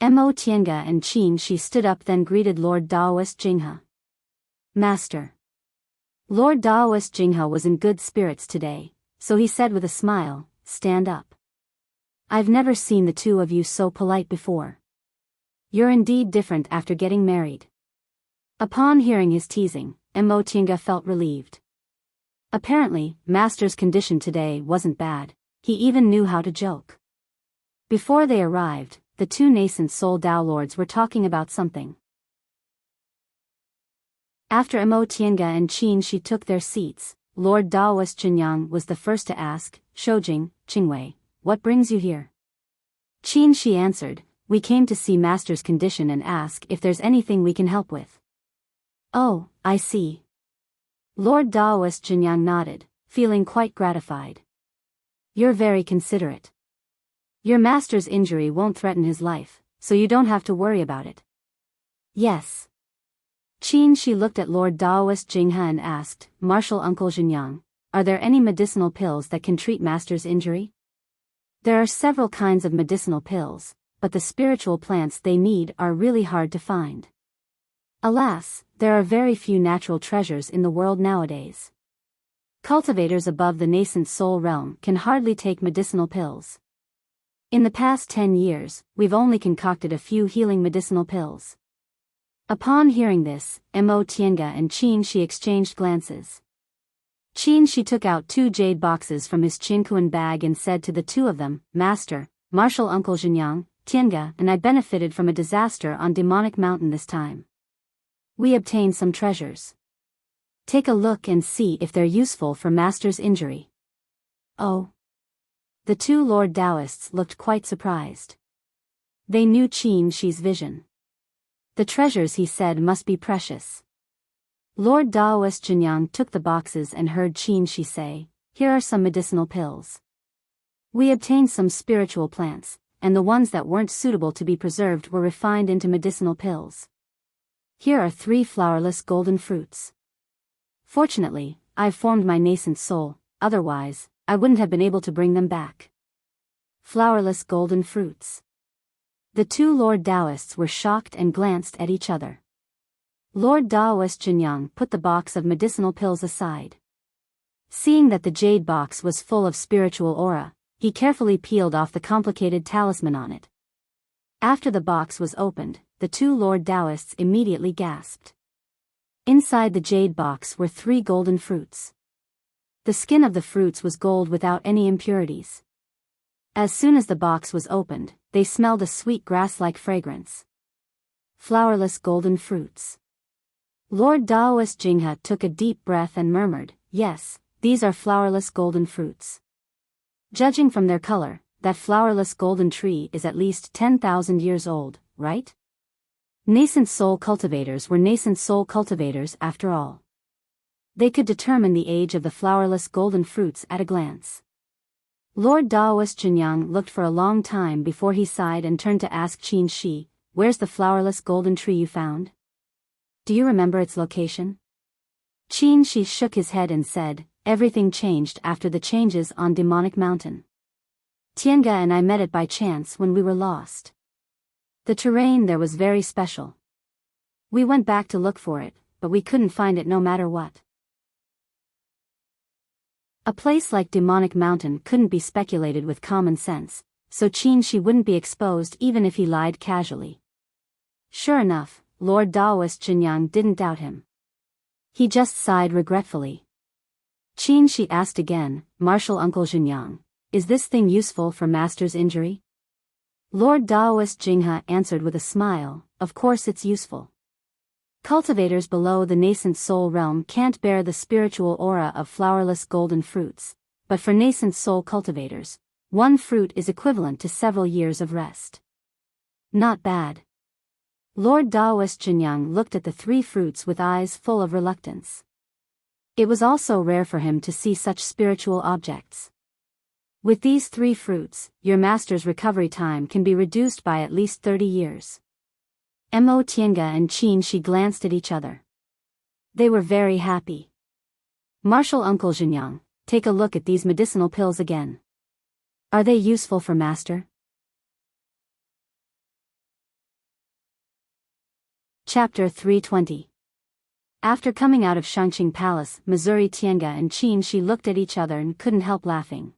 Tienga and Shi stood up then greeted Lord Daoist Jinghe. Master. Lord Daoist Jinghe was in good spirits today, so he said with a smile, stand up. I've never seen the 2 of you so polite before. You're indeed different after getting married. Upon hearing his teasing, Tienga felt relieved. Apparently, Master's condition today wasn't bad, he even knew how to joke. Before they arrived, the 2 nascent soul Dao Lords were talking about something. After Tienga and Shi took their seats, Lord Daoist Jinyang was the first to ask, Shoujing, Qingwei, what brings you here? Shi answered, we came to see Master's condition and ask if there's anything we can help with. Oh, I see. Lord Daoist Jinyang nodded, feeling quite gratified. You're very considerate. Your master's injury won't threaten his life, so you don't have to worry about it. Yes. She looked at Lord Daoist Jinghe and asked, Martial Uncle Jinyang, are there any medicinal pills that can treat master's injury? There are several kinds of medicinal pills, but the spiritual plants they need are really hard to find. Alas, there are very few natural treasures in the world nowadays. Cultivators above the nascent soul realm can hardly take medicinal pills. In the past 10 years, we've only concocted a few healing medicinal pills. Upon hearing this, Tienga and Shi exchanged glances. Shi took out 2 jade boxes from his Qinkuan bag and said to the 2 of them, Master, Martial Uncle Jinyang, Tienga and I benefited from a disaster on Demonic Mountain this time. We obtained some treasures. Take a look and see if they're useful for Master's injury. Oh. The 2 Lord Daoists looked quite surprised. They knew Shi's vision. The treasures he said must be precious. Lord Daoist Jinyang took the boxes and heard Shi say, here are some medicinal pills. We obtained some spiritual plants, and the ones that weren't suitable to be preserved were refined into medicinal pills. Here are 3 flowerless golden fruits. Fortunately, I've formed my nascent soul, otherwise, I wouldn't have been able to bring them back. Flowerless golden fruits. The 2 Lord Daoists were shocked and glanced at each other. Lord Daoist Jinyang put the box of medicinal pills aside. Seeing that the jade box was full of spiritual aura, he carefully peeled off the complicated talisman on it. After the box was opened, the 2 Lord Daoists immediately gasped. Inside the jade box were 3 golden fruits. The skin of the fruits was gold without any impurities. As soon as the box was opened, they smelled a sweet grass-like fragrance. Flowerless golden fruits. Lord Daoist Jinghe took a deep breath and murmured, "Yes, these are flowerless golden fruits. Judging from their color, that flowerless golden tree is at least 10,000 years old, right?" Nascent soul cultivators were nascent soul cultivators after all. They could determine the age of the flowerless golden fruits at a glance. Lord Daoist Jinyang looked for a long time before he sighed and turned to ask Qin Shi, "Where's the flowerless golden tree you found? Do you remember its location?" Qin Shi shook his head and said, "Everything changed after the changes on Demonic Mountain. Tiange and I met it by chance when we were lost. The terrain there was very special. We went back to look for it, but we couldn't find it no matter what. A place like Demonic Mountain couldn't be speculated with common sense, so Qin Shi wouldn't be exposed even if he lied casually." Sure enough, Lord Daoist Jinyang didn't doubt him. He just sighed regretfully. Qin Shi asked again, "Martial Uncle Jinyang, is this thing useful for Master's injury?" Lord Daoist Jinghe answered with a smile, "Of course it's useful. Cultivators below the nascent soul realm can't bear the spiritual aura of flowerless golden fruits, but for nascent soul cultivators, one fruit is equivalent to several years of rest. Not bad." Lord Daoist Jinyang looked at the three fruits with eyes full of reluctance. It was also rare for him to see such spiritual objects. "With these three fruits, your master's recovery time can be reduced by at least 30 years. Mo Tiange and Qin Shi glanced at each other. They were very happy. "Martial Uncle Jinyang, take a look at these medicinal pills again. Are they useful for Master?" Chapter 320. After coming out of Shangqing Palace, Missouri Tiange and Qin Shi looked at each other and couldn't help laughing.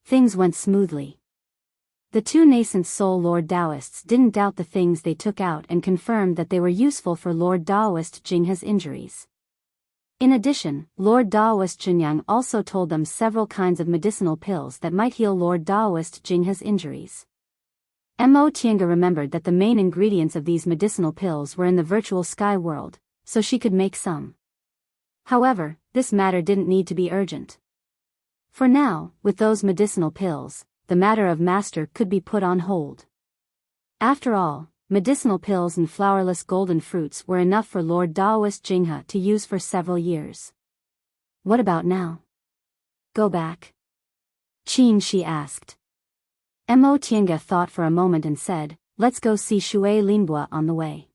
Things went smoothly. The two nascent soul Lord Daoists didn't doubt the things they took out and confirmed that they were useful for Lord Daoist Jinghe's injuries. In addition, Lord Daoist Jinyang also told them several kinds of medicinal pills that might heal Lord Daoist Jinghe's injuries. Mo Tiange remembered that the main ingredients of these medicinal pills were in the virtual sky world, so she could make some. However, this matter didn't need to be urgent. For now, with those medicinal pills, the matter of Master could be put on hold. After all, medicinal pills and flowerless golden fruits were enough for Lord Daoist Jinghe to use for several years. What about now? Go back? Qin Shi asked. Mo Tiange thought for a moment and said, "Let's go see Shui Linbua on the way."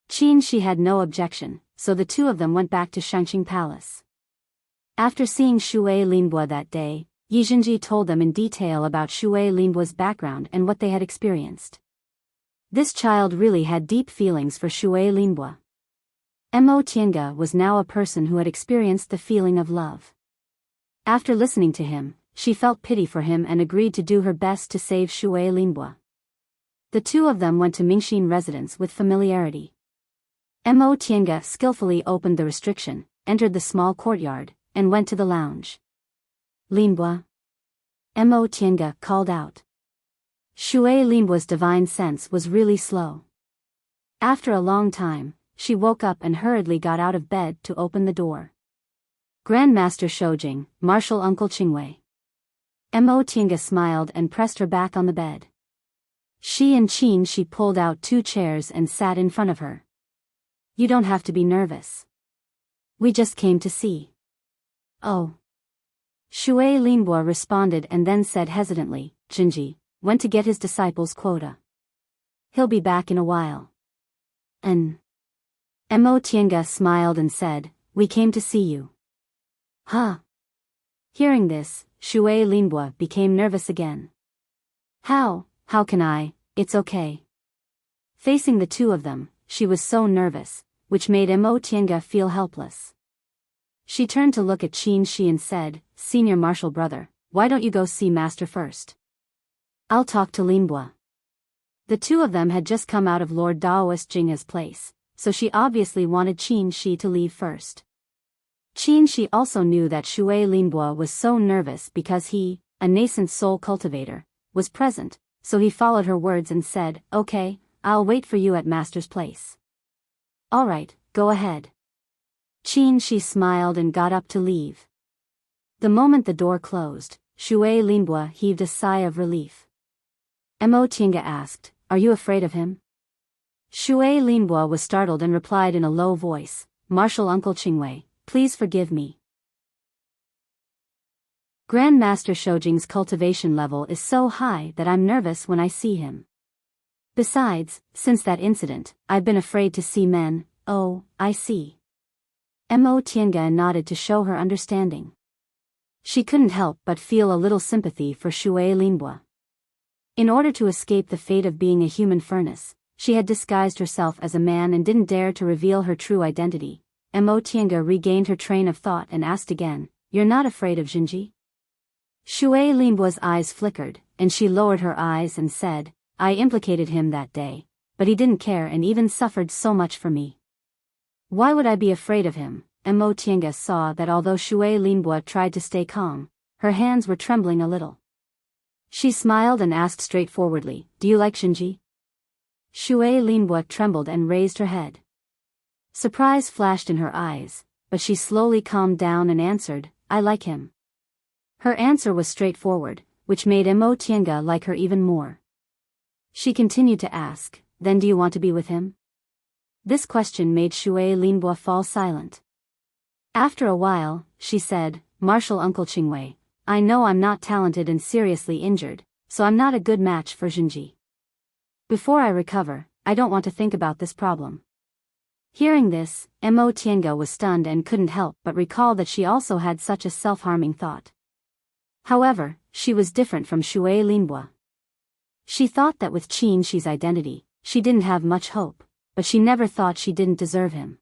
Qin Shi had no objection, so the two of them went back to Shangqing Palace. After seeing Shui Linbua that day, Yi Zhenji told them in detail about Shui Linbua's background and what they had experienced. This child really had deep feelings for Shui Linbua. Mo Tiange was now a person who had experienced the feeling of love. After listening to him, she felt pity for him and agreed to do her best to save Shui Linbua. The two of them went to Mingxin residence with familiarity. Mo Tiange skillfully opened the restriction, entered the small courtyard, and went to the lounge. "Linbua?" Mo Tiange called out. Shui Linbua's divine sense was really slow. After a long time, she woke up and hurriedly got out of bed to open the door. "Grandmaster Shoujing, Martial Uncle Qingwei." Mo Tiange smiled and pressed her back on the bed. She and Qin Shi pulled out 2 chairs and sat in front of her. "You don't have to be nervous. We just came to see." "Oh." Shui Linbua responded and then said hesitantly, "Jinji went to get his disciples' quota. He'll be back in a while." Mo Tiange smiled and said, "We came to see you." "Huh?" Hearing this, Shui Linbua became nervous again. How can I? It's okay." Facing the two of them, she was so nervous, which made Mo Tiange feel helpless. She turned to look at Qin Shi and said, "Senior martial brother, why don't you go see Master first? I'll talk to Linbua." The two of them had just come out of Lord Daoist Jinghe's place, so she obviously wanted Qin Shi to leave first. Qin Shi also knew that Shui Linbua was so nervous because he, a nascent soul cultivator, was present, so he followed her words and said, "Okay, I'll wait for you at master's place." "All right, go ahead." She smiled and got up to leave. The moment the door closed, Shui Linbua heaved a sigh of relief. Mo Tiange asked, "Are you afraid of him?" Shui Linbua was startled and replied in a low voice, "Martial Uncle Qingwei, please forgive me. Grandmaster Shoujing's cultivation level is so high that I'm nervous when I see him. Besides, since that incident, I've been afraid to see men." "Oh, I see." Mo Tiange nodded to show her understanding. She couldn't help but feel a little sympathy for Shui Linbua. In order to escape the fate of being a human furnace, she had disguised herself as a man and didn't dare to reveal her true identity. Mo Tiange regained her train of thought and asked again, "You're not afraid of Jinji?" Shui Linbua's eyes flickered, and she lowered her eyes and said, "I implicated him that day, but he didn't care and even suffered so much for me. Why would I be afraid of him?" Mo Tiange saw that although Shui Linbua tried to stay calm, her hands were trembling a little. She smiled and asked straightforwardly, "Do you like Jinji?" Shui Linbua trembled and raised her head. Surprise flashed in her eyes, but she slowly calmed down and answered, "I like him." Her answer was straightforward, which made Mo Tiange like her even more. She continued to ask, "Then do you want to be with him?" This question made Shui Linbua fall silent. After a while, she said, "Martial Uncle Qingwei, I know I'm not talented and seriously injured, so I'm not a good match for Jinji. Before I recover, I don't want to think about this problem." Hearing this, Mo Tiange was stunned and couldn't help but recall that she also had such a self-harming thought. However, she was different from Shui Linbua. She thought that with Qin's identity, she didn't have much hope, but she never thought she didn't deserve him.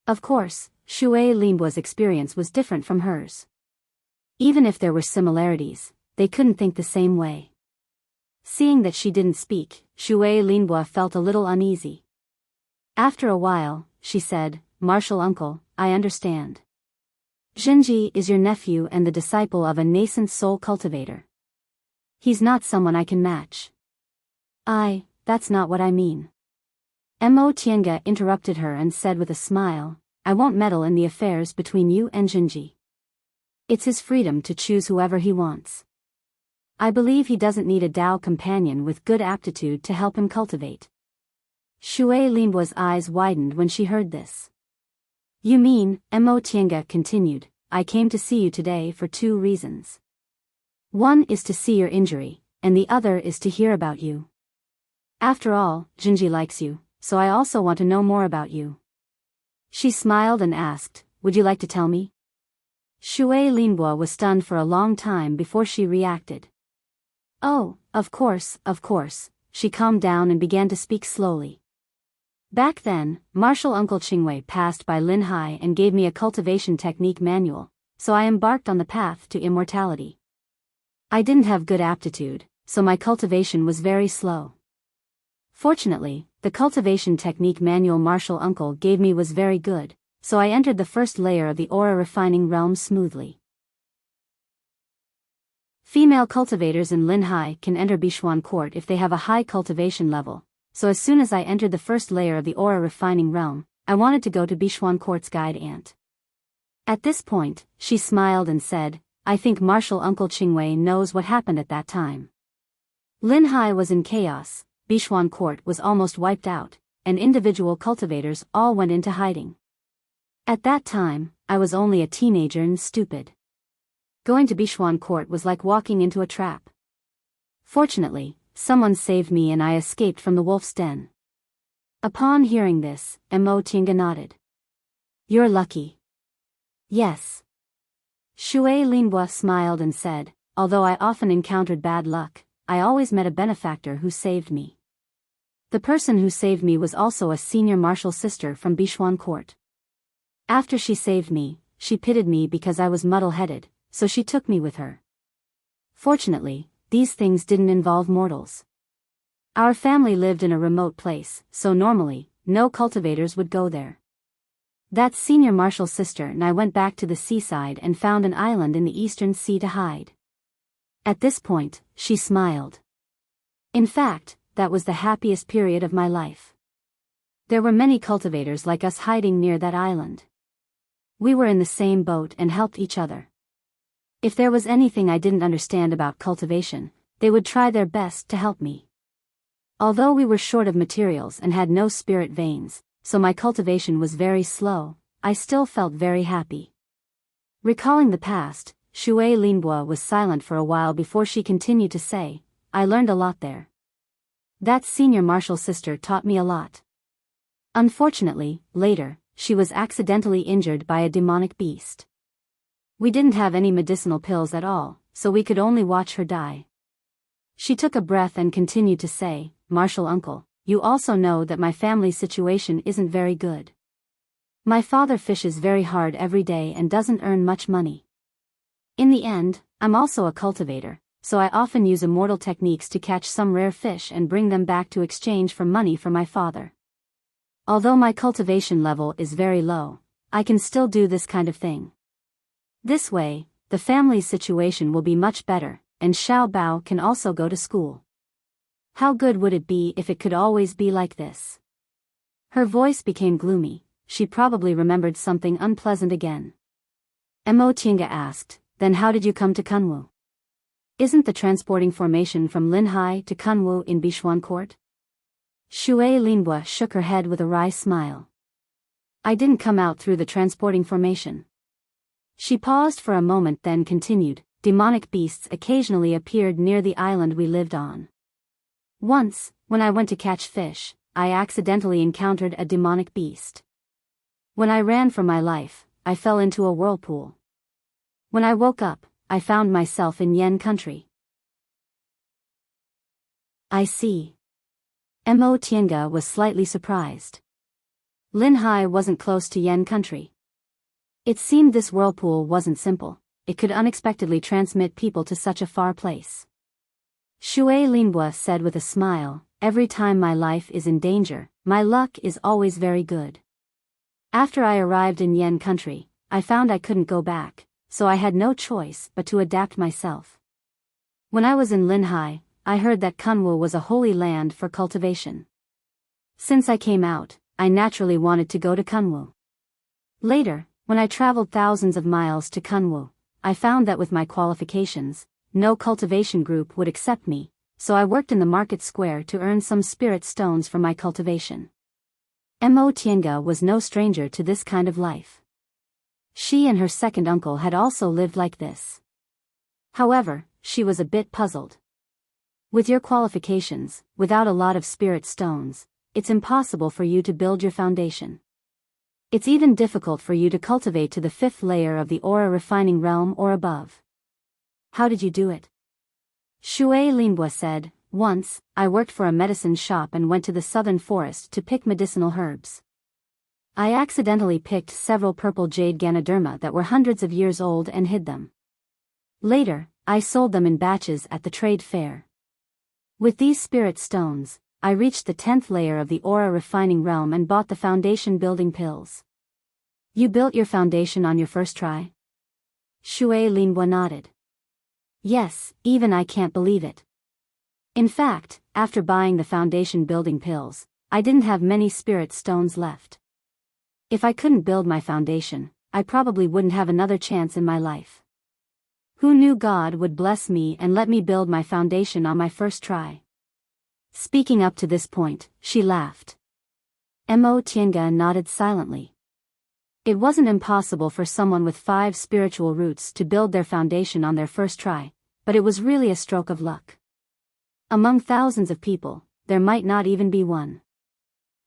Of course, Shui Linbua's experience was different from hers. Even if there were similarities, they couldn't think the same way. Seeing that she didn't speak, Shui Linbua felt a little uneasy. After a while, she said, "Martial Uncle, I understand. Jinji is your nephew and the disciple of a nascent soul cultivator. He's not someone I can match." That's not what I mean." Mo Tiange interrupted her and said with a smile, "I won't meddle in the affairs between you and Jinji. It's his freedom to choose whoever he wants. I believe he doesn't need a Dao companion with good aptitude to help him cultivate." Shui Linbua's eyes widened when she heard this. "You mean," Mo Tiange continued, "I came to see you today for 2 reasons. One is to see your injury, and the other is to hear about you. After all, Jinji likes you, so I also want to know more about you." She smiled and asked, "Would you like to tell me?" Shui Linbua was stunned for a long time before she reacted. "Oh, of course." She calmed down and began to speak slowly. "Back then, Martial Uncle Qingwei passed by Linhai and gave me a cultivation technique manual, so I embarked on the path to immortality. I didn't have good aptitude, so my cultivation was very slow. Fortunately, the cultivation technique manual Martial Uncle gave me was very good, so I entered the first layer of the aura refining realm smoothly. Female cultivators in Linhai can enter Bishuan Court if they have a high cultivation level, so as soon as I entered the first layer of the aura refining realm, I wanted to go to Bishuan Court's guide aunt." At this point, she smiled and said, "I think Martial Uncle Qingwei knows what happened at that time. Linhai was in chaos, Bishuan Court was almost wiped out, and individual cultivators all went into hiding. At that time, I was only a teenager and stupid. Going to Bishuan Court was like walking into a trap. Fortunately, someone saved me and I escaped from the wolf's den." Upon hearing this, Mo Tiange nodded. "You're lucky." "Yes." Shui Linbua smiled and said, "Although I often encountered bad luck, I always met a benefactor who saved me. The person who saved me was also a senior martial sister from Bishuan Court. After she saved me, she pitied me because I was muddle-headed, so she took me with her. Fortunately, these things didn't involve mortals. Our family lived in a remote place, so normally, no cultivators would go there. That senior martial sister and I went back to the seaside and found an island in the eastern sea to hide." At this point, she smiled. In fact, that was the happiest period of my life. There were many cultivators like us hiding near that island. We were in the same boat and helped each other. If there was anything I didn't understand about cultivation, they would try their best to help me. Although we were short of materials and had no spirit veins, so my cultivation was very slow, I still felt very happy. Recalling the past, Shui Linbo was silent for a while before she continued to say, I learned a lot there. That senior martial sister taught me a lot. Unfortunately, later, she was accidentally injured by a demonic beast. We didn't have any medicinal pills at all, so we could only watch her die. She took a breath and continued to say, Martial uncle, you also know that my family's situation isn't very good. My father fishes very hard every day and doesn't earn much money. In the end, I'm also a cultivator, so I often use immortal techniques to catch some rare fish and bring them back to exchange for money for my father. Although my cultivation level is very low, I can still do this kind of thing. This way, the family's situation will be much better, and Xiao Bao can also go to school. How good would it be if it could always be like this? Her voice became gloomy. She probably remembered something unpleasant again. Mo Tiange asked, then how did you come to Kunwu? Isn't the transporting formation from Linhai to Kunwu in Bichuan Court? Shui Linbo shook her head with a wry smile. I didn't come out through the transporting formation. She paused for a moment then continued, demonic beasts occasionally appeared near the island we lived on. Once, when I went to catch fish, I accidentally encountered a demonic beast. When I ran for my life, I fell into a whirlpool. When I woke up, I found myself in Yan country. I see. Mo Tiange was slightly surprised. Linhai wasn't close to Yan country. It seemed this whirlpool wasn't simple, it could unexpectedly transmit people to such a far place. Shui Linbo said with a smile, every time my life is in danger, my luck is always very good. After I arrived in Yan country, I found I couldn't go back, so I had no choice but to adapt myself. When I was in Linhai, I heard that Kunwu was a holy land for cultivation. Since I came out, I naturally wanted to go to Kunwu. Later, when I traveled thousands of miles to Kunwu, I found that with my qualifications, no cultivation group would accept me, so I worked in the market square to earn some spirit stones for my cultivation. Mo Tiange was no stranger to this kind of life. She and her second uncle had also lived like this. However, she was a bit puzzled. With your qualifications, without a lot of spirit stones, it's impossible for you to build your foundation. It's even difficult for you to cultivate to the 5th layer of the aura refining realm or above. How did you do it? Shui Linbo said, once, I worked for a medicine shop and went to the southern forest to pick medicinal herbs. I accidentally picked several purple jade Ganoderma that were hundreds of years old and hid them. Later, I sold them in batches at the trade fair. With these spirit stones, I reached the 10th layer of the aura refining realm and bought the foundation building pills. You built your foundation on your first try? Shui Linbo nodded. Yes, even I can't believe it. In fact, after buying the foundation building pills, I didn't have many spirit stones left. If I couldn't build my foundation, I probably wouldn't have another chance in my life. Who knew God would bless me and let me build my foundation on my first try? Speaking up to this point, she laughed. Mo Tiange nodded silently. It wasn't impossible for someone with 5 spiritual roots to build their foundation on their first try, but it was really a stroke of luck. Among thousands of people, there might not even be one.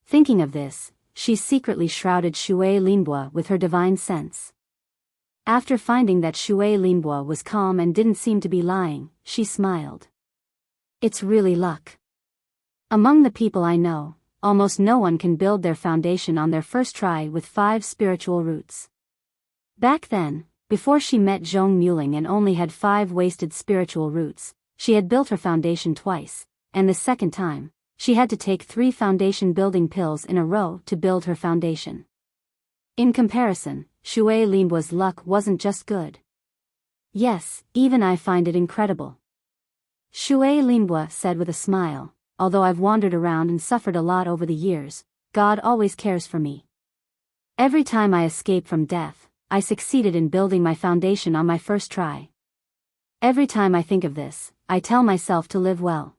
Thinking of this, she secretly shrouded Shui Linbo with her divine sense. After finding that Shui Linbo was calm and didn't seem to be lying, she smiled. It's really luck. Among the people I know, almost no one can build their foundation on their first try with 5 spiritual roots. Back then, before she met Zhong Muling and only had 5 wasted spiritual roots, she had built her foundation twice, and the second time, she had to take 3 foundation building pills in a row to build her foundation. In comparison, Shui Linbo's luck wasn't just good. Yes, even I find it incredible. Shui Linbua said with a smile, although I've wandered around and suffered a lot over the years, God always cares for me. Every time I escape from death, I succeeded in building my foundation on my first try. Every time I think of this, I tell myself to live well.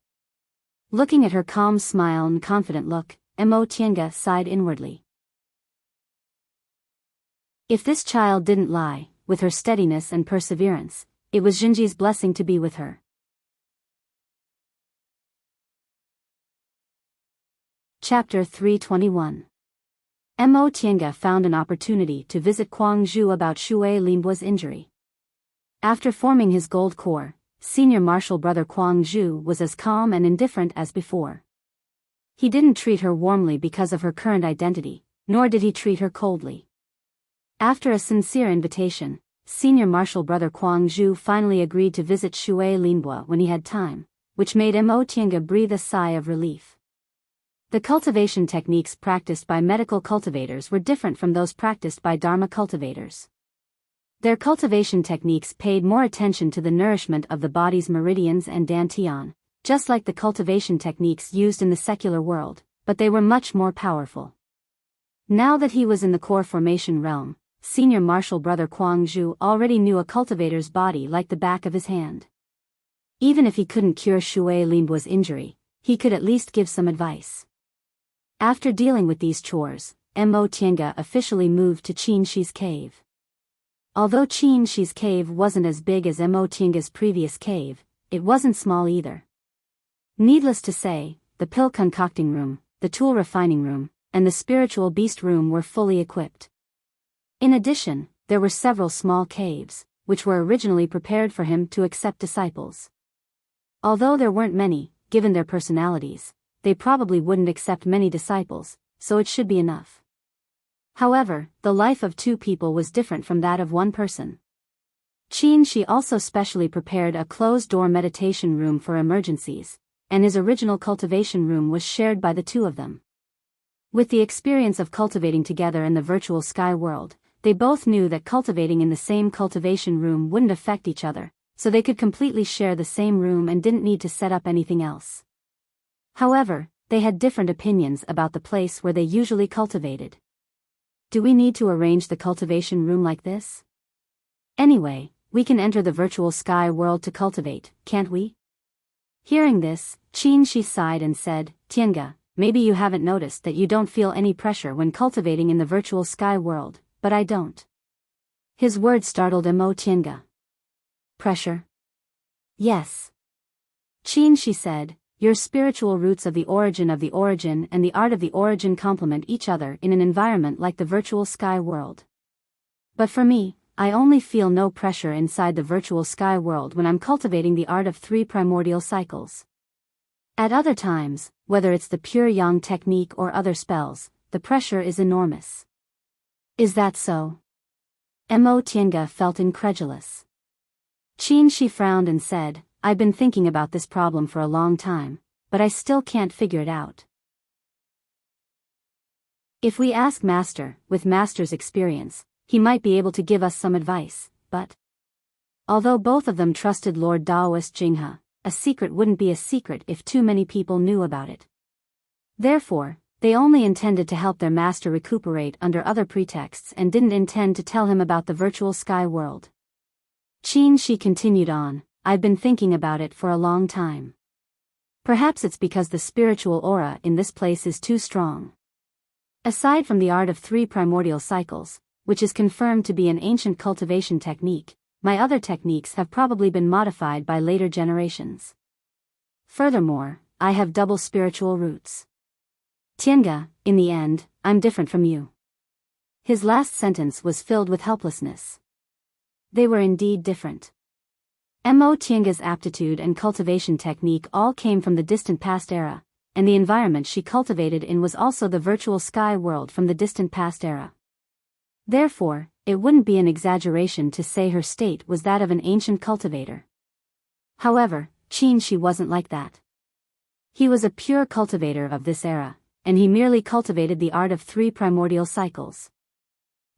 Looking at her calm smile and confident look, Mo Tiange sighed inwardly. If this child didn't lie, with her steadiness and perseverance, it was Jinji's blessing to be with her. Chapter 321. Mo Tiange found an opportunity to visit Kuang Zhu about Shui Linbua's injury. After forming his gold core, Senior Marshal Brother Kuang Zhu was as calm and indifferent as before. He didn't treat her warmly because of her current identity, nor did he treat her coldly. After a sincere invitation, Senior Marshal Brother Kuang Zhu finally agreed to visit Shui Linbua when he had time, which made Mo Tiange breathe a sigh of relief. The cultivation techniques practiced by medical cultivators were different from those practiced by Dharma cultivators. Their cultivation techniques paid more attention to the nourishment of the body's meridians and dantian, just like the cultivation techniques used in the secular world, but they were much more powerful. Now that he was in the core formation realm, Senior Marshal Brother Kuang Zhu already knew a cultivator's body like the back of his hand. Even if he couldn't cure Shui Linbua's injury, he could at least give some advice. After dealing with these chores, Mo Tiange officially moved to Qin Shi's cave. Although Qin Shi's cave wasn't as big as Mo Tiange's previous cave, it wasn't small either. Needless to say, the pill concocting room, the tool refining room, and the spiritual beast room were fully equipped. In addition, there were several small caves, which were originally prepared for him to accept disciples. Although there weren't many, given their personalities, they probably wouldn't accept many disciples, so it should be enough. However, the life of two people was different from that of one person. Qin Shi also specially prepared a closed-door meditation room for emergencies, and his original cultivation room was shared by the two of them. With the experience of cultivating together in the virtual sky world, they both knew that cultivating in the same cultivation room wouldn't affect each other, so they could completely share the same room and didn't need to set up anything else. However, they had different opinions about the place where they usually cultivated. Do we need to arrange the cultivation room like this? Anyway, we can enter the virtual sky world to cultivate, can't we? Hearing this, Qin Shi sighed and said, Tiange, maybe you haven't noticed that you don't feel any pressure when cultivating in the virtual sky world, but I don't. His words startled Mo Tiange. Pressure? Yes. Qin Shi said, your spiritual roots of the origin and the art of the origin complement each other in an environment like the virtual sky world. But for me, I only feel no pressure inside the virtual sky world when I'm cultivating the art of 3 primordial cycles. At other times, whether it's the pure yang technique or other spells, the pressure is enormous. Is that so? Mo Tiange felt incredulous. Qin Shi frowned and said, I've been thinking about this problem for a long time, but I still can't figure it out. If we ask Master, with Master's experience, he might be able to give us some advice, but... Although both of them trusted Lord Daoist Jinghe, a secret wouldn't be a secret if too many people knew about it. Therefore, they only intended to help their master recuperate under other pretexts and didn't intend to tell him about the virtual sky world. Qin Shi continued on, I've been thinking about it for a long time. Perhaps it's because the spiritual aura in this place is too strong. Aside from the art of 3 primordial cycles, which is confirmed to be an ancient cultivation technique, my other techniques have probably been modified by later generations. Furthermore, I have double spiritual roots. Tiange, in the end, I'm different from you. His last sentence was filled with helplessness. They were indeed different. Mo Tiange's aptitude and cultivation technique all came from the distant past era, and the environment she cultivated in was also the virtual sky world from the distant past era. Therefore, it wouldn't be an exaggeration to say her state was that of an ancient cultivator. However, Qin Shi wasn't like that. He was a pure cultivator of this era, and he merely cultivated the art of 3 primordial cycles.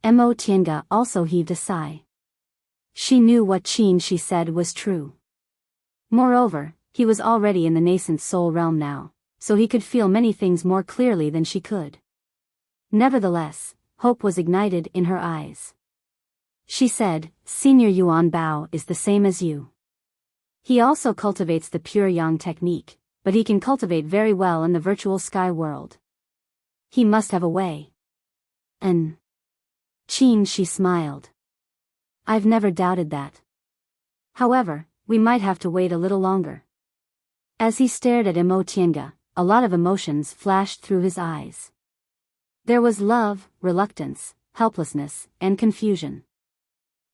Mo Tiange also heaved a sigh. She knew what Qin Shi said was true. Moreover, he was already in the nascent soul realm now, so he could feel many things more clearly than she could. Nevertheless, hope was ignited in her eyes. She said, "Senior Yuan Bao is the same as you. He also cultivates the pure yang technique, but he can cultivate very well in the virtual sky world. He must have a way." And Qin, she smiled. "I've never doubted that. However, we might have to wait a little longer." As he stared at Imo Tiange, a lot of emotions flashed through his eyes. There was love, reluctance, helplessness, and confusion.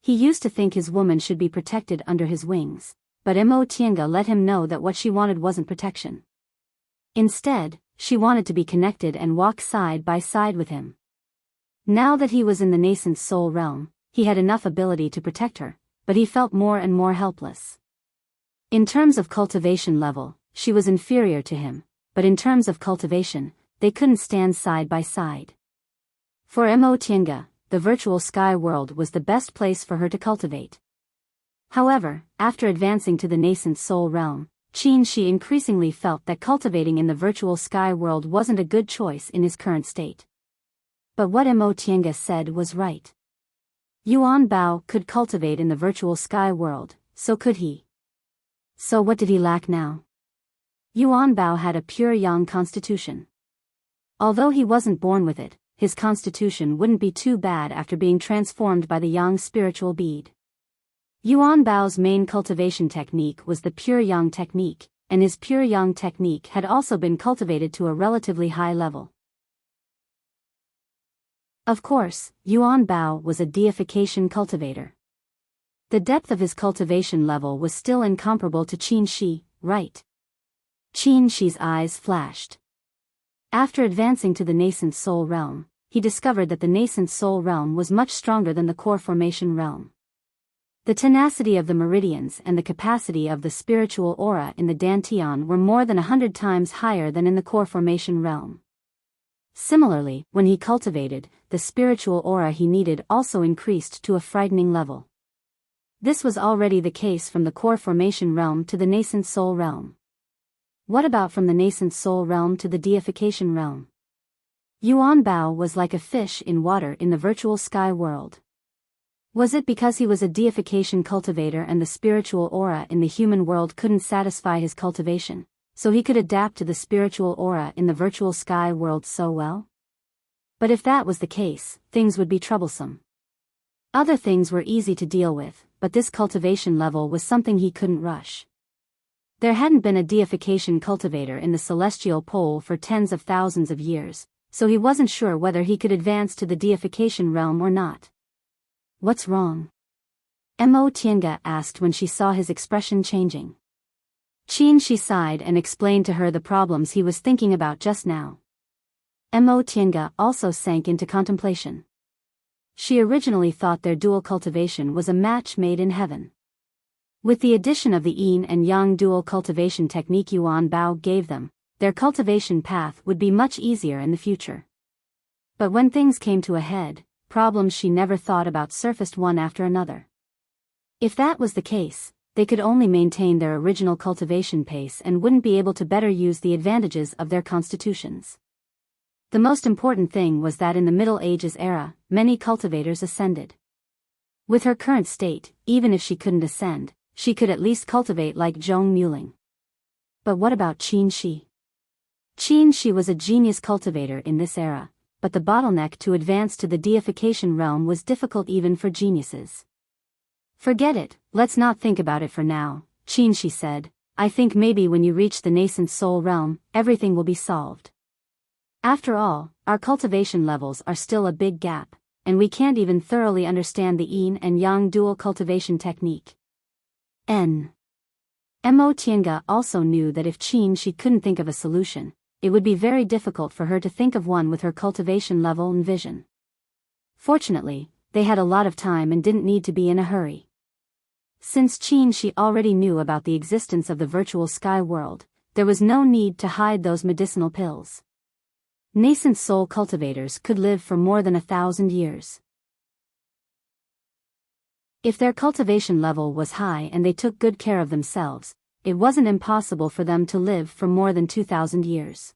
He used to think his woman should be protected under his wings, but Imo Tiange let him know that what she wanted wasn't protection. Instead, she wanted to be connected and walk side by side with him. Now that he was in the nascent soul realm, he had enough ability to protect her, but he felt more and more helpless. In terms of cultivation level, she was inferior to him, but in terms of cultivation, they couldn't stand side by side. For Imo Tiange, the virtual sky world was the best place for her to cultivate. However, after advancing to the nascent soul realm, Qin Shi increasingly felt that cultivating in the virtual sky world wasn't a good choice in his current state. But what Imo Tiange said was right. Yuan Bao could cultivate in the virtual sky world, so could he. So what did he lack now? Yuan Bao had a pure yang constitution. Although he wasn't born with it, his constitution wouldn't be too bad after being transformed by the yang spiritual bead. Yuan Bao's main cultivation technique was the pure yang technique, and his pure yang technique had also been cultivated to a relatively high level. Of course, Yuan Bao was a deification cultivator. The depth of his cultivation level was still incomparable to Qin Shi, right? Qin Shi's eyes flashed. After advancing to the nascent soul realm, he discovered that the nascent soul realm was much stronger than the core formation realm. The tenacity of the meridians and the capacity of the spiritual aura in the Dantian were more than 100 times higher than in the core formation realm. Similarly, when he cultivated, the spiritual aura he needed also increased to a frightening level. This was already the case from the core formation realm to the nascent soul realm. What about from the nascent soul realm to the deification realm? Yuan Bao was like a fish in water in the virtual sky world. Was it because he was a deification cultivator and the spiritual aura in the human world couldn't satisfy his cultivation, so he could adapt to the spiritual aura in the virtual sky world so well? But if that was the case, things would be troublesome. Other things were easy to deal with, but this cultivation level was something he couldn't rush. There hadn't been a deification cultivator in the celestial pole for tens of thousands of years, so he wasn't sure whether he could advance to the deification realm or not. "What's wrong?" Imo Tiange asked when she saw his expression changing. Qin Shi sighed and explained to her the problems he was thinking about just now. Imo Tiange also sank into contemplation. She originally thought their dual cultivation was a match made in heaven. With the addition of the yin and yang dual cultivation technique Yuan Bao gave them, their cultivation path would be much easier in the future. But when things came to a head, problems she never thought about surfaced one after another. If that was the case, they could only maintain their original cultivation pace and wouldn't be able to better use the advantages of their constitutions. The most important thing was that in the Middle Ages era, many cultivators ascended. With her current state, even if she couldn't ascend, she could at least cultivate like Zhong Muling. But what about Qin Shi? Qin Shi was a genius cultivator in this era, but the bottleneck to advance to the deification realm was difficult even for geniuses. "Forget it, let's not think about it for now," Qin Shi said. "I think maybe when you reach the nascent soul realm, everything will be solved. After all, our cultivation levels are still a big gap, and we can't even thoroughly understand the yin and yang dual cultivation technique." Imo Tiange also knew that if Qin Shi couldn't think of a solution, it would be very difficult for her to think of one with her cultivation level and vision. Fortunately, they had a lot of time and didn't need to be in a hurry. Since Qin Shi already knew about the existence of the virtual sky world, there was no need to hide those medicinal pills. Nascent soul cultivators could live for more than 1,000 years. If their cultivation level was high and they took good care of themselves, it wasn't impossible for them to live for more than 2,000 years.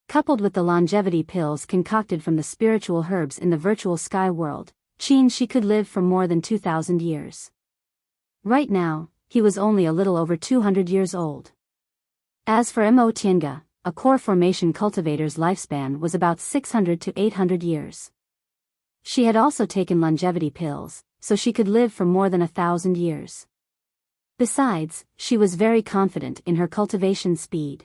Coupled with the longevity pills concocted from the spiritual herbs in the virtual sky world, she could live for more than 2,000 years. Right now, he was only a little over 200 years old. As for Mo Tiange, a core formation cultivator's lifespan was about 600 to 800 years. She had also taken longevity pills, so she could live for more than 1,000 years. Besides, she was very confident in her cultivation speed.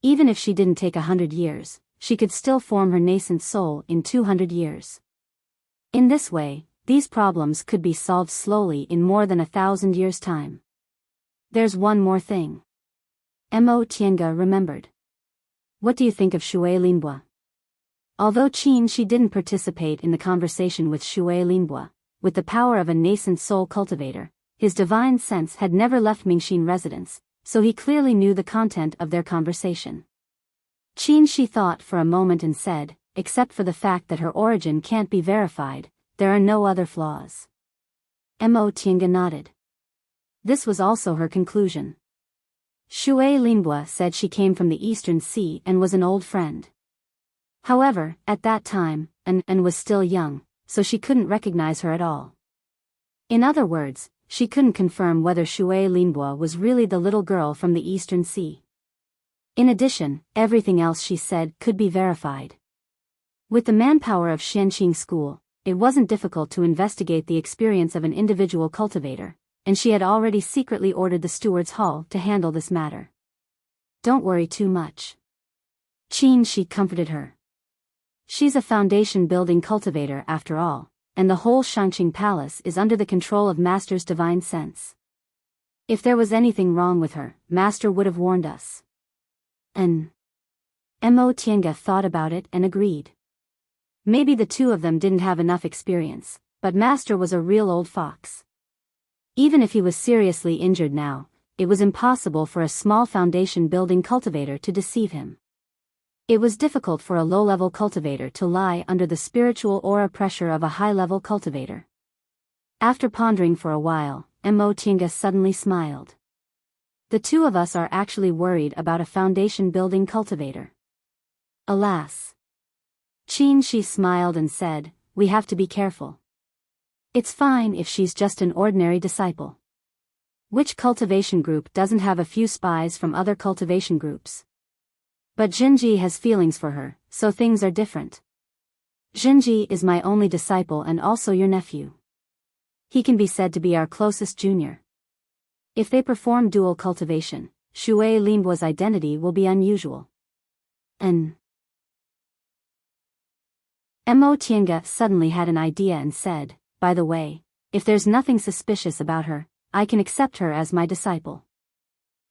Even if she didn't take 100 years, she could still form her nascent soul in 200 years. In this way, these problems could be solved slowly in more than 1,000 years' time. There's one more thing. Mo Tiange remembered. What do you think of Shui Linbo? Although she didn't participate in the conversation with Shui Linbo, with the power of a nascent soul cultivator, his divine sense had never left Mingxin residence, so he clearly knew the content of their conversation. She thought for a moment and said, except for the fact that her origin can't be verified, there are no other flaws. Mo Tiange nodded. This was also her conclusion. Shui Linbo said she came from the Eastern Sea and was an old friend. However, at that time, An was still young, so she couldn't recognize her at all. In other words, she couldn't confirm whether Shui Linbo was really the little girl from the Eastern Sea. In addition, everything else she said could be verified. With the manpower of Shenqing School, it wasn't difficult to investigate the experience of an individual cultivator, and she had already secretly ordered the steward's hall to handle this matter. Don't worry too much. She comforted her. She's a foundation-building cultivator after all, and the whole Shangqing Palace is under the control of Master's divine sense. If there was anything wrong with her, Master would have warned us. Mo Tiange thought about it and agreed. Maybe the two of them didn't have enough experience, but Master was a real old fox. Even if he was seriously injured now, it was impossible for a small foundation-building cultivator to deceive him. It was difficult for a low-level cultivator to lie under the spiritual aura pressure of a high-level cultivator. After pondering for a while, Mo Tiange suddenly smiled. The two of us are actually worried about a foundation-building cultivator. Alas. She smiled and said, we have to be careful. It's fine if she's just an ordinary disciple. Which cultivation group doesn't have a few spies from other cultivation groups? But Jinji has feelings for her, so things are different. Jinji is my only disciple and also your nephew. He can be said to be our closest junior. If they perform dual cultivation, Shui Linbo's identity will be unusual. Mo Tiange suddenly had an idea and said, by the way, if there's nothing suspicious about her, I can accept her as my disciple.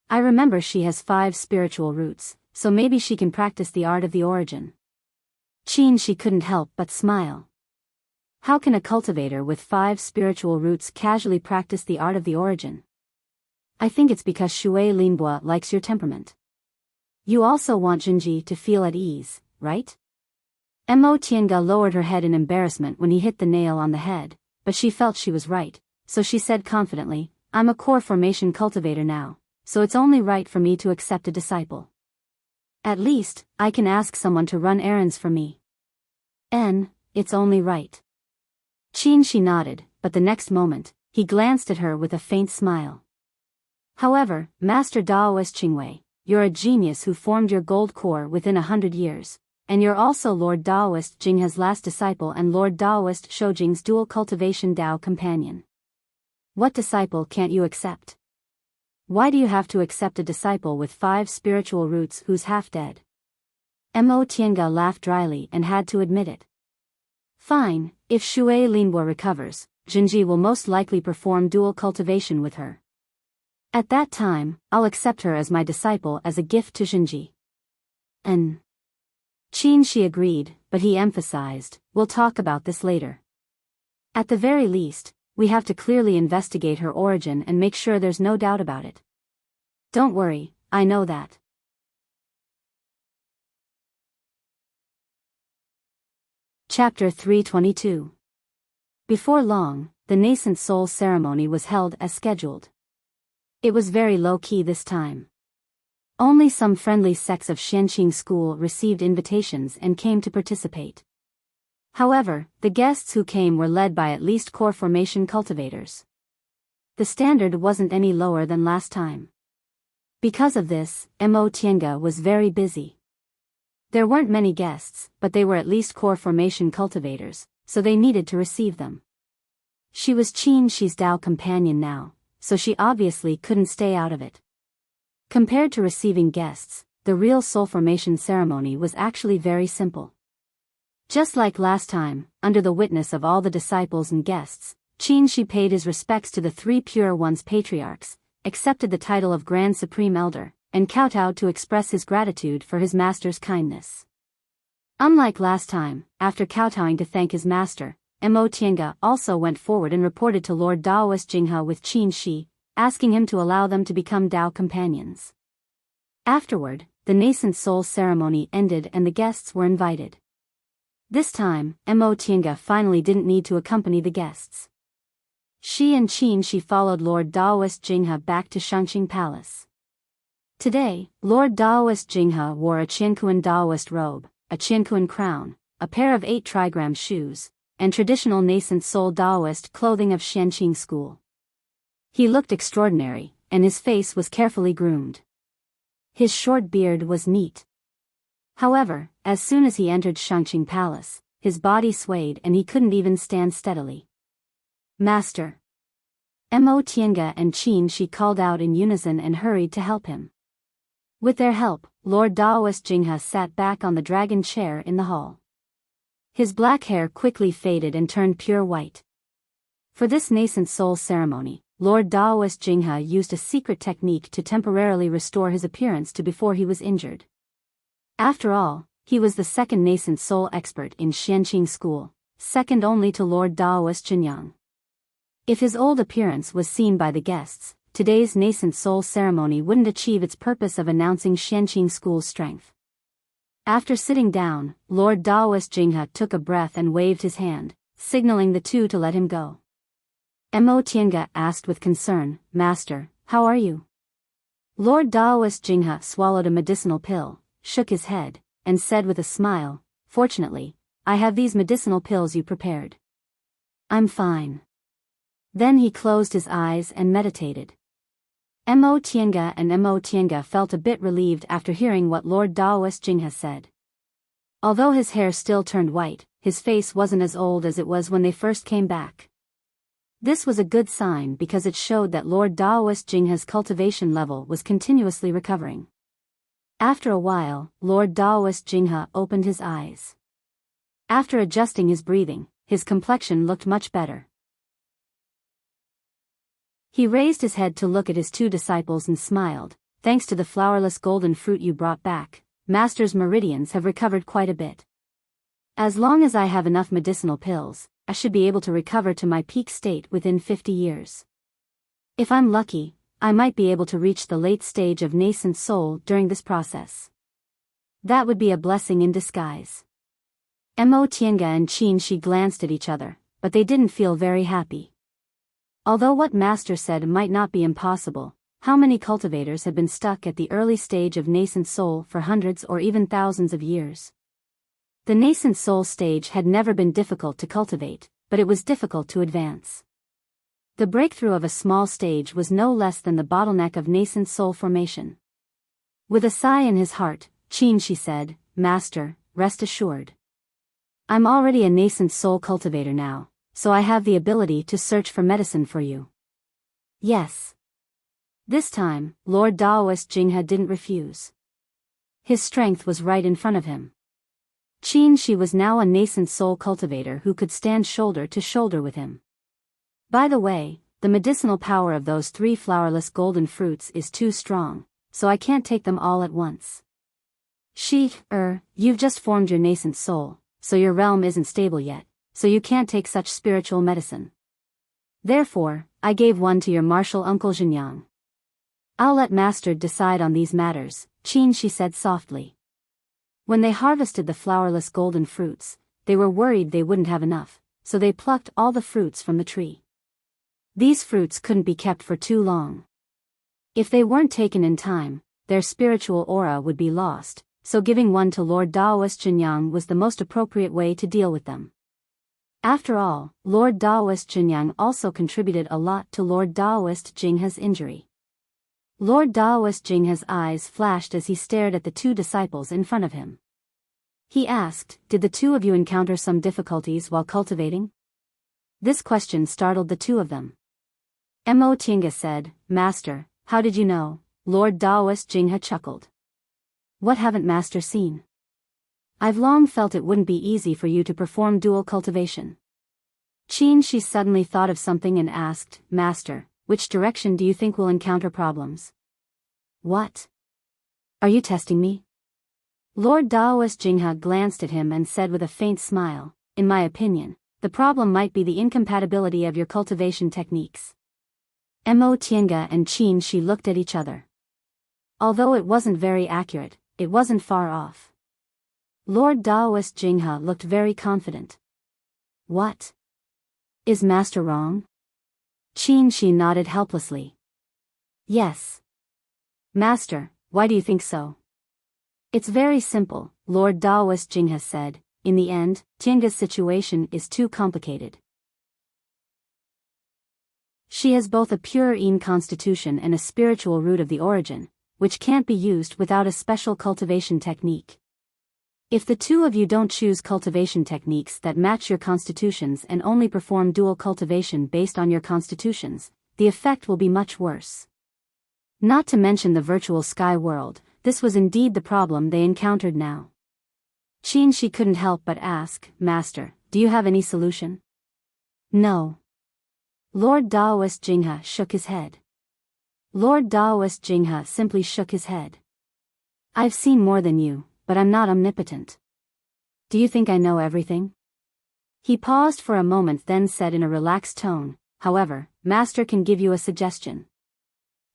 I remember she has 5 spiritual roots, so maybe she can practice the art of the origin. She couldn't help but smile. How can a cultivator with 5 spiritual roots casually practice the art of the origin? I think it's because Shui Linbo likes your temperament. You also want Jinji to feel at ease, right? Mo Tiange lowered her head in embarrassment when he hit the nail on the head, but she felt she was right, so she said confidently, I'm a core formation cultivator now, so it's only right for me to accept a disciple. At least, I can ask someone to run errands for me. It's only right. She nodded, but the next moment, he glanced at her with a faint smile. However, Master Daoist Qingwei, you're a genius who formed your gold core within 100 years, and you're also Lord Daoist Jinghe's last disciple and Lord Daoist Shoujing's dual cultivation Dao companion. What disciple can't you accept? Why do you have to accept a disciple with 5 spiritual roots who's half dead? Mo Tiange laughed dryly and had to admit it. Fine, if Shui Linbo recovers, Jinji will most likely perform dual cultivation with her. At that time, I'll accept her as my disciple as a gift to Jinji. She agreed, but he emphasized, we'll talk about this later. At the very least, we have to clearly investigate her origin and make sure there's no doubt about it. Don't worry, I know that. Chapter 322. Before long, the nascent soul ceremony was held as scheduled. It was very low-key this time. Only some friendly sects of Xianqing school received invitations and came to participate. However, the guests who came were led by at least core formation cultivators. The standard wasn't any lower than last time. Because of this, Mo Tiange was very busy. There weren't many guests, but they were at least core formation cultivators, so they needed to receive them. She was Qin Shi's Dao companion now, so she obviously couldn't stay out of it. Compared to receiving guests, the real soul formation ceremony was actually very simple. Just like last time, under the witness of all the disciples and guests, Qin Shi paid his respects to the three Pure One's patriarchs, accepted the title of Grand Supreme Elder, and kowtowed to express his gratitude for his master's kindness. Unlike last time, after kowtowing to thank his master, Mo Tiange also went forward and reported to Lord Daoist Jinghe with Qin Shi, asking him to allow them to become Dao companions. Afterward, the nascent soul ceremony ended and the guests were invited. This time, Mo Tiange finally didn't need to accompany the guests. She and Qin Shi followed Lord Daoist Jinghe back to Shangqing Palace. Today, Lord Daoist Jinghe wore a Qianquan Daoist robe, a Qianquan crown, a pair of 8 trigram shoes, and traditional nascent soul Daoist clothing of Xianqing school. He looked extraordinary, and his face was carefully groomed. His short beard was neat. However, as soon as he entered Shangqing Palace, his body swayed and he couldn't even stand steadily. Master! Mo Tiange and Qin Shi called out in unison and hurried to help him. With their help, Lord Daoist Jinghe sat back on the dragon chair in the hall. His black hair quickly faded and turned pure white. For this nascent soul ceremony, Lord Daoist Jinghe used a secret technique to temporarily restore his appearance to before he was injured. After all, he was the second nascent soul expert in Xianqing school, second only to Lord Daoist Jinyang. If his old appearance was seen by the guests, today's nascent soul ceremony wouldn't achieve its purpose of announcing Xianqing school's strength. After sitting down, Lord Daoist Jinghe took a breath and waved his hand, signaling the two to let him go. Mo Tiange asked with concern, Master, how are you? Lord Daoist Jinghe swallowed a medicinal pill, shook his head, and said with a smile, Fortunately, I have these medicinal pills you prepared. I'm fine. Then he closed his eyes and meditated. Mo Tiange felt a bit relieved after hearing what Lord Daoist Jinghe said. Although his hair still turned white, his face wasn't as old as it was when they first came back. This was a good sign because it showed that Lord Daoist Jinghe's cultivation level was continuously recovering. After a while, Lord Daoist Jinghe opened his eyes. After adjusting his breathing, his complexion looked much better. He raised his head to look at his two disciples and smiled, Thanks to the flowerless golden fruit you brought back, Master's meridians have recovered quite a bit. As long as I have enough medicinal pills, I should be able to recover to my peak state within 50 years. If I'm lucky, I might be able to reach the late stage of nascent soul during this process. That would be a blessing in disguise. Mo Tiange and Qin Shi glanced at each other, but they didn't feel very happy. Although what Master said might not be impossible, how many cultivators have been stuck at the early stage of nascent soul for hundreds or even thousands of years? The nascent soul stage had never been difficult to cultivate, but it was difficult to advance. The breakthrough of a small stage was no less than the bottleneck of nascent soul formation. With a sigh in his heart, Qin Shi said, Master, rest assured. I'm already a nascent soul cultivator now, so I have the ability to search for medicine for you. Yes. This time, Lord Daoist Jinghe didn't refuse. His strength was right in front of him. Qin Shi was now a nascent soul cultivator who could stand shoulder to shoulder with him. By the way, the medicinal power of those 3 flowerless golden fruits is too strong, so I can't take them all at once. You've just formed your nascent soul, so your realm isn't stable yet, so you can't take such spiritual medicine. Therefore, I gave one to your martial uncle Jinyang. I'll let Master decide on these matters, Qin Shi said softly. When they harvested the flowerless golden fruits, they were worried they wouldn't have enough, so they plucked all the fruits from the tree. These fruits couldn't be kept for too long. If they weren't taken in time, their spiritual aura would be lost, so giving one to Lord Daoist Jinyang was the most appropriate way to deal with them. After all, Lord Daoist Jinyang also contributed a lot to Lord Daoist Jinghe's injury. Lord Daoist Jinghe's eyes flashed as he stared at the two disciples in front of him. He asked, "Did the two of you encounter some difficulties while cultivating?" This question startled the two of them. Mo Tiange said, "Master, how did you know?" Lord Daoist Jinghe chuckled. "What haven't Master seen? I've long felt it wouldn't be easy for you to perform dual cultivation." Qin Shi suddenly thought of something and asked, "Master, which direction do you think will encounter problems?" "What? Are you testing me?" Lord Daoist Jinghe glanced at him and said with a faint smile, "In my opinion, the problem might be the incompatibility of your cultivation techniques." Mo Tiange and Qin Shi looked at each other. Although it wasn't very accurate, it wasn't far off. Lord Daoist Jinghe looked very confident. "What? Is Master wrong?" Qin Shi nodded helplessly. "Yes. Master, why do you think so?" "It's very simple," Lord Daoist Jinghe said. "In the end, Tiange's situation is too complicated. She has both a pure Yin constitution and a spiritual root of the origin, which can't be used without a special cultivation technique. If the two of you don't choose cultivation techniques that match your constitutions and only perform dual cultivation based on your constitutions, the effect will be much worse. Not to mention the virtual sky world, this was indeed the problem they encountered now. Qin Shi couldn't help but ask, "Master, do you have any solution?" "No." Lord Daoist Jinghe shook his head. Lord Daoist Jinghe simply shook his head. "I've seen more than you, but I'm not omnipotent. Do you think I know everything?" He paused for a moment, then said in a relaxed tone, "However, Master can give you a suggestion."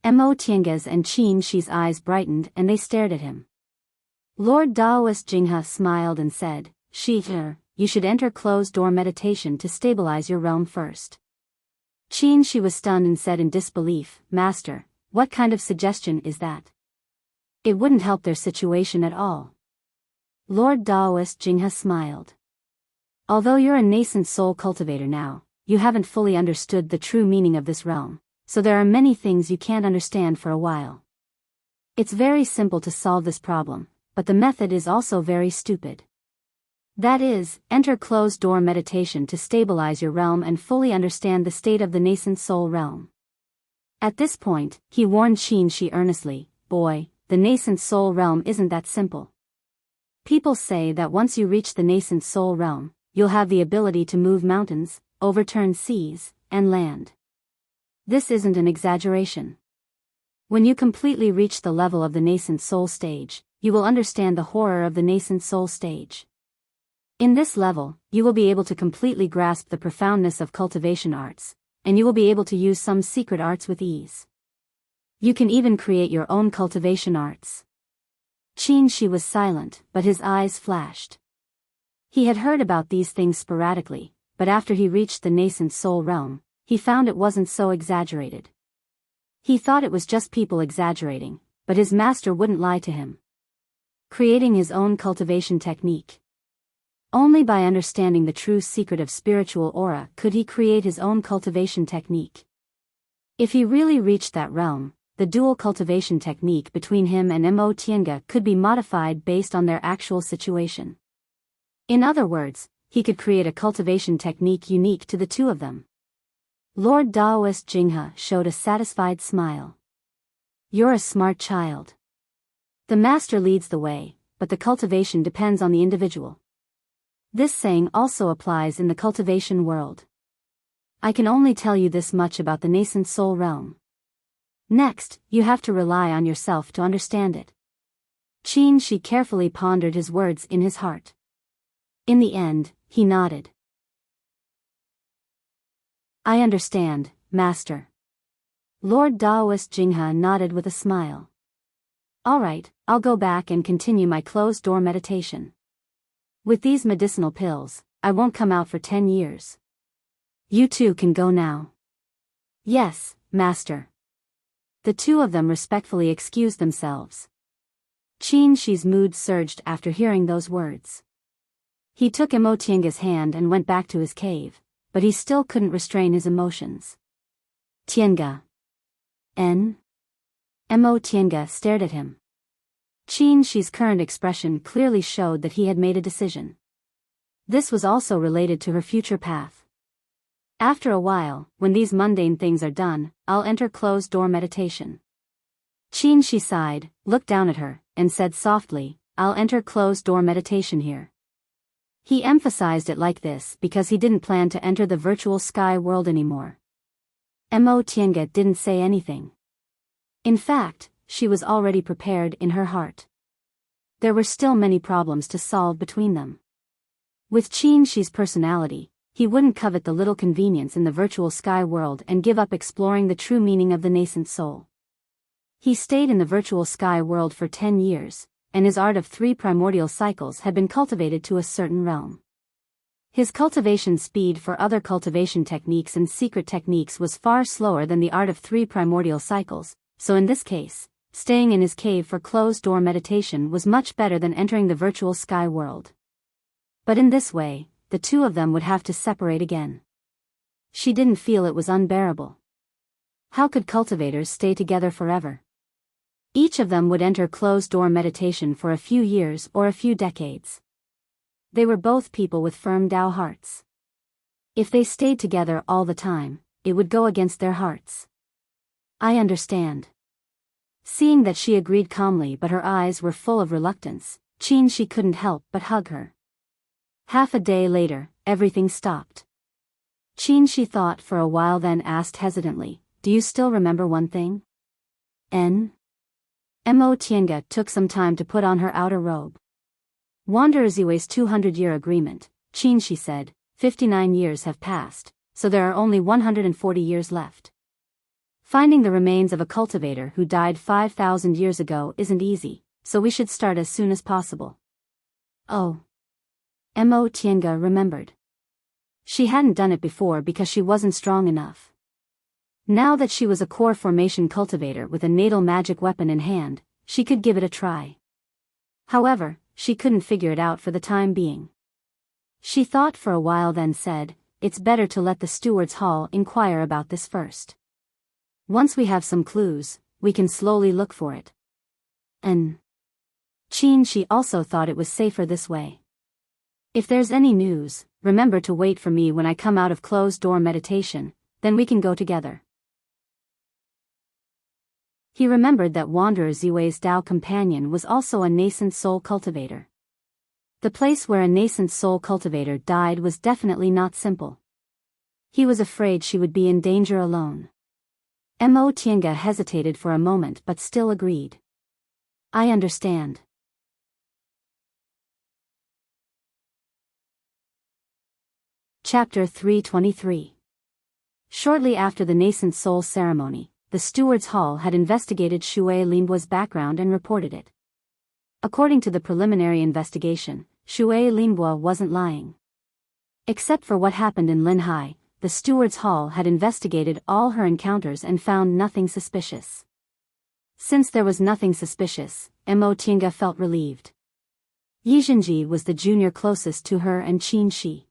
Mo Tiange's and Qin Shi's eyes brightened and they stared at him. Lord Daoist Jinghe smiled and said, "Shi, you should enter closed-door meditation to stabilize your realm first." Qin Shi was stunned and said in disbelief, "Master, what kind of suggestion is that? It wouldn't help their situation at all." Lord Daoist Jinghe smiled. "Although you're a nascent soul cultivator now, you haven't fully understood the true meaning of this realm, so there are many things you can't understand for a while. It's very simple to solve this problem, but the method is also very stupid. That is, enter closed-door meditation to stabilize your realm and fully understand the state of the nascent soul realm." At this point, he warned Qin Shi earnestly, "Boy, the nascent soul realm isn't that simple. People say that once you reach the nascent soul realm, you'll have the ability to move mountains, overturn seas, and land. This isn't an exaggeration. When you completely reach the level of the nascent soul stage, you will understand the horror of the nascent soul stage. In this level, you will be able to completely grasp the profoundness of cultivation arts, and you will be able to use some secret arts with ease. You can even create your own cultivation arts." Qin Shi was silent, but his eyes flashed. He had heard about these things sporadically, but after he reached the nascent soul realm, he found it wasn't so exaggerated. He thought it was just people exaggerating, but his master wouldn't lie to him. Creating his own cultivation technique. Only by understanding the true secret of spiritual aura could he create his own cultivation technique. If he really reached that realm, the dual cultivation technique between him and Mo Tiange could be modified based on their actual situation. In other words, he could create a cultivation technique unique to the two of them. Lord Daoist Jinghe showed a satisfied smile. "You're a smart child. The master leads the way, but the cultivation depends on the individual. This saying also applies in the cultivation world. I can only tell you this much about the nascent soul realm. Next, you have to rely on yourself to understand it." Qin Shi carefully pondered his words in his heart. In the end, he nodded. "I understand, Master." Lord Daoist Jinghe nodded with a smile. "All right, I'll go back and continue my closed-door meditation. With these medicinal pills, I won't come out for 10 years. You two can go now." "Yes, Master." The two of them respectfully excused themselves. Qin Shi's mood surged after hearing those words. He took Emo Tianga's hand and went back to his cave, but he still couldn't restrain his emotions. Tianga. Emo Tianga stared at him. Qin Shi's current expression clearly showed that he had made a decision. This was also related to her future path. After a while, when these mundane things are done, I'll enter closed-door meditation. Qin Shi sighed, looked down at her, and said softly, I'll enter closed-door meditation here. He emphasized it like this because he didn't plan to enter the virtual sky world anymore. Emo Tianga didn't say anything. In fact, she was already prepared in her heart. There were still many problems to solve between them. With Qin Shi's personality, he wouldn't covet the little convenience in the virtual sky world and give up exploring the true meaning of the nascent soul. He stayed in the virtual sky world for 10 years, and his art of 3 primordial cycles had been cultivated to a certain realm. His cultivation speed for other cultivation techniques and secret techniques was far slower than the art of 3 primordial cycles, so in this case, staying in his cave for closed-door meditation was much better than entering the virtual sky world. But in this way, the two of them would have to separate again. She didn't feel it was unbearable. How could cultivators stay together forever? Each of them would enter closed-door meditation for a few years or a few decades. They were both people with firm Tao hearts. If they stayed together all the time, it would go against their hearts. I understand. Seeing that she agreed calmly but her eyes were full of reluctance, Qin Shi couldn't help but hug her. Half a day later, everything stopped. Qin Shi thought for a while then asked hesitantly, do you still remember one thing? Emo Tianga took some time to put on her outer robe. Wanderer Ziwei's 200-year agreement, Qin Shi said, 59 years have passed, so there are only 140 years left. Finding the remains of a cultivator who died 5,000 years ago isn't easy, so we should start as soon as possible. Oh. Emo Tianga remembered. She hadn't done it before because she wasn't strong enough. Now that she was a core formation cultivator with a natal magic weapon in hand, she could give it a try. However, she couldn't figure it out for the time being. She thought for a while then said, it's better to let the steward's hall inquire about this first. Once we have some clues, we can slowly look for it. And Qin Shi also thought it was safer this way. If there's any news, remember to wait for me when I come out of closed-door meditation, then we can go together. He remembered that Wanderer Ziwei's Tao companion was also a nascent soul cultivator. The place where a nascent soul cultivator died was definitely not simple. He was afraid she would be in danger alone. Emo Tianga hesitated for a moment but still agreed. I understand. Chapter 323. Shortly after the nascent soul ceremony, the steward's hall had investigated Shui Linbua's background and reported it. According to the preliminary investigation, Shui Linbua wasn't lying. Except for what happened in Linhai, the steward's hall had investigated all her encounters and found nothing suspicious. Since there was nothing suspicious, Emo Tianga felt relieved. Yizhenji was the junior closest to her and Qin Shi.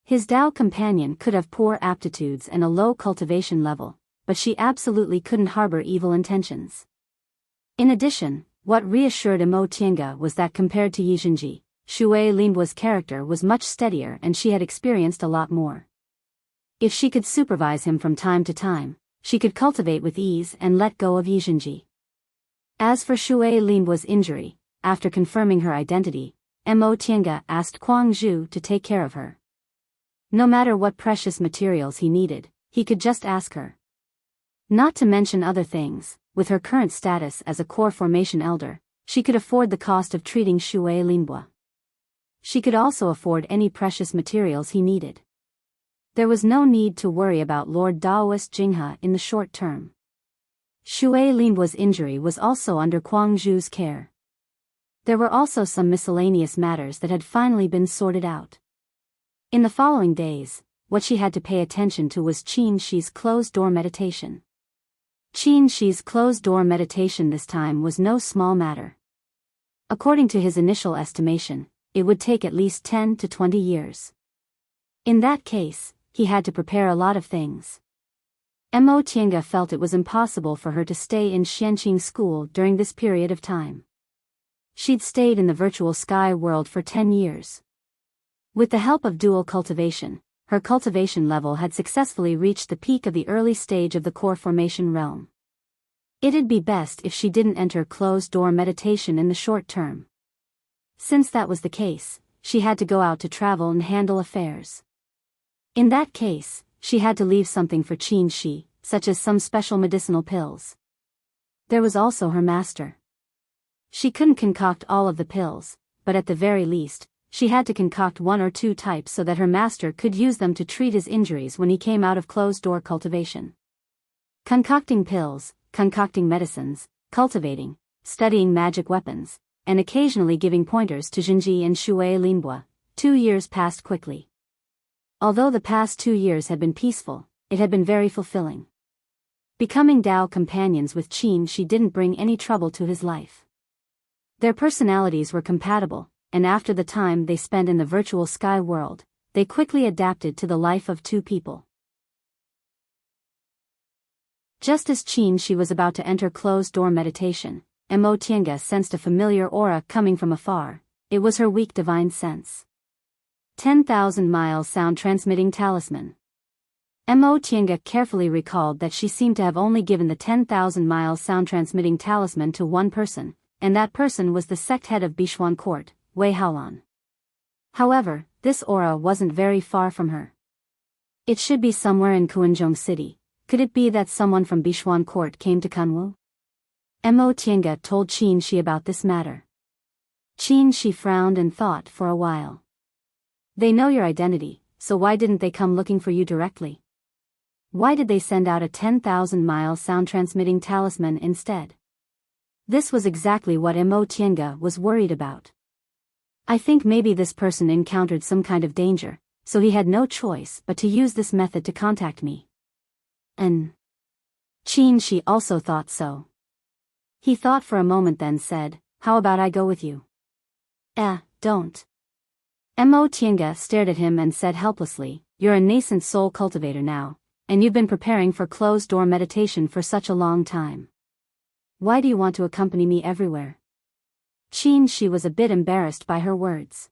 His Tao companion could have poor aptitudes and a low cultivation level, but she absolutely couldn't harbor evil intentions. In addition, what reassured Emo Tianga was that compared to Yizhenji, Shui Linbua's character was much steadier and she had experienced a lot more. If she could supervise him from time to time, she could cultivate with ease and let go of Yizhenji. As for Shui Linbua's injury, after confirming her identity, Emo Tianga asked Kuang Zhu to take care of her. No matter what precious materials he needed, he could just ask her. Not to mention other things, with her current status as a core formation elder, she could afford the cost of treating Shui Linbua. She could also afford any precious materials he needed. There was no need to worry about Lord Daoist Jinghe in the short term. Shui Linbua's injury was also under Kuang Zhu's care. There were also some miscellaneous matters that had finally been sorted out. In the following days, what she had to pay attention to was Qin Shi's closed-door meditation. Qin Shi's closed-door meditation this time was no small matter. According to his initial estimation, it would take at least 10 to 20 years. In that case, he had to prepare a lot of things. Mo Tiange felt it was impossible for her to stay in Xianqing school during this period of time. She'd stayed in the virtual sky world for 10 years. With the help of dual cultivation, her cultivation level had successfully reached the peak of the early stage of the core formation realm. It'd be best if she didn't enter closed-door meditation in the short term. Since that was the case, she had to go out to travel and handle affairs. In that case, she had to leave something for Qin Shi, such as some special medicinal pills. There was also her master. She couldn't concoct all of the pills, but at the very least, she had to concoct 1 or 2 types so that her master could use them to treat his injuries when he came out of closed-door cultivation. Concocting pills, concocting medicines, cultivating, studying magic weapons, and occasionally giving pointers to Jinji and Shui Linbua, 2 years passed quickly. Although the past 2 years had been peaceful, it had been very fulfilling. Becoming Dao companions with Qin Shi didn't bring any trouble to his life. Their personalities were compatible, and after the time they spent in the virtual sky world, they quickly adapted to the life of 2 people. Just as Qin Shi was about to enter closed-door meditation, Mo Tiange sensed a familiar aura coming from afar. It was her weak divine sense. 10,000 miles sound transmitting talisman. Mo Tiange carefully recalled that she seemed to have only given the 10,000 miles sound transmitting talisman to one person, and that person was the sect head of Bishuan Court, Wei Haolan. However, this aura wasn't very far from her. It should be somewhere in Kuanzhong City. Could it be that someone from Bishuan Court came to Kunwu? Mo Tiange told Qin Shi about this matter. Qin Shi frowned and thought for a while. They know your identity, so why didn't they come looking for you directly? Why did they send out a 10,000-mile sound-transmitting talisman instead? This was exactly what Mo Tiange was worried about. I think maybe this person encountered some kind of danger, so he had no choice but to use this method to contact me. And Qin Shi also thought so. He thought for a moment then said, "How about I go with you?" Don't. Mo Tiange stared at him and said helplessly, "You're a nascent soul cultivator now, and you've been preparing for closed-door meditation for such a long time. Why do you want to accompany me everywhere?" Qin Shi was a bit embarrassed by her words.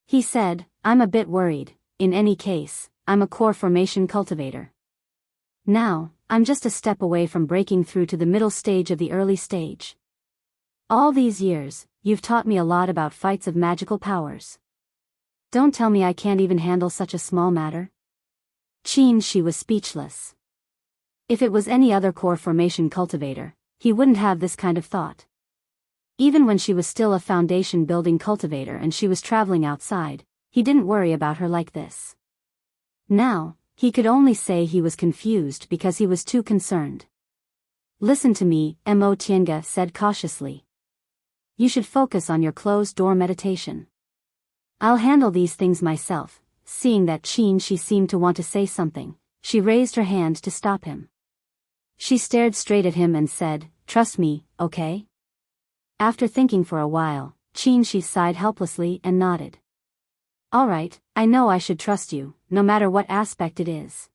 He said, "I'm a bit worried. In any case, I'm a core formation cultivator. Now, I'm just a step away from breaking through to the middle stage of the early stage. All these years, you've taught me a lot about fights of magical powers. Don't tell me I can't even handle such a small matter." Qin Shi was speechless. If it was any other core formation cultivator, he wouldn't have this kind of thought. Even when she was still a foundation-building cultivator and she was traveling outside, he didn't worry about her like this. Now, he could only say he was confused because he was too concerned. "Listen to me," Mo Tiange said cautiously. "You should focus on your closed-door meditation. I'll handle these things myself." Seeing that Qin Shi seemed to want to say something, she raised her hand to stop him. She stared straight at him and said, "Trust me, okay?" After thinking for a while, Qin Shi sighed helplessly and nodded. "All right, I know I should trust you, no matter what aspect it is."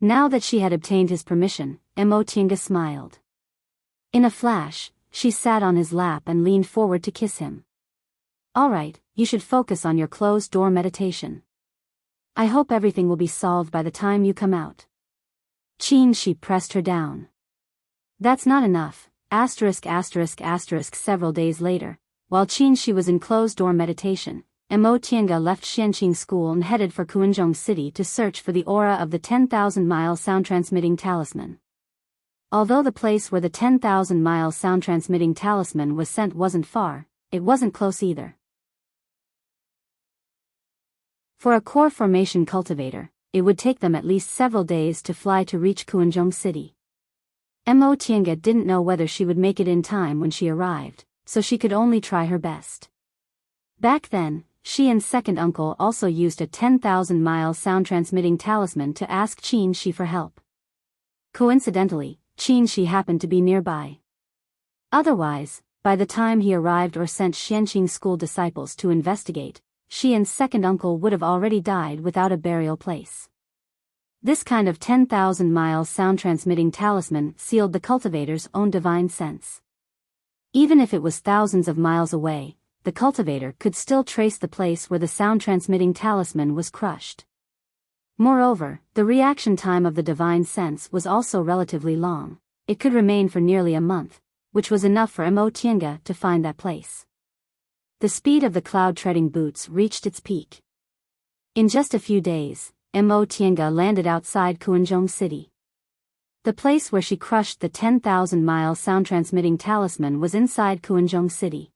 Now that she had obtained his permission, Mo Tiange smiled. In a flash, she sat on his lap and leaned forward to kiss him. "All right, you should focus on your closed-door meditation. I hope everything will be solved by the time you come out." Qin Shi pressed her down. "That's not enough." Several days later, while Qin Shi was in closed-door meditation, Mo Tiange left Xianqing school and headed for Kuanzhong City to search for the aura of the 10,000-mile sound-transmitting talisman. Although the place where the 10,000-mile sound-transmitting talisman was sent wasn't far, it wasn't close either. For a core formation cultivator, it would take them at least several days to fly to reach Kuanzhong City. Mo Tiange didn't know whether she would make it in time when she arrived, so she could only try her best. Back then, she and second uncle also used a 10,000-mile sound-transmitting talisman to ask Qin Shi for help. Coincidentally, Qin Shi happened to be nearby. Otherwise, by the time he arrived or sent Xianqing school disciples to investigate, Xian's second uncle would have already died without a burial place. This kind of 10,000 miles sound-transmitting talisman sealed the cultivator's own divine sense. Even if it was thousands of miles away, the cultivator could still trace the place where the sound-transmitting talisman was crushed. Moreover, the reaction time of the divine sense was also relatively long. It could remain for nearly a month, which was enough for Mo Tiange to find that place. The speed of the cloud-treading boots reached its peak. In just a few days, Mo Tiange landed outside Kuanzhong City. The place where she crushed the 10,000-mile sound-transmitting talisman was inside Kuanzhong City.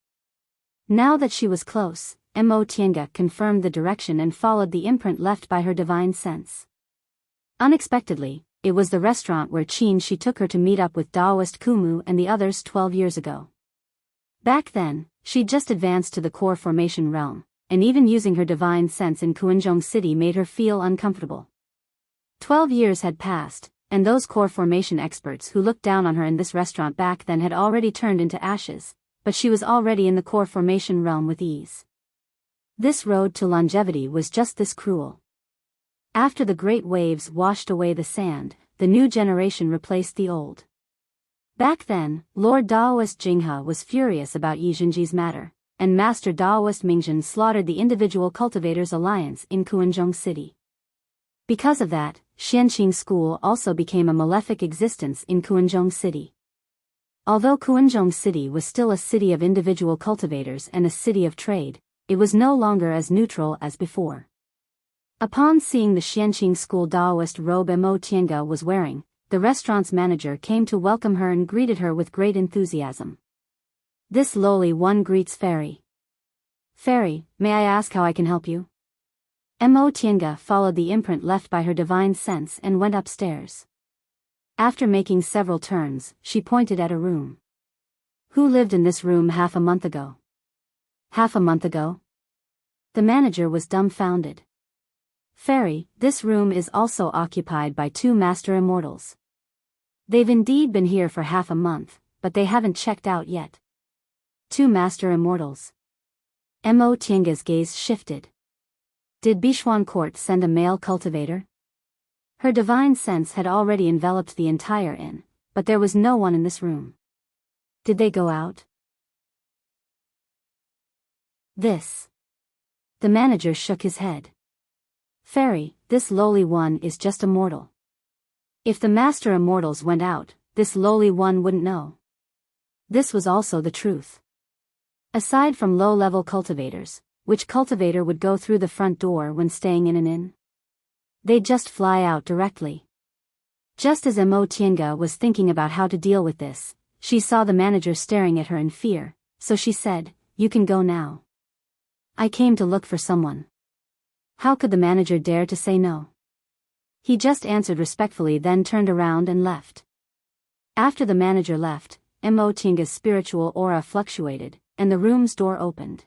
Now that she was close, Mo Tiange confirmed the direction and followed the imprint left by her divine sense. Unexpectedly, it was the restaurant where Qin Shi took her to meet up with Daoist Kumu and the others 12 years ago. Back then, she'd just advanced to the core formation realm, and even using her divine sense in Kuanzhong City made her feel uncomfortable. 12 years had passed, and those core formation experts who looked down on her in this restaurant back then had already turned into ashes, but she was already in the core formation realm with ease. This road to longevity was just this cruel. After the great waves washed away the sand, the new generation replaced the old. Back then, Lord Daoist Jinghe was furious about Yi Zhenji's matter, and Master Daoist Mingzhen slaughtered the individual cultivators' alliance in Kuanzhong City. Because of that, Xianqing School also became a malefic existence in Kuanzhong City. Although Kuanzhong City was still a city of individual cultivators and a city of trade, it was no longer as neutral as before. Upon seeing the Xianqing School Daoist robe Mo Tiange was wearing, the restaurant's manager came to welcome her and greeted her with great enthusiasm. This lowly one greets Fairy. Fairy, may I ask how I can help you? Mo Tiange followed the imprint left by her divine sense and went upstairs. After making several turns, she pointed at a room. Who lived in this room half a month ago? Half a month ago? The manager was dumbfounded. Fairy, this room is also occupied by two master immortals. They've indeed been here for half a month, but they haven't checked out yet. Two master immortals. Mo Tiange's gaze shifted. Did Bishuan Court send a male cultivator? Her divine sense had already enveloped the entire inn, but there was no one in this room. Did they go out? This. The manager shook his head. Fairy, this lowly one is just a mortal. If the master immortals went out, this lowly one wouldn't know. This was also the truth. Aside from low-level cultivators, which cultivator would go through the front door when staying in an inn? They'd just fly out directly. Just as Mo Tiange was thinking about how to deal with this, she saw the manager staring at her in fear, so she said, "You can go now. I came to look for someone." How could the manager dare to say no? He just answered respectfully, then turned around and left. After the manager left, Mo Tiange's spiritual aura fluctuated, and the room's door opened.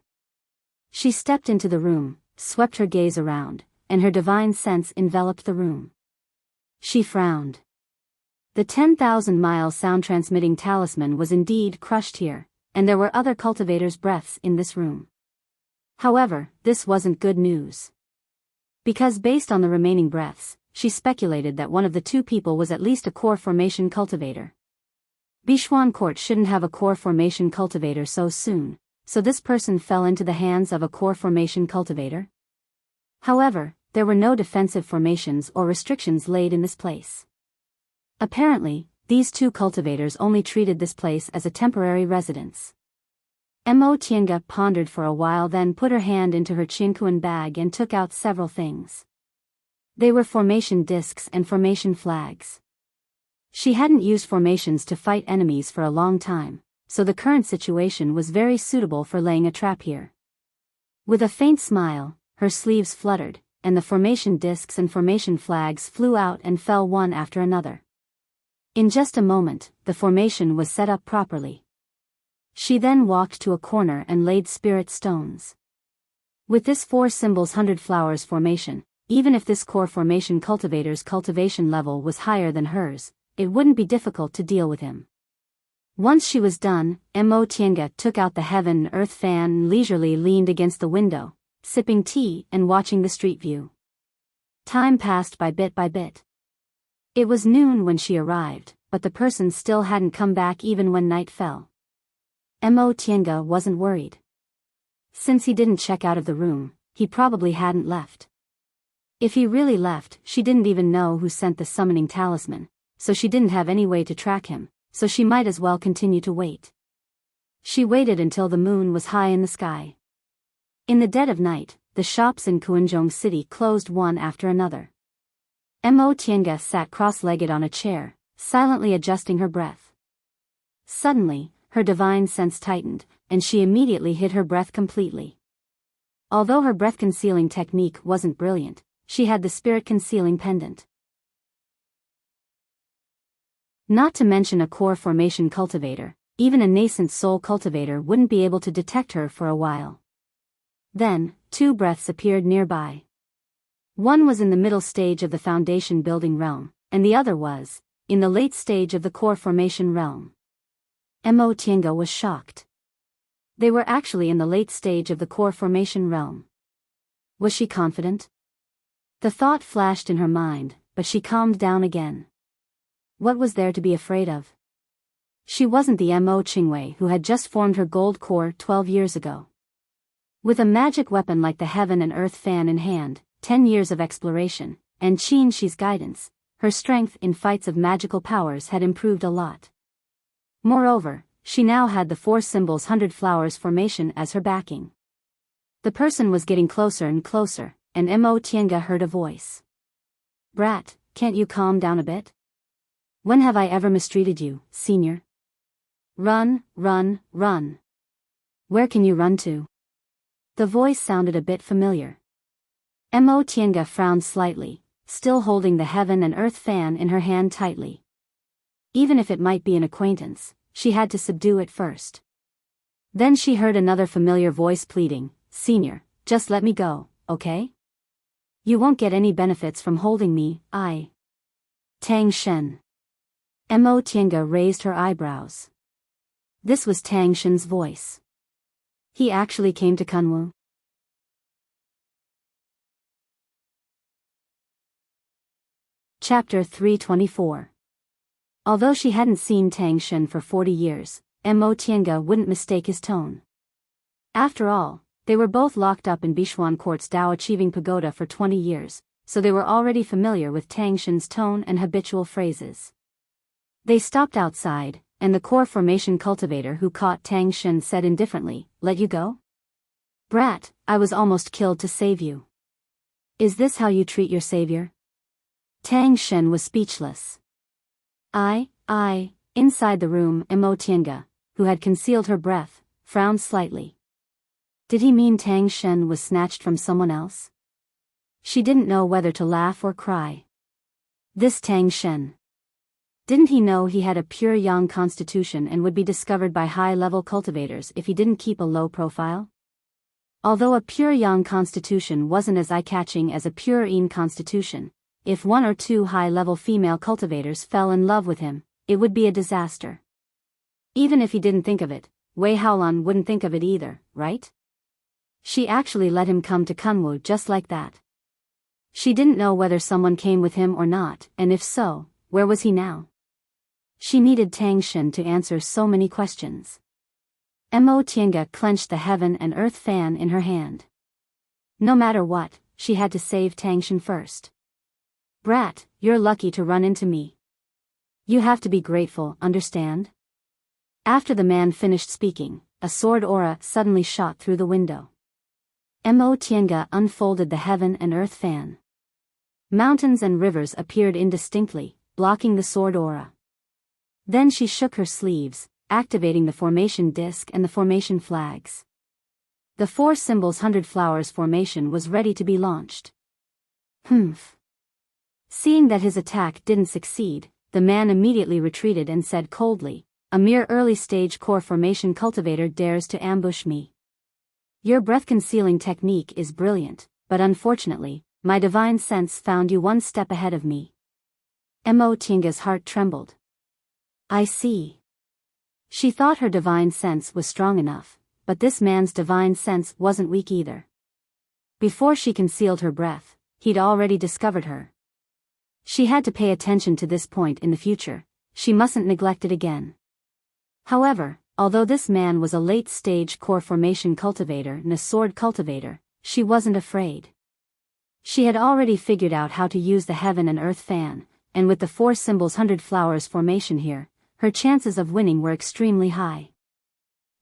She stepped into the room, swept her gaze around, and her divine sense enveloped the room. She frowned. The 10,000-mile sound-transmitting talisman was indeed crushed here, and there were other cultivators' breaths in this room. However, this wasn't good news. Because based on the remaining breaths, she speculated that one of the two people was at least a core formation cultivator. Bishuan Court shouldn't have a core formation cultivator so soon, so this person fell into the hands of a core formation cultivator? However, there were no defensive formations or restrictions laid in this place. Apparently, these two cultivators only treated this place as a temporary residence. Mo Tiange pondered for a while, then put her hand into her Qinkuan bag and took out several things. They were formation discs and formation flags. She hadn't used formations to fight enemies for a long time, so the current situation was very suitable for laying a trap here. With a faint smile, her sleeves fluttered, and the formation discs and formation flags flew out and fell one after another. In just a moment, the formation was set up properly. She then walked to a corner and laid spirit stones. With this 4 symbols 100 flowers formation, even if this core formation cultivator's cultivation level was higher than hers, it wouldn't be difficult to deal with him. Once she was done, Mo Tiange took out the heaven and earth fan and leisurely leaned against the window, sipping tea and watching the street view. Time passed by bit by bit. It was noon when she arrived, but the person still hadn't come back even when night fell. Mo Tiange wasn't worried. Since he didn't check out of the room, he probably hadn't left. If he really left, she didn't even know who sent the summoning talisman, so she didn't have any way to track him, so she might as well continue to wait. She waited until the moon was high in the sky. In the dead of night, the shops in Kuanzhong City closed one after another. Mo Tiange sat cross-legged on a chair, silently adjusting her breath. Suddenly, her divine sense tightened, and she immediately hid her breath completely. Although her breath-concealing technique wasn't brilliant, she had the spirit-concealing pendant. Not to mention a core formation cultivator, even a nascent soul cultivator wouldn't be able to detect her for a while. Then, two breaths appeared nearby. One was in the middle stage of the foundation building realm, and the other was in the late stage of the core formation realm. Mo Tiange was shocked. They were actually in the late stage of the core formation realm. Was she confident? The thought flashed in her mind, but she calmed down again. What was there to be afraid of? She wasn't the Mo Qingwei who had just formed her gold core 12 years ago. With a magic weapon like the heaven and earth fan in hand, 10 years of exploration, and Qin Shi's guidance, her strength in fights of magical powers had improved a lot. Moreover, she now had the four symbols 100 flowers formation as her backing. The person was getting closer and closer, and Mo Tiange heard a voice. "Brat, can't you calm down a bit? When have I ever mistreated you, senior? Run, run, run. Where can you run to?" The voice sounded a bit familiar. Mo Tiange frowned slightly, still holding the heaven and earth fan in her hand tightly. Even if it might be an acquaintance, she had to subdue it first. Then she heard another familiar voice pleading, "Senior, just let me go, okay? You won't get any benefits from holding me, Tang Shen." Mo Tiange raised her eyebrows. This was Tang Shen's voice. He actually came to Kunwu. Chapter 324. Although she hadn't seen Tang Shen for 40 years, Mo Tiange wouldn't mistake his tone. After all, they were both locked up in Bishuan Court's Dao Achieving Pagoda for 20 years, so they were already familiar with Tang Shen's tone and habitual phrases. They stopped outside, and the core formation cultivator who caught Tang Shen said indifferently, "Let you go? Brat, I was almost killed to save you. Is this how you treat your savior?" Tang Shen was speechless. Inside the room, Mo Tiange, who had concealed her breath, frowned slightly. Did he mean Tang Shen was snatched from someone else? She didn't know whether to laugh or cry. This Tang Shen. Didn't he know he had a pure yang constitution and would be discovered by high-level cultivators if he didn't keep a low profile? Although a pure yang constitution wasn't as eye-catching as a pure yin constitution, if one or two high-level female cultivators fell in love with him, it would be a disaster. Even if he didn't think of it, Wei Haolan wouldn't think of it either, right? She actually let him come to Kunwu just like that. She didn't know whether someone came with him or not, and if so, where was he now? She needed Tang Shen to answer so many questions. Mo Tiange clenched the heaven and earth fan in her hand. No matter what, she had to save Tang Shen first. Brat, you're lucky to run into me. You have to be grateful, understand? After the man finished speaking, a sword aura suddenly shot through the window. Mo Tiange unfolded the heaven and earth fan. Mountains and rivers appeared indistinctly, blocking the sword aura. Then she shook her sleeves, activating the formation disc and the formation flags. The four symbols 100 flowers formation was ready to be launched. Humph. Seeing that his attack didn't succeed, the man immediately retreated and said coldly, "A mere early-stage core formation cultivator dares to ambush me. Your breath-concealing technique is brilliant, but unfortunately, my divine sense found you one step ahead of me." Mo Tianga's heart trembled. I see. She thought her divine sense was strong enough, but this man's divine sense wasn't weak either. Before she concealed her breath, he'd already discovered her. She had to pay attention to this point in the future, she mustn't neglect it again. However, although this man was a late-stage core formation cultivator and a sword cultivator, she wasn't afraid. She had already figured out how to use the heaven and earth fan, and with the 4 symbols 100 flowers formation here, her chances of winning were extremely high.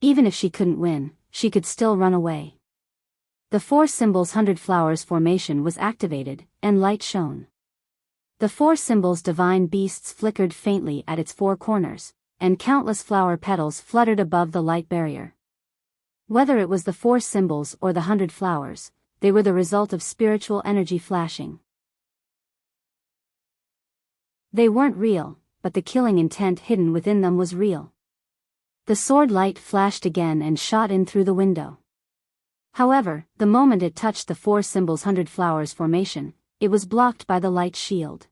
Even if she couldn't win, she could still run away. The 4 symbols 100 flowers formation was activated, and light shone. The 4 symbols divine beasts flickered faintly at its 4 corners, and countless flower petals fluttered above the light barrier. Whether it was the 4 symbols or the 100 flowers, they were the result of spiritual energy flashing. They weren't real, but the killing intent hidden within them was real. The sword light flashed again and shot in through the window. However, the moment it touched the 4 symbols 100 flowers formation, it was blocked by the light shield.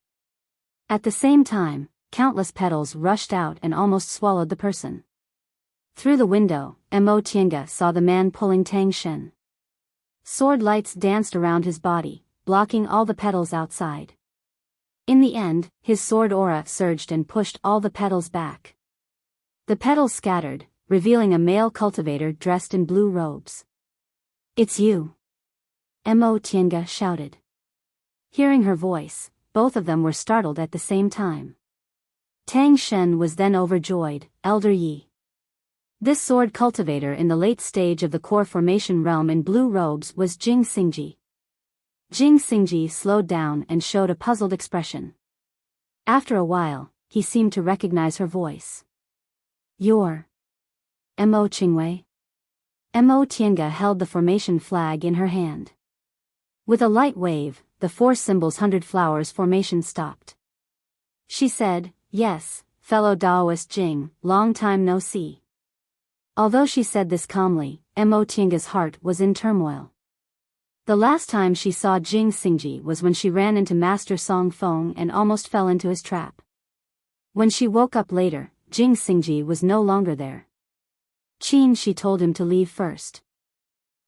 At the same time, countless petals rushed out and almost swallowed the person. Through the window, Mo Tianga saw the man pulling Tang Shen. Sword lights danced around his body, blocking all the petals outside. In the end, his sword aura surged and pushed all the petals back. The petals scattered, revealing a male cultivator dressed in blue robes. It's you! Mo Tianga shouted. Hearing her voice, both of them were startled at the same time. Tang Shen was then overjoyed. Elder Yi. This sword cultivator in the late stage of the core formation realm in blue robes was Jing Xingji. Jing Xingji slowed down and showed a puzzled expression. After a while, he seemed to recognize her voice. You're Mo Qingwei? Mo Tianga held the formation flag in her hand. With a light wave, the 4 symbols 100 flowers formation stopped. She said, yes, fellow Daoist Jing, long time no see. Although she said this calmly, Mo Tianga's heart was in turmoil. The last time she saw Jing Xingji was when she ran into Master Song Feng and almost fell into his trap. When she woke up later, Jing Xingji was no longer there. She told him to leave first.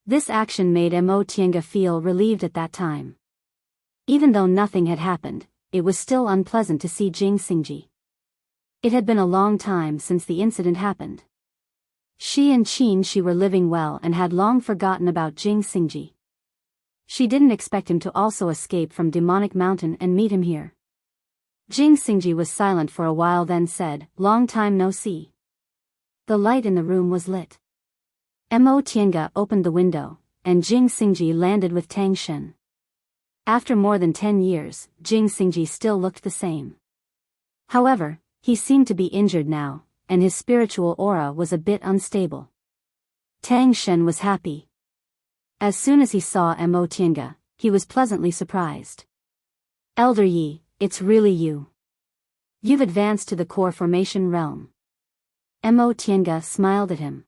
This action made Mo Tianga feel relieved at that time. Even though nothing had happened, it was still unpleasant to see Jing Xingji. It had been a long time since the incident happened. She and she were living well and had long forgotten about Jing Xingji. She didn't expect him to also escape from Demonic Mountain and meet him here. Jing Xingji was silent for a while, then said, long time no see. The light in the room was lit. Mo Tianga opened the window, and Jing Xingji landed with Tang Shen. After more than 10 years, Jing Xingji still looked the same. However, he seemed to be injured now, and his spiritual aura was a bit unstable. Tang Shen was happy. As soon as he saw Mo Tianga, he was pleasantly surprised. Elder Yi, it's really you. You've advanced to the core formation realm. Mo Tianga smiled at him.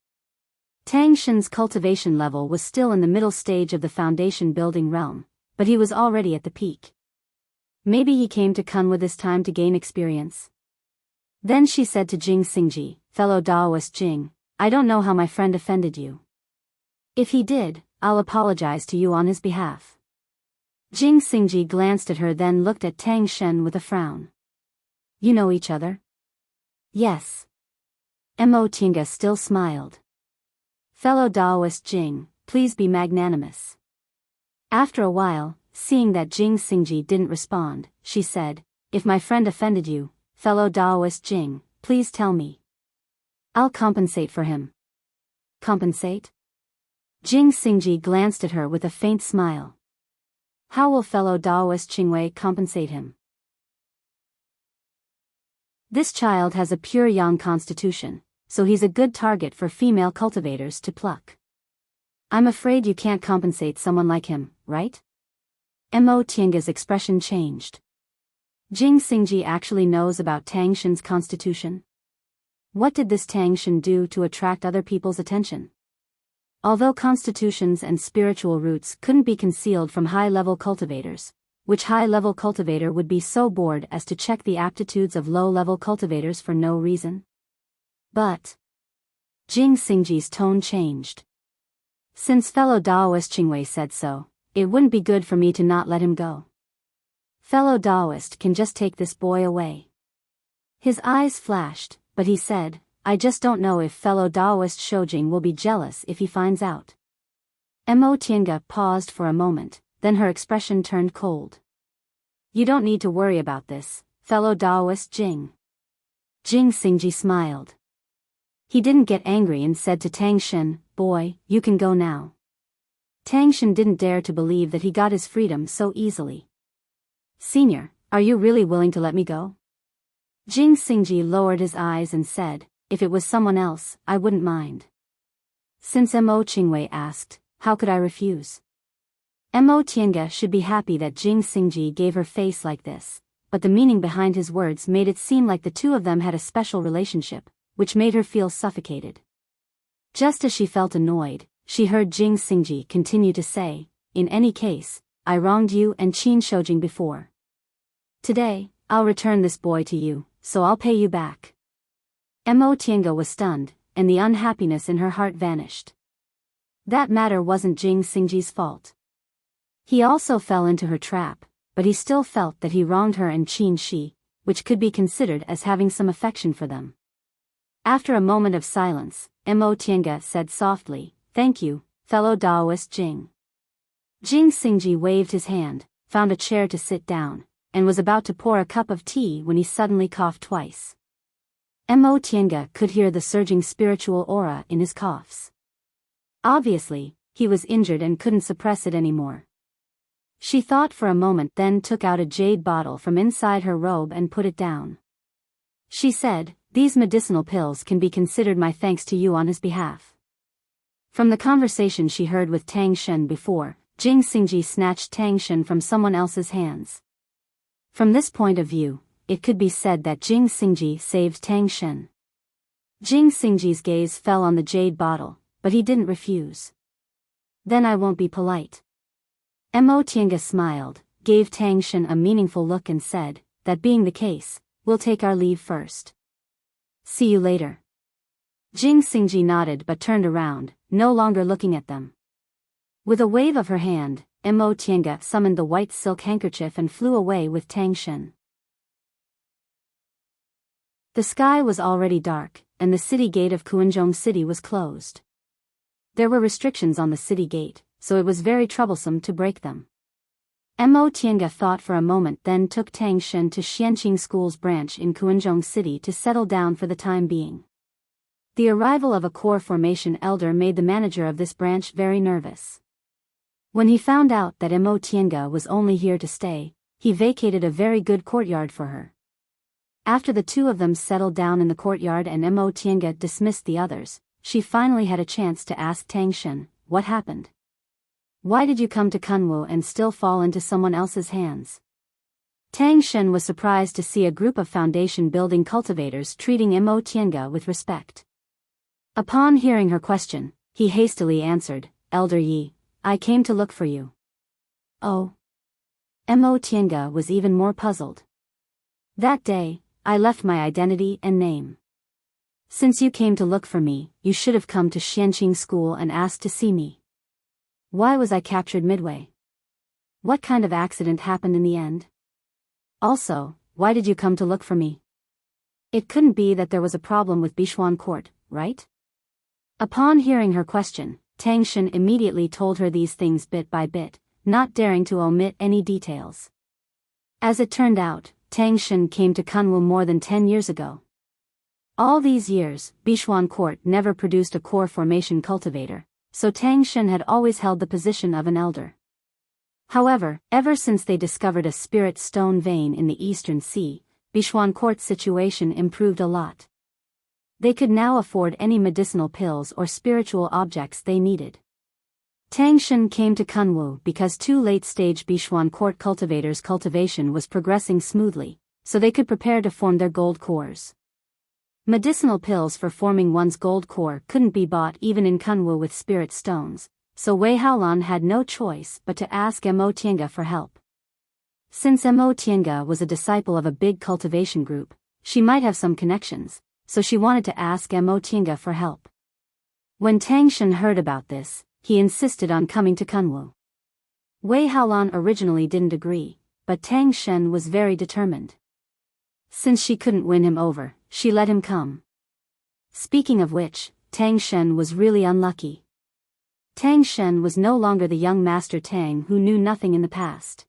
Tang Shen's cultivation level was still in the middle stage of the foundation building realm, but he was already at the peak. Maybe he came to Kunwa this time to gain experience. Then she said to Jing Xingji, fellow Daoist Jing, I don't know how my friend offended you. If he did, I'll apologize to you on his behalf. Jing Xingji glanced at her, then looked at Tang Shen with a frown. You know each other? Yes. Mo Tianga still smiled. Fellow Daoist Jing, please be magnanimous. After a while, seeing that Jing Xingji didn't respond, she said, if my friend offended you, fellow Daoist Jing, please tell me. I'll compensate for him. Compensate? Jing Xingji glanced at her with a faint smile. How will fellow Daoist Qingwei compensate him? This child has a pure yang constitution, so he's a good target for female cultivators to pluck. I'm afraid you can't compensate someone like him, right? Mo Tianga's expression changed. Jing Xingji actually knows about Tang Shen's constitution? What did this Tang Shen do to attract other people's attention? Although constitutions and spiritual roots couldn't be concealed from high-level cultivators, which high-level cultivator would be so bored as to check the aptitudes of low-level cultivators for no reason? But Jing Xingji's tone changed. Since fellow Daoist Qingwei said so, it wouldn't be good for me to not let him go. Fellow Daoist can just take this boy away. His eyes flashed, but he said, I just don't know if fellow Daoist Shoujing will be jealous if he finds out. Mo Tiange paused for a moment, then her expression turned cold. You don't need to worry about this, fellow Daoist Jing. Jing Xingji smiled. He didn't get angry and said to Tang Shen, boy, you can go now. Tang Shen didn't dare to believe that he got his freedom so easily. Senior, are you really willing to let me go? Jing Xingji lowered his eyes and said, if it was someone else, I wouldn't mind. Since Mo Qingwei asked, how could I refuse? Mo Tiange should be happy that Jing Xingji gave her face like this, but the meaning behind his words made it seem like the two of them had a special relationship, which made her feel suffocated. Just as she felt annoyed, she heard Jing Xingji continue to say, in any case, I wronged you and Qin Shoujing before. Today, I'll return this boy to you, so I'll pay you back. Mo Tiange was stunned, and the unhappiness in her heart vanished. That matter wasn't Jing Xingji's fault. He also fell into her trap, but he still felt that he wronged her and Qin Shi, which could be considered as having some affection for them. After a moment of silence, Mo Tiange said softly, thank you, fellow Daoist Jing. Jing Xingji waved his hand, found a chair to sit down, and was about to pour a cup of tea when he suddenly coughed twice. Mo Tiange could hear the surging spiritual aura in his coughs. Obviously, he was injured and couldn't suppress it anymore. She thought for a moment, then took out a jade bottle from inside her robe and put it down. She said, these medicinal pills can be considered my thanks to you on his behalf. From the conversation she heard with Tang Shen before, Jing Xingji snatched Tang Shen from someone else's hands. From this point of view, it could be said that Jing Xingji saved Tang Shen. Jing Xingji's gaze fell on the jade bottle, but he didn't refuse. Then I won't be polite. Mo Tiange smiled, gave Tang Shen a meaningful look and said, that being the case, we'll take our leave first. See you later. Jing Xingji nodded but turned around, no longer looking at them. With a wave of her hand, Mo Tiange summoned the white silk handkerchief and flew away with Tang Shen. The sky was already dark, and the city gate of Kuanzhong City was closed. There were restrictions on the city gate, so it was very troublesome to break them. Mo Tiange thought for a moment, then took Tang Shen to Xianqing School's branch in Kuanzhong City to settle down for the time being. The arrival of a core formation elder made the manager of this branch very nervous. When he found out that Mo Tiange was only here to stay, he vacated a very good courtyard for her. After the two of them settled down in the courtyard and Mo Tiange dismissed the others, she finally had a chance to ask Tang Shen, what happened? Why did you come to Kunwu and still fall into someone else's hands? Tang Shen was surprised to see a group of foundation building cultivators treating Mo Tiange with respect. Upon hearing her question, he hastily answered, Elder Yi, I came to look for you. Oh. Mo Tiange was even more puzzled. That day, I left my identity and name. Since you came to look for me, you should have come to Xianqing School and asked to see me. Why was I captured midway? What kind of accident happened in the end? Also, why did you come to look for me? It couldn't be that there was a problem with Bishuan Court, right? Upon hearing her question, Tang Shen immediately told her these things bit by bit, not daring to omit any details. As it turned out, Tang Shen came to Kunwu more than 10 years ago. All these years, Bishuan Court never produced a core formation cultivator, so Tang Shen had always held the position of an elder. However, ever since they discovered a spirit stone vein in the Eastern Sea, Bishuan Court's situation improved a lot. They could now afford any medicinal pills or spiritual objects they needed. Tang Shen came to Kunwu because two late-stage Bishuan Court cultivators' cultivation was progressing smoothly, so they could prepare to form their gold cores. Medicinal pills for forming one's gold core couldn't be bought even in Kunwu with spirit stones, so Wei Haolan had no choice but to ask Mo Tiange for help. Since Mo Tiange was a disciple of a big cultivation group, she might have some connections, so she wanted to ask Mo Tiange for help. When Tang Shen heard about this, he insisted on coming to Kunwu. Wei Haolan originally didn't agree, but Tang Shen was very determined. Since she couldn't win him over, she let him come. Speaking of which, Tang Shen was really unlucky. Tang Shen was no longer the young Master Tang who knew nothing in the past.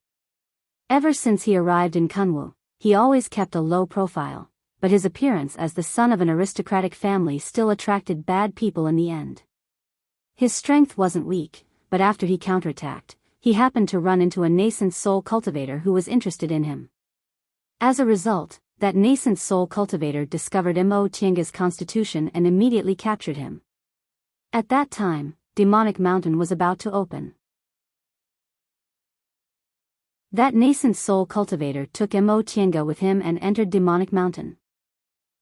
Ever since he arrived in Kunwu, he always kept a low profile, but his appearance as the son of an aristocratic family still attracted bad people in the end. His strength wasn't weak, but after he counterattacked, he happened to run into a nascent soul cultivator who was interested in him. As a result, that nascent soul cultivator discovered Mo Tiange's constitution and immediately captured him. At that time, Demonic Mountain was about to open. That nascent soul cultivator took Mo Tiange with him and entered Demonic Mountain.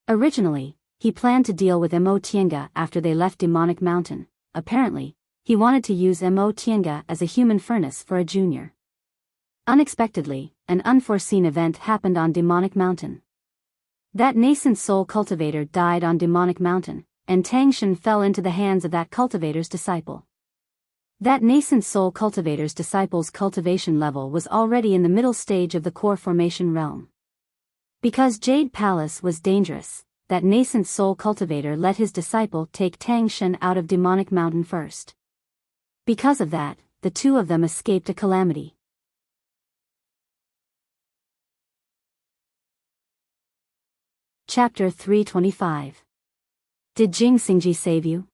Originally, he planned to deal with Mo Tiange after they left Demonic Mountain. Apparently, he wanted to use Mo Tiange as a human furnace for a junior. Unexpectedly, an unforeseen event happened on Demonic Mountain. That nascent soul cultivator died on Demonic Mountain, and Tang Shen fell into the hands of that cultivator's disciple. That nascent soul cultivator's disciple's cultivation level was already in the middle stage of the core formation realm. Because Jade Palace was dangerous, that nascent soul cultivator let his disciple take Tang Shen out of Demonic Mountain first. Because of that, the two of them escaped a calamity. Chapter 325. Did Jing Xingji save you?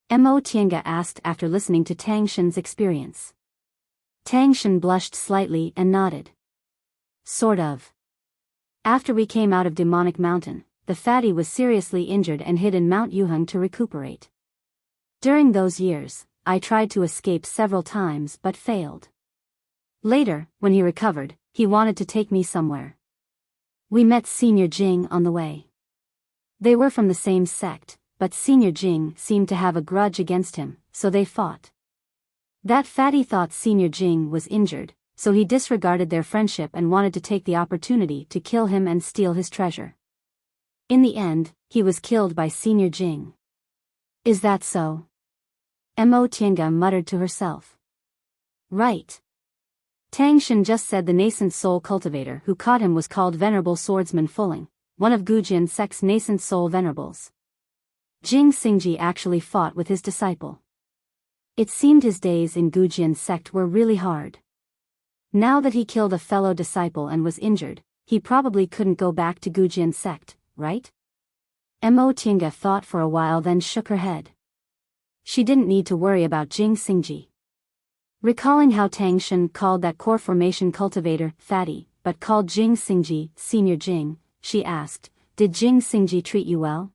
Mo Tiange asked after listening to Tang Shen's experience. Tang Shen blushed slightly and nodded. Sort of. After we came out of Demonic Mountain, the fatty was seriously injured and hid in Mount Yuheng to recuperate. During those years, I tried to escape several times but failed. Later, when he recovered, he wanted to take me somewhere. We met Senior Jing on the way. They were from the same sect, but Senior Jing seemed to have a grudge against him, so they fought. That fatty thought Senior Jing was injured, so he disregarded their friendship and wanted to take the opportunity to kill him and steal his treasure. In the end, he was killed by Senior Jing. Is that so? Mo Tiange muttered to herself. Right. Tang Shen just said the nascent soul cultivator who caught him was called Venerable Swordsman Fuling, one of Gujian sect's nascent soul venerables. Jing Xingji actually fought with his disciple. It seemed his days in Gujian sect were really hard. Now that he killed a fellow disciple and was injured, he probably couldn't go back to Gujian sect, right? Mo Tiange thought for a while then shook her head. She didn't need to worry about Jing Xingji. Recalling how Tang Shen called that core formation cultivator fatty, but called Jing Xingji Senior Jing, she asked, "Did Jing Xingji treat you well?"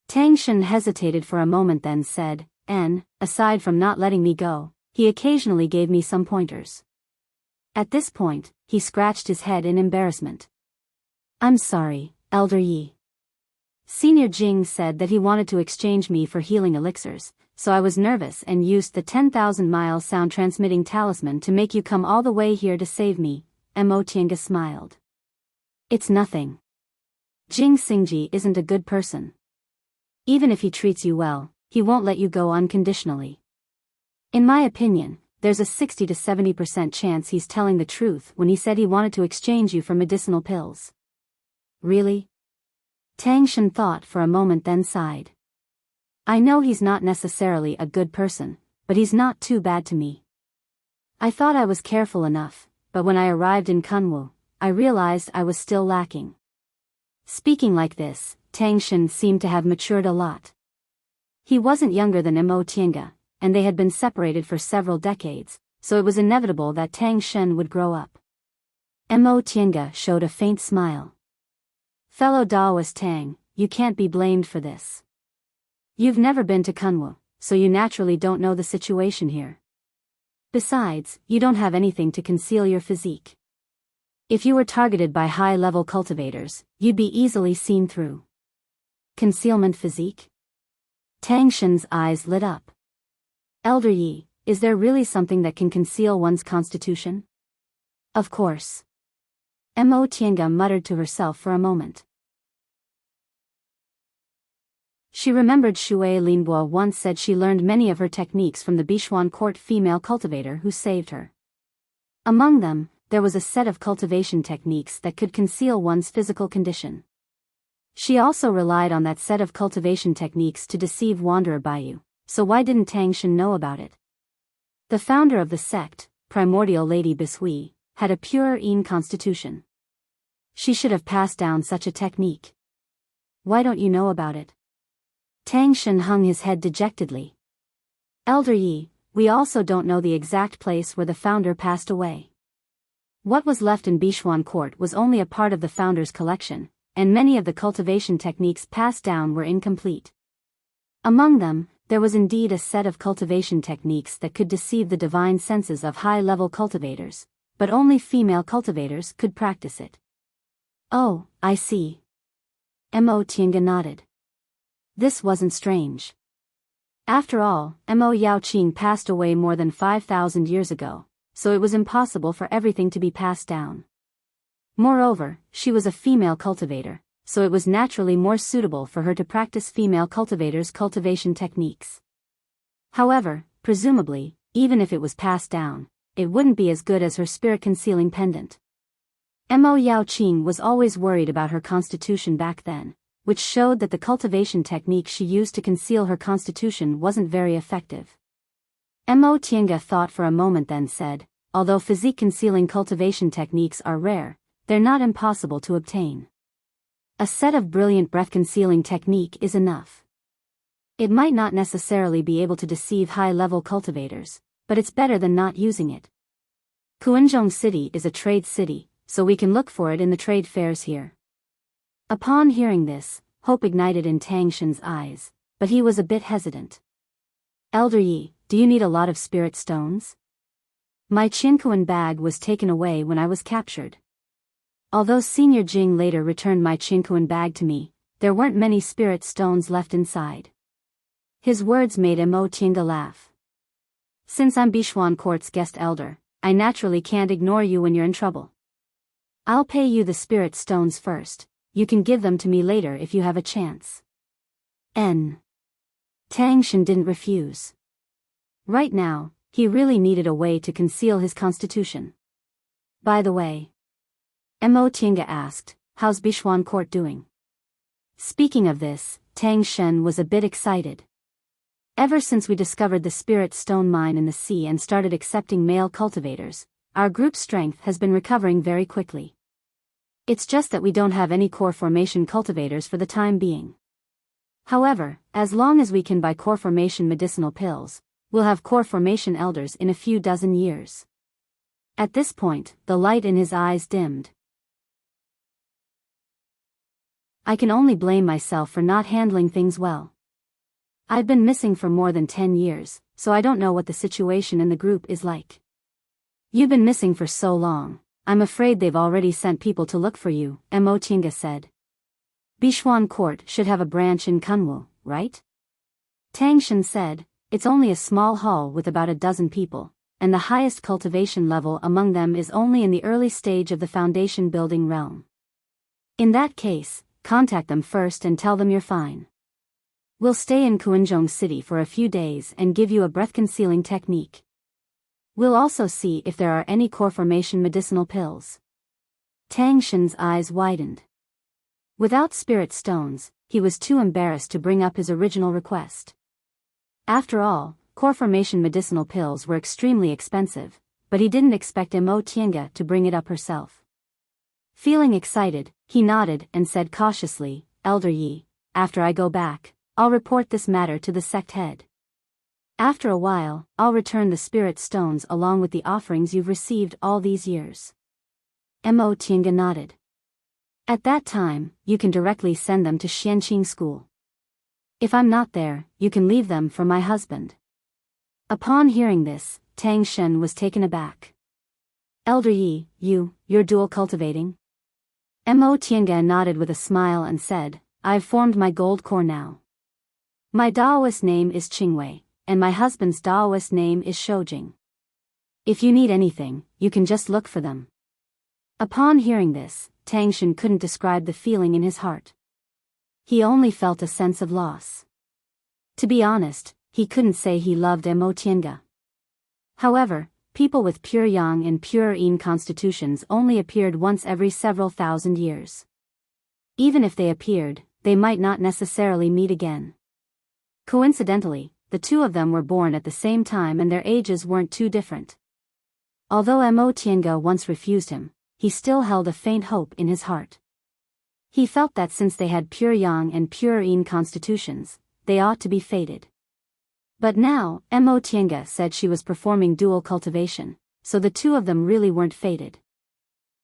Tang Shen hesitated for a moment then said, aside from not letting me go, he occasionally gave me some pointers. At this point, he scratched his head in embarrassment. I'm sorry, Elder Yi. Senior Jing said that he wanted to exchange me for healing elixirs, so I was nervous and used the 10,000-mile sound-transmitting talisman to make you come all the way here to save me. Mo Tiange smiled. It's nothing. Jing Xingji isn't a good person. Even if he treats you well, he won't let you go unconditionally. In my opinion, there's a 60 to 70% chance he's telling the truth when he said he wanted to exchange you for medicinal pills. Really? Tang Shen thought for a moment then sighed. I know he's not necessarily a good person, but he's not too bad to me. I thought I was careful enough, but when I arrived in Kunwu, I realized I was still lacking. Speaking like this, Tang Shen seemed to have matured a lot. He wasn't younger than Mo Tiange, and they had been separated for several decades, so it was inevitable that Tang Shen would grow up. Mo Tiange showed a faint smile. Fellow Daoist Tang, you can't be blamed for this. You've never been to Kunwu, so you naturally don't know the situation here. Besides, you don't have anything to conceal your physique. If you were targeted by high-level cultivators, you'd be easily seen through. Concealment physique? Tang Shen's eyes lit up. Elder Yi, is there really something that can conceal one's constitution? Of course. Mo Tiange muttered to herself for a moment. She remembered Shui Linbo once said she learned many of her techniques from the Bichuan court female cultivator who saved her. Among them, there was a set of cultivation techniques that could conceal one's physical condition. She also relied on that set of cultivation techniques to deceive Wanderer Baiyu, so why didn't Tang Shen know about it? The founder of the sect, Primordial Lady Bishui, had a pure Yin constitution. She should have passed down such a technique. Why don't you know about it? Tang Shen hung his head dejectedly. Elder Yi, we also don't know the exact place where the founder passed away. What was left in Bichuan court was only a part of the founder's collection, and many of the cultivation techniques passed down were incomplete. Among them, there was indeed a set of cultivation techniques that could deceive the divine senses of high-level cultivators, but only female cultivators could practice it. Oh, I see. Mo Tiange nodded. This wasn't strange. After all, Mo Yaoqing passed away more than 5,000 years ago, so it was impossible for everything to be passed down. Moreover, she was a female cultivator, so it was naturally more suitable for her to practice female cultivators' cultivation techniques. However, presumably, even if it was passed down, it wouldn't be as good as her spirit-concealing pendant. Mo Yaoqing was always worried about her constitution back then, which showed that the cultivation technique she used to conceal her constitution wasn't very effective. Mo Tiange thought for a moment then said, although physique-concealing cultivation techniques are rare, they're not impossible to obtain. A set of brilliant breath-concealing technique is enough. It might not necessarily be able to deceive high-level cultivators, but it's better than not using it. Kuenzhong City is a trade city, so we can look for it in the trade fairs here. Upon hearing this, hope ignited in Tang Shen's eyes, but he was a bit hesitant. Elder Yi, do you need a lot of spirit stones? My Qinkuan bag was taken away when I was captured. Although Senior Jing later returned my Qinkuan bag to me, there weren't many spirit stones left inside. His words made Mo Tiange laugh. Since I'm Bichuan Court's guest elder, I naturally can't ignore you when you're in trouble. I'll pay you the spirit stones first. You can give them to me later if you have a chance. Tang Shen didn't refuse. Right now, he really needed a way to conceal his constitution. By the way, Mo Tiange asked, how's Bichuan Court doing? Speaking of this, Tang Shen was a bit excited. Ever since we discovered the spirit stone mine in the sea and started accepting male cultivators, our group's strength has been recovering very quickly. It's just that we don't have any core formation cultivators for the time being. However, as long as we can buy core formation medicinal pills, we'll have core formation elders in a few dozen years. At this point, the light in his eyes dimmed. I can only blame myself for not handling things well. I've been missing for more than 10 years, so I don't know what the situation in the group is like. You've been missing for so long. I'm afraid they've already sent people to look for you, Mo Tiange said. Bichuan Court should have a branch in Kunwu, right? Tang Shen said, it's only a small hall with about a dozen people, and the highest cultivation level among them is only in the early stage of the foundation building realm. In that case, contact them first and tell them you're fine. We'll stay in Kuenzhong City for a few days and give you a breath-concealing technique. We'll also see if there are any core formation medicinal pills. Tang Shen's eyes widened. Without spirit stones, he was too embarrassed to bring up his original request. After all, core formation medicinal pills were extremely expensive, but he didn't expect Mo Tiange to bring it up herself. Feeling excited, he nodded and said cautiously, Elder Yi, after I go back, I'll report this matter to the sect head. After a while, I'll return the spirit stones along with the offerings you've received all these years. Mo Tiange nodded. At that time, you can directly send them to Xianqing School. If I'm not there, you can leave them for my husband. Upon hearing this, Tang Shen was taken aback. Elder Yi, you're dual cultivating? Mo Tiange nodded with a smile and said, I've formed my gold core now. My Daoist name is Qingwei, and my husband's Daoist name is Shoujing. If you need anything, you can just look for them. Upon hearing this, Tang Shen couldn't describe the feeling in his heart. He only felt a sense of loss. To be honest, he couldn't say he loved Mo Tiange. However, people with pure yang and pure yin constitutions only appeared once every several thousand years. Even if they appeared, they might not necessarily meet again. Coincidentally, the two of them were born at the same time and their ages weren't too different. Although Mo Tiange once refused him, he still held a faint hope in his heart. He felt that since they had pure yang and pure yin constitutions, they ought to be fated. But now, Mo Tiange said she was performing dual cultivation, so the two of them really weren't fated.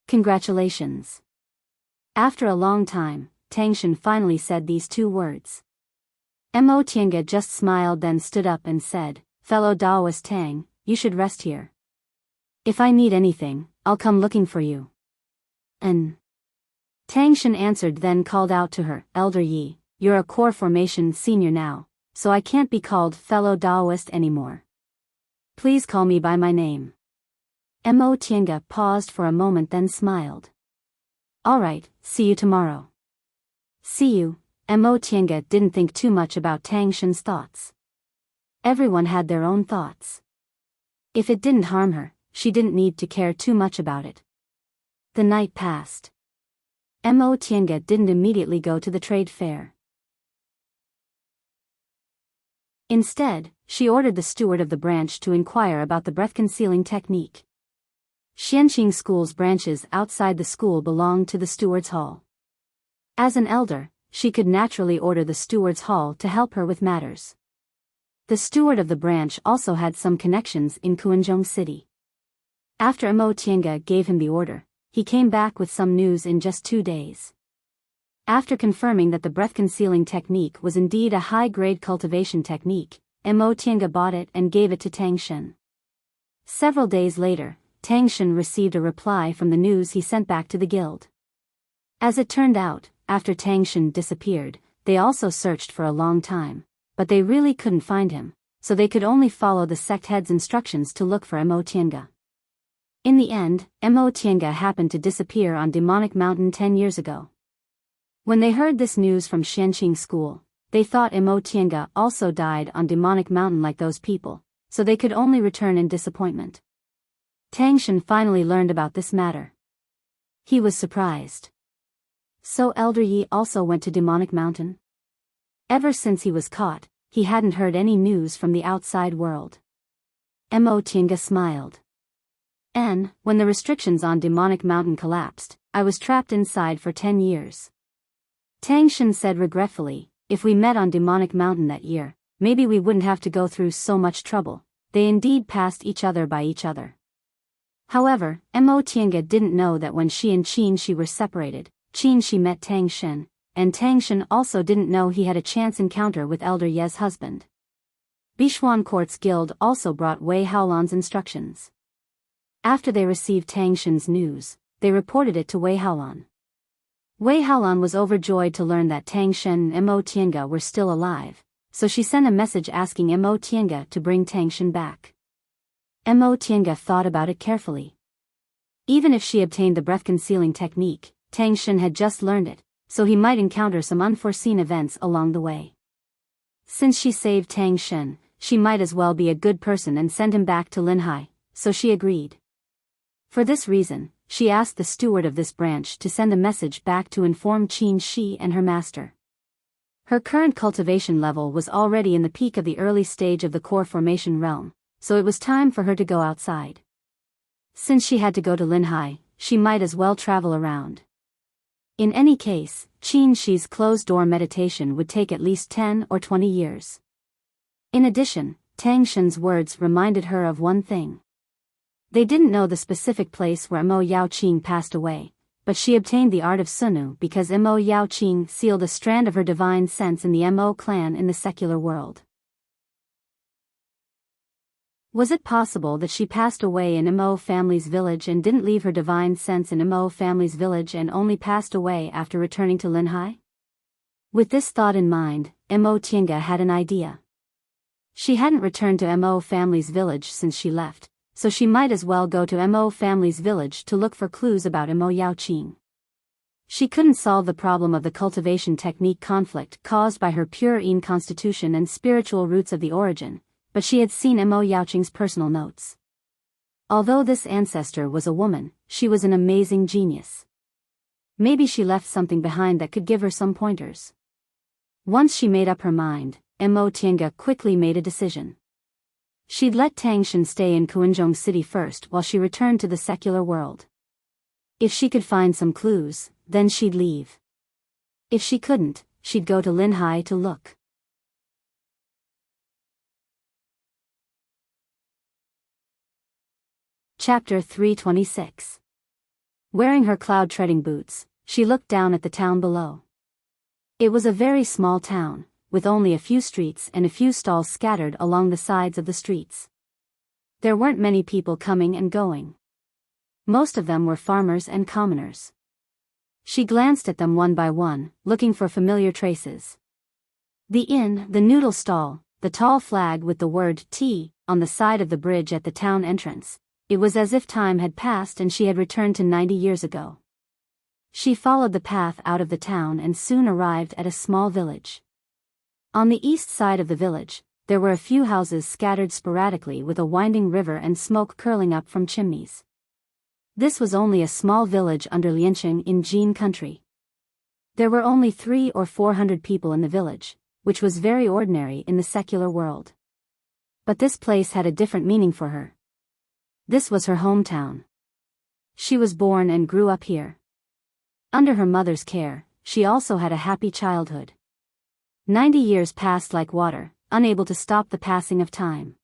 Congratulations. After a long time, Tang Shen finally said these two words. Mo Tiange just smiled, then stood up and said, "Fellow Taoist Tang, you should rest here. If I need anything, I'll come looking for you." And Tang Shen answered, then called out to her, "Elder Yi, you're a core formation senior now, so I can't be called fellow Taoist anymore. Please call me by my name." Mo Tiange paused for a moment, then smiled. "All right, see you tomorrow." "See you." Mo Tiange didn't think too much about Tang Shen's thoughts. Everyone had their own thoughts. If it didn't harm her, she didn't need to care too much about it. The night passed. Mo Tiange didn't immediately go to the trade fair. Instead, she ordered the steward of the branch to inquire about the breath-concealing technique. Xianqing School's branches outside the school belonged to the steward's hall. As an elder, she could naturally order the steward's hall to help her with matters. The steward of the branch also had some connections in Kuanzhong City. After Mo Tiange gave him the order, he came back with some news in just 2 days. After confirming that the breath-concealing technique was indeed a high-grade cultivation technique, Mo Tiange bought it and gave it to Tang Shen. Several days later, Tang Shen received a reply from the news he sent back to the guild. As it turned out, after Tang Shen disappeared, they also searched for a long time, but they really couldn't find him, so they could only follow the sect head's instructions to look for Mo Tiange. In the end, Mo Tiange happened to disappear on Demonic Mountain 10 years ago. When they heard this news from Xianqing School, they thought Mo Tiange also died on Demonic Mountain like those people, so they could only return in disappointment. Tang Shen finally learned about this matter. He was surprised. So Elder Yi also went to Demonic Mountain? Ever since he was caught, he hadn't heard any news from the outside world. Mo Tiange smiled. When the restrictions on Demonic Mountain collapsed, I was trapped inside for 10 years. Tang Shen said regretfully, "If we met on Demonic Mountain that year, maybe we wouldn't have to go through so much trouble." They indeed passed each other by each other. However, Mo Tiange didn't know that when she and Qin Shi were separated, Qin Shi met Tang Shen, and Tang Shen also didn't know he had a chance encounter with Elder Ye's husband. Bishuan Court's guild also brought Wei Haolan's instructions. After they received Tang Shen's news, they reported it to Wei Haolan. Wei Haolan was overjoyed to learn that Tang Shen and Mo Tiange were still alive, so she sent a message asking Mo Tiange to bring Tang Shen back. Mo Tiange thought about it carefully. Even if she obtained the breath-concealing technique, Tang Shen had just learned it, so he might encounter some unforeseen events along the way. Since she saved Tang Shen, she might as well be a good person and send him back to Linhai, so she agreed. For this reason, she asked the steward of this branch to send a message back to inform Qin Shi and her master. Her current cultivation level was already in the peak of the early stage of the core formation realm, so it was time for her to go outside. Since she had to go to Linhai, she might as well travel around. In any case, Qin Shi's closed-door meditation would take at least 10 or 20 years. In addition, Tang Shen's words reminded her of one thing. They didn't know the specific place where Mo Yaoqing passed away, but she obtained the art of Sunu because Mo Yaoqing sealed a strand of her divine sense in the Mo clan in the secular world. Was it possible that she passed away in Mo family's village and didn't leave her divine sense in Mo family's village and only passed away after returning to Linhai? With this thought in mind, Mo Tiange had an idea. She hadn't returned to Mo family's village since she left, so she might as well go to Mo family's village to look for clues about Mo Yaoqing. She couldn't solve the problem of the cultivation technique conflict caused by her pure Yin constitution and spiritual roots of the origin, but she had seen Mo Yaoqing's personal notes. Although this ancestor was a woman, she was an amazing genius. Maybe she left something behind that could give her some pointers. Once she made up her mind, Mo Tiange quickly made a decision. She'd let Tang Shen stay in Kuanzhong City first while she returned to the secular world. If she could find some clues, then she'd leave. If she couldn't, she'd go to Linhai to look. Chapter 326. Wearing her cloud-treading boots, she looked down at the town below. It was a very small town, with only a few streets and a few stalls scattered along the sides of the streets. There weren't many people coming and going. Most of them were farmers and commoners. She glanced at them one by one, looking for familiar traces. The inn, the noodle stall, the tall flag with the word tea on the side of the bridge at the town entrance. It was as if time had passed and she had returned to 90 years ago. She followed the path out of the town and soon arrived at a small village. On the east side of the village, there were a few houses scattered sporadically with a winding river and smoke curling up from chimneys. This was only a small village under Liancheng in Jin country. There were only 300 or 400 people in the village, which was very ordinary in the secular world. But this place had a different meaning for her. This was her hometown. She was born and grew up here. Under her mother's care, she also had a happy childhood. 90 years passed like water, unable to stop the passing of time.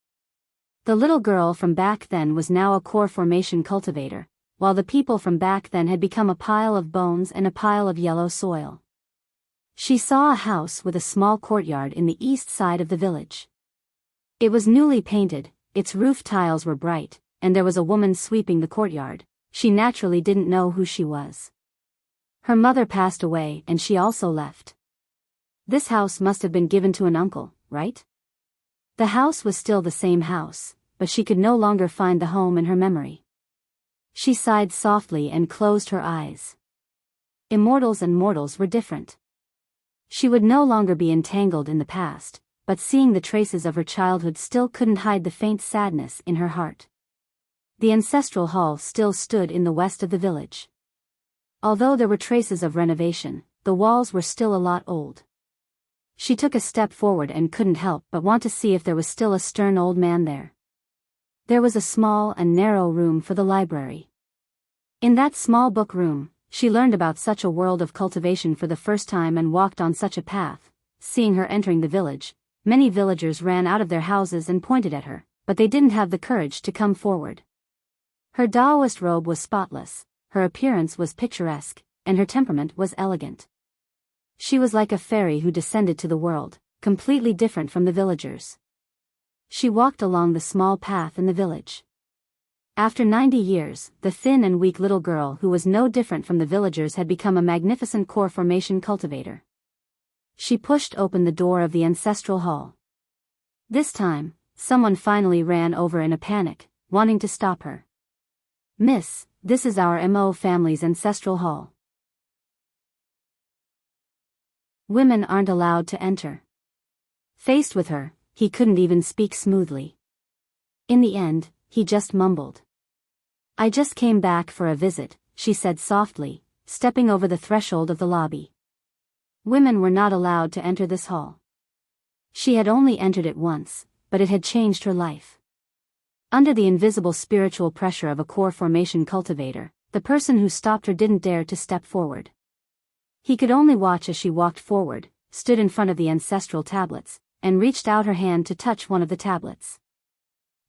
The little girl from back then was now a core formation cultivator, while the people from back then had become a pile of bones and a pile of yellow soil. She saw a house with a small courtyard in the east side of the village. It was newly painted, its roof tiles were bright, and there was a woman sweeping the courtyard. She naturally didn't know who she was. Her mother passed away and she also left. This house must have been given to an uncle, right? The house was still the same house, but she could no longer find the home in her memory. She sighed softly and closed her eyes. Immortals and mortals were different. She would no longer be entangled in the past, but seeing the traces of her childhood still couldn't hide the faint sadness in her heart. The ancestral hall still stood in the west of the village. Although there were traces of renovation, the walls were still a lot old. She took a step forward and couldn't help but want to see if there was still a stern old man there. There was a small and narrow room for the library. In that small book room, she learned about such a world of cultivation for the first time and walked on such a path. Seeing her entering the village, many villagers ran out of their houses and pointed at her, but they didn't have the courage to come forward. Her Taoist robe was spotless, her appearance was picturesque, and her temperament was elegant. She was like a fairy who descended to the world, completely different from the villagers. She walked along the small path in the village. After 90 years, the thin and weak little girl who was no different from the villagers had become a magnificent core formation cultivator. She pushed open the door of the ancestral hall. This time, someone finally ran over in a panic, wanting to stop her. "Miss, this is our Mo family's ancestral hall. Women aren't allowed to enter." Faced with her, he couldn't even speak smoothly. In the end, he just mumbled. "I just came back for a visit," she said softly, stepping over the threshold of the lobby. Women were not allowed to enter this hall. She had only entered it once, but it had changed her life. Under the invisible spiritual pressure of a core formation cultivator, the person who stopped her didn't dare to step forward. He could only watch as she walked forward, stood in front of the ancestral tablets, and reached out her hand to touch one of the tablets.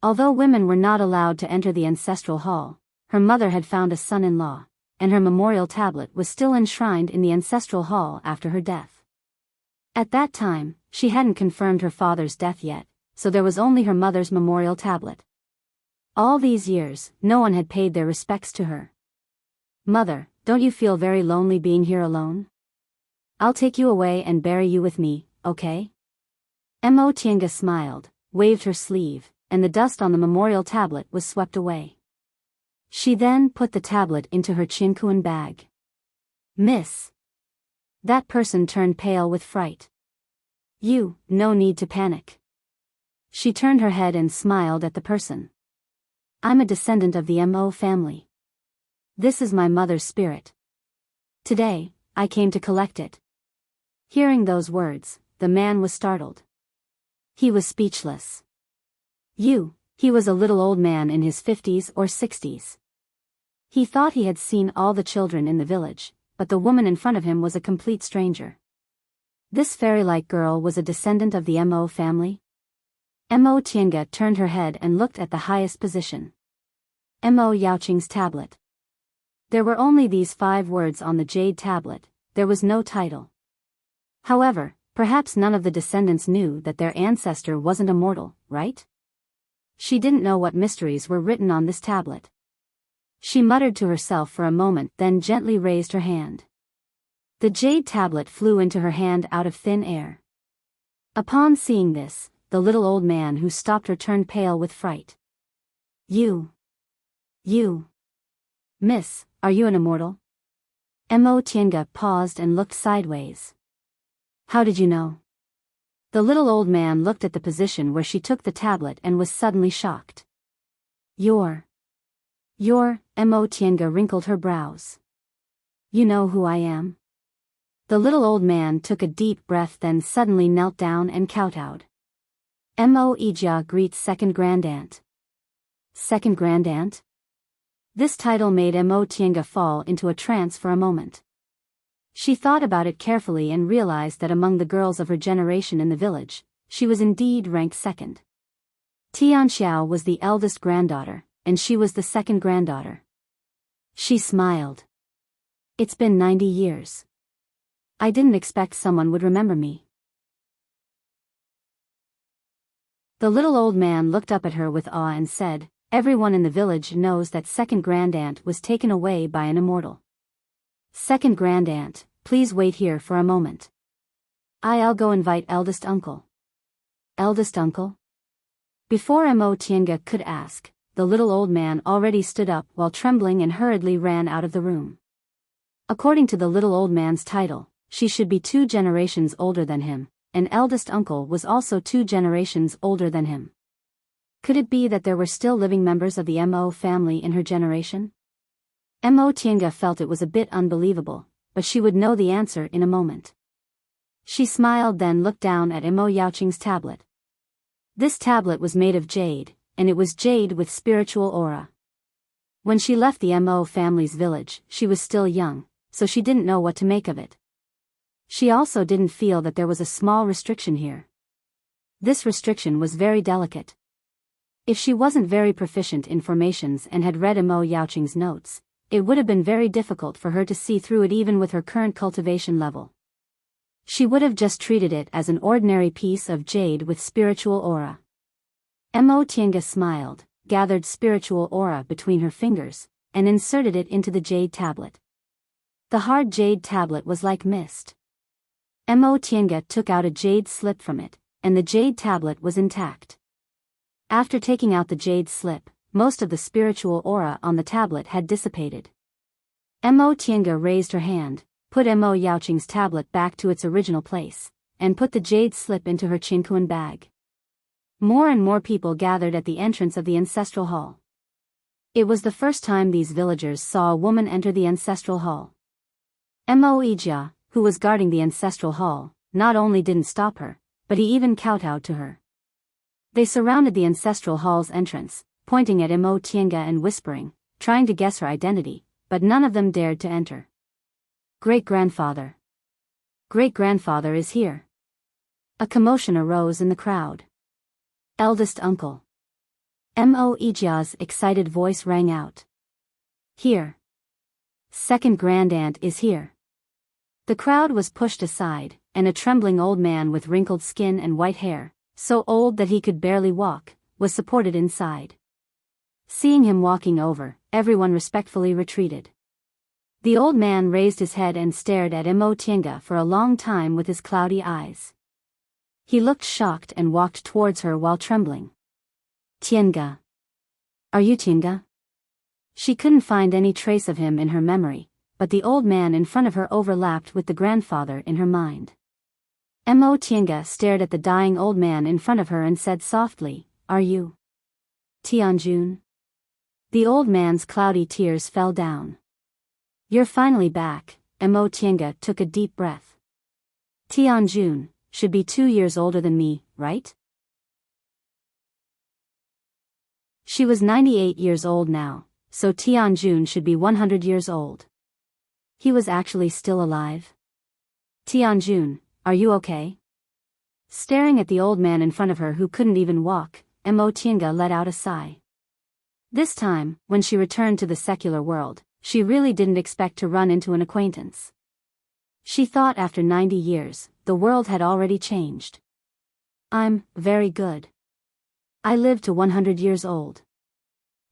Although women were not allowed to enter the ancestral hall, her mother had found a son-in-law, and her memorial tablet was still enshrined in the ancestral hall after her death. At that time, she hadn't confirmed her father's death yet, so there was only her mother's memorial tablet. All these years, no one had paid their respects to her. "Mother, don't you feel very lonely being here alone? I'll take you away and bury you with me, okay?" Mo Tiange smiled, waved her sleeve, and the dust on the memorial tablet was swept away. She then put the tablet into her chinkuan bag. "Miss." That person turned pale with fright. No need to panic." She turned her head and smiled at the person. "I'm a descendant of the Mo family. This is my mother's spirit. Today, I came to collect it." Hearing those words, the man was startled. He was speechless. He was a little old man in his 50s or 60s. He thought he had seen all the children in the village, but the woman in front of him was a complete stranger. This fairy-like girl was a descendant of the Mo family? Mo Tiange turned her head and looked at the highest position. Mo Yaoqing's tablet. There were only these 5 words on the jade tablet. There was no title. However, perhaps none of the descendants knew that their ancestor wasn't immortal, right? She didn't know what mysteries were written on this tablet. She muttered to herself for a moment, then gently raised her hand. The jade tablet flew into her hand out of thin air. Upon seeing this, the little old man who stopped her turned pale with fright. You. Miss, are you an immortal?" Mo Tiange paused and looked sideways. "How did you know?" The little old man looked at the position where she took the tablet and was suddenly shocked. You're. Mo Tiange wrinkled her brows. "You know who I am?" The little old man took a deep breath, then suddenly knelt down and kowtowed. "Mo Ijia greets second grandaunt." Second grandaunt? This title made Mo Tiange fall into a trance for a moment. She thought about it carefully and realized that among the girls of her generation in the village, she was indeed ranked second. Tianxiao was the eldest granddaughter, and she was the second granddaughter. She smiled. "It's been 90 years. I didn't expect someone would remember me." The little old man looked up at her with awe and said, "Everyone in the village knows that second grandaunt was taken away by an immortal. Second grandaunt, please wait here for a moment. I'll go invite eldest uncle." Eldest uncle? Before Mo Tiange could ask, the little old man already stood up while trembling and hurriedly ran out of the room. According to the little old man's title, she should be 2 generations older than him, and eldest uncle was also 2 generations older than him. Could it be that there were still living members of the Mo family in her generation? Mo Tiange felt it was a bit unbelievable, but she would know the answer in a moment. She smiled, then looked down at Mo Yaoqing's tablet. This tablet was made of jade, and it was jade with spiritual aura. When she left the Mo family's village, she was still young, so she didn't know what to make of it. She also didn't feel that there was a small restriction here. This restriction was very delicate. If she wasn't very proficient in formations and had read Mo Yaoqing's notes, it would have been very difficult for her to see through it even with her current cultivation level. She would have just treated it as an ordinary piece of jade with spiritual aura. Mo Tiange smiled, gathered spiritual aura between her fingers, and inserted it into the jade tablet. The hard jade tablet was like mist. Mo Tiange took out a jade slip from it, and the jade tablet was intact. After taking out the jade slip, most of the spiritual aura on the tablet had dissipated. Mo Tiange raised her hand, put Mo Yaoqing's tablet back to its original place, and put the jade slip into her chinkuan bag. More and more people gathered at the entrance of the ancestral hall. It was the first time these villagers saw a woman enter the ancestral hall. Mo Ijia, who was guarding the ancestral hall, not only didn't stop her, but he even kowtowed to her. They surrounded the ancestral hall's entrance, pointing at Mo Tiange and whispering, trying to guess her identity, but none of them dared to enter. Great-grandfather. Great-grandfather is here. A commotion arose in the crowd. Eldest uncle. Mo Ijia's excited voice rang out. Here. Second grandaunt is here. The crowd was pushed aside, and a trembling old man with wrinkled skin and white hair, so old that he could barely walk, was supported inside. Seeing him walking over, everyone respectfully retreated. The old man raised his head and stared at Mo Tiange for a long time with his cloudy eyes. He looked shocked and walked towards her while trembling. Tienga. Are you Tienga? She couldn't find any trace of him in her memory, but the old man in front of her overlapped with the grandfather in her mind. Mo Tienga stared at the dying old man in front of her and said softly, "Are you Tianjun?" The old man's cloudy tears fell down. "You're finally back." Mo Tienga took a deep breath. "Tianjun should be 2 years older than me, right?" She was 98 years old now, so Tianjun should be 100 years old. He was actually still alive. "Tianjun, are you okay?" Staring at the old man in front of her who couldn't even walk, Mo Tienga let out a sigh. This time, when she returned to the secular world, she really didn't expect to run into an acquaintance. She thought after 90 years, the world had already changed. "I'm very good. I lived to 100 years old."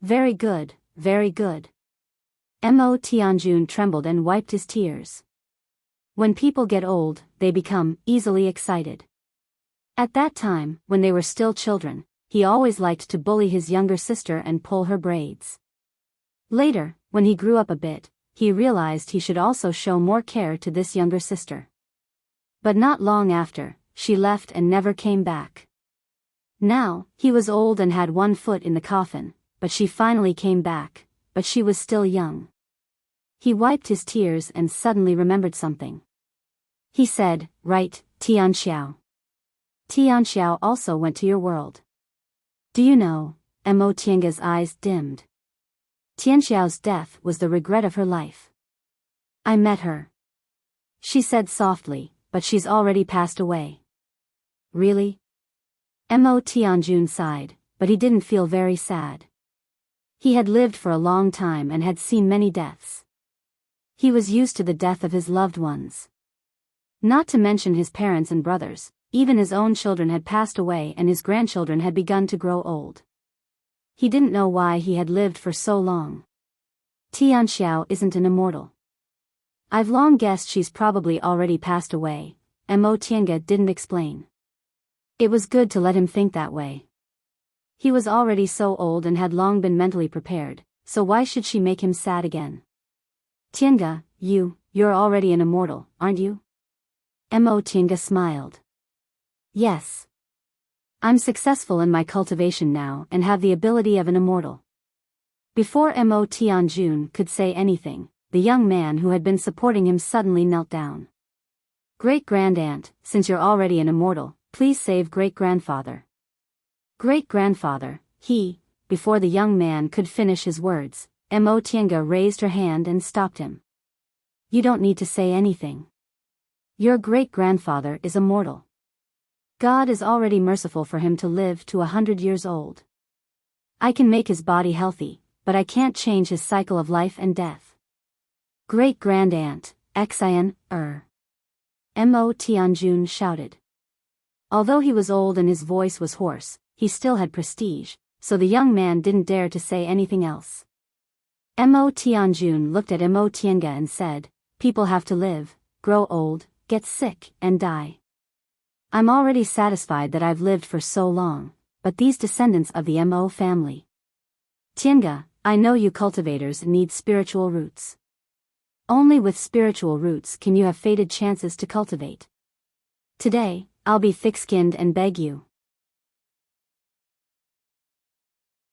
"Very good, very good." Mo Tianjun trembled and wiped his tears. When people get old, they become easily excited. At that time, when they were still children, he always liked to bully his younger sister and pull her braids. Later, when he grew up a bit, he realized he should also show more care to this younger sister. But not long after, she left and never came back. Now, he was old and had one foot in the coffin, but she finally came back, but she was still young. He wiped his tears and suddenly remembered something. He said, "Right, Tianxiao. Tianxiao also went to your world. Do you know?" Mo Tienga's eyes dimmed. "Tianxiao's death was the regret of her life. I met her," she said softly, "but she's already passed away." "Really?" Mo Tianjun sighed, but he didn't feel very sad. He had lived for a long time and had seen many deaths. He was used to the death of his loved ones. Not to mention his parents and brothers, even his own children had passed away and his grandchildren had begun to grow old. He didn't know why he had lived for so long. "Tianxiao isn't an immortal. I've long guessed she's probably already passed away," Mo Tienga didn't explain. It was good to let him think that way. He was already so old and had long been mentally prepared, so why should she make him sad again? "Tienga, you're already an immortal, aren't you?" Mo Tienga smiled. "Yes. I'm successful in my cultivation now and have the ability of an immortal." Before Mo Tianjun could say anything, the young man who had been supporting him suddenly knelt down. "Great-grandaunt, since you're already an immortal, please save great-grandfather." "Great-grandfather," before the young man could finish his words, Mo Tienga raised her hand and stopped him. "You don't need to say anything. Your great-grandfather is immortal. God is already merciful for him to live to 100 years old. I can make his body healthy, but I can't change his cycle of life and death." "Great-grandaunt, Xian, Mo Tianjun shouted. Although he was old and his voice was hoarse, he still had prestige, so the young man didn't dare to say anything else. Mo Tianjun looked at Mo Tienga and said, "People have to live, grow old, get sick, and die. I'm already satisfied that I've lived for so long, but these descendants of the Mo family. Tienga, I know you cultivators need spiritual roots. Only with spiritual roots can you have fated chances to cultivate. Today, I'll be thick-skinned and beg you.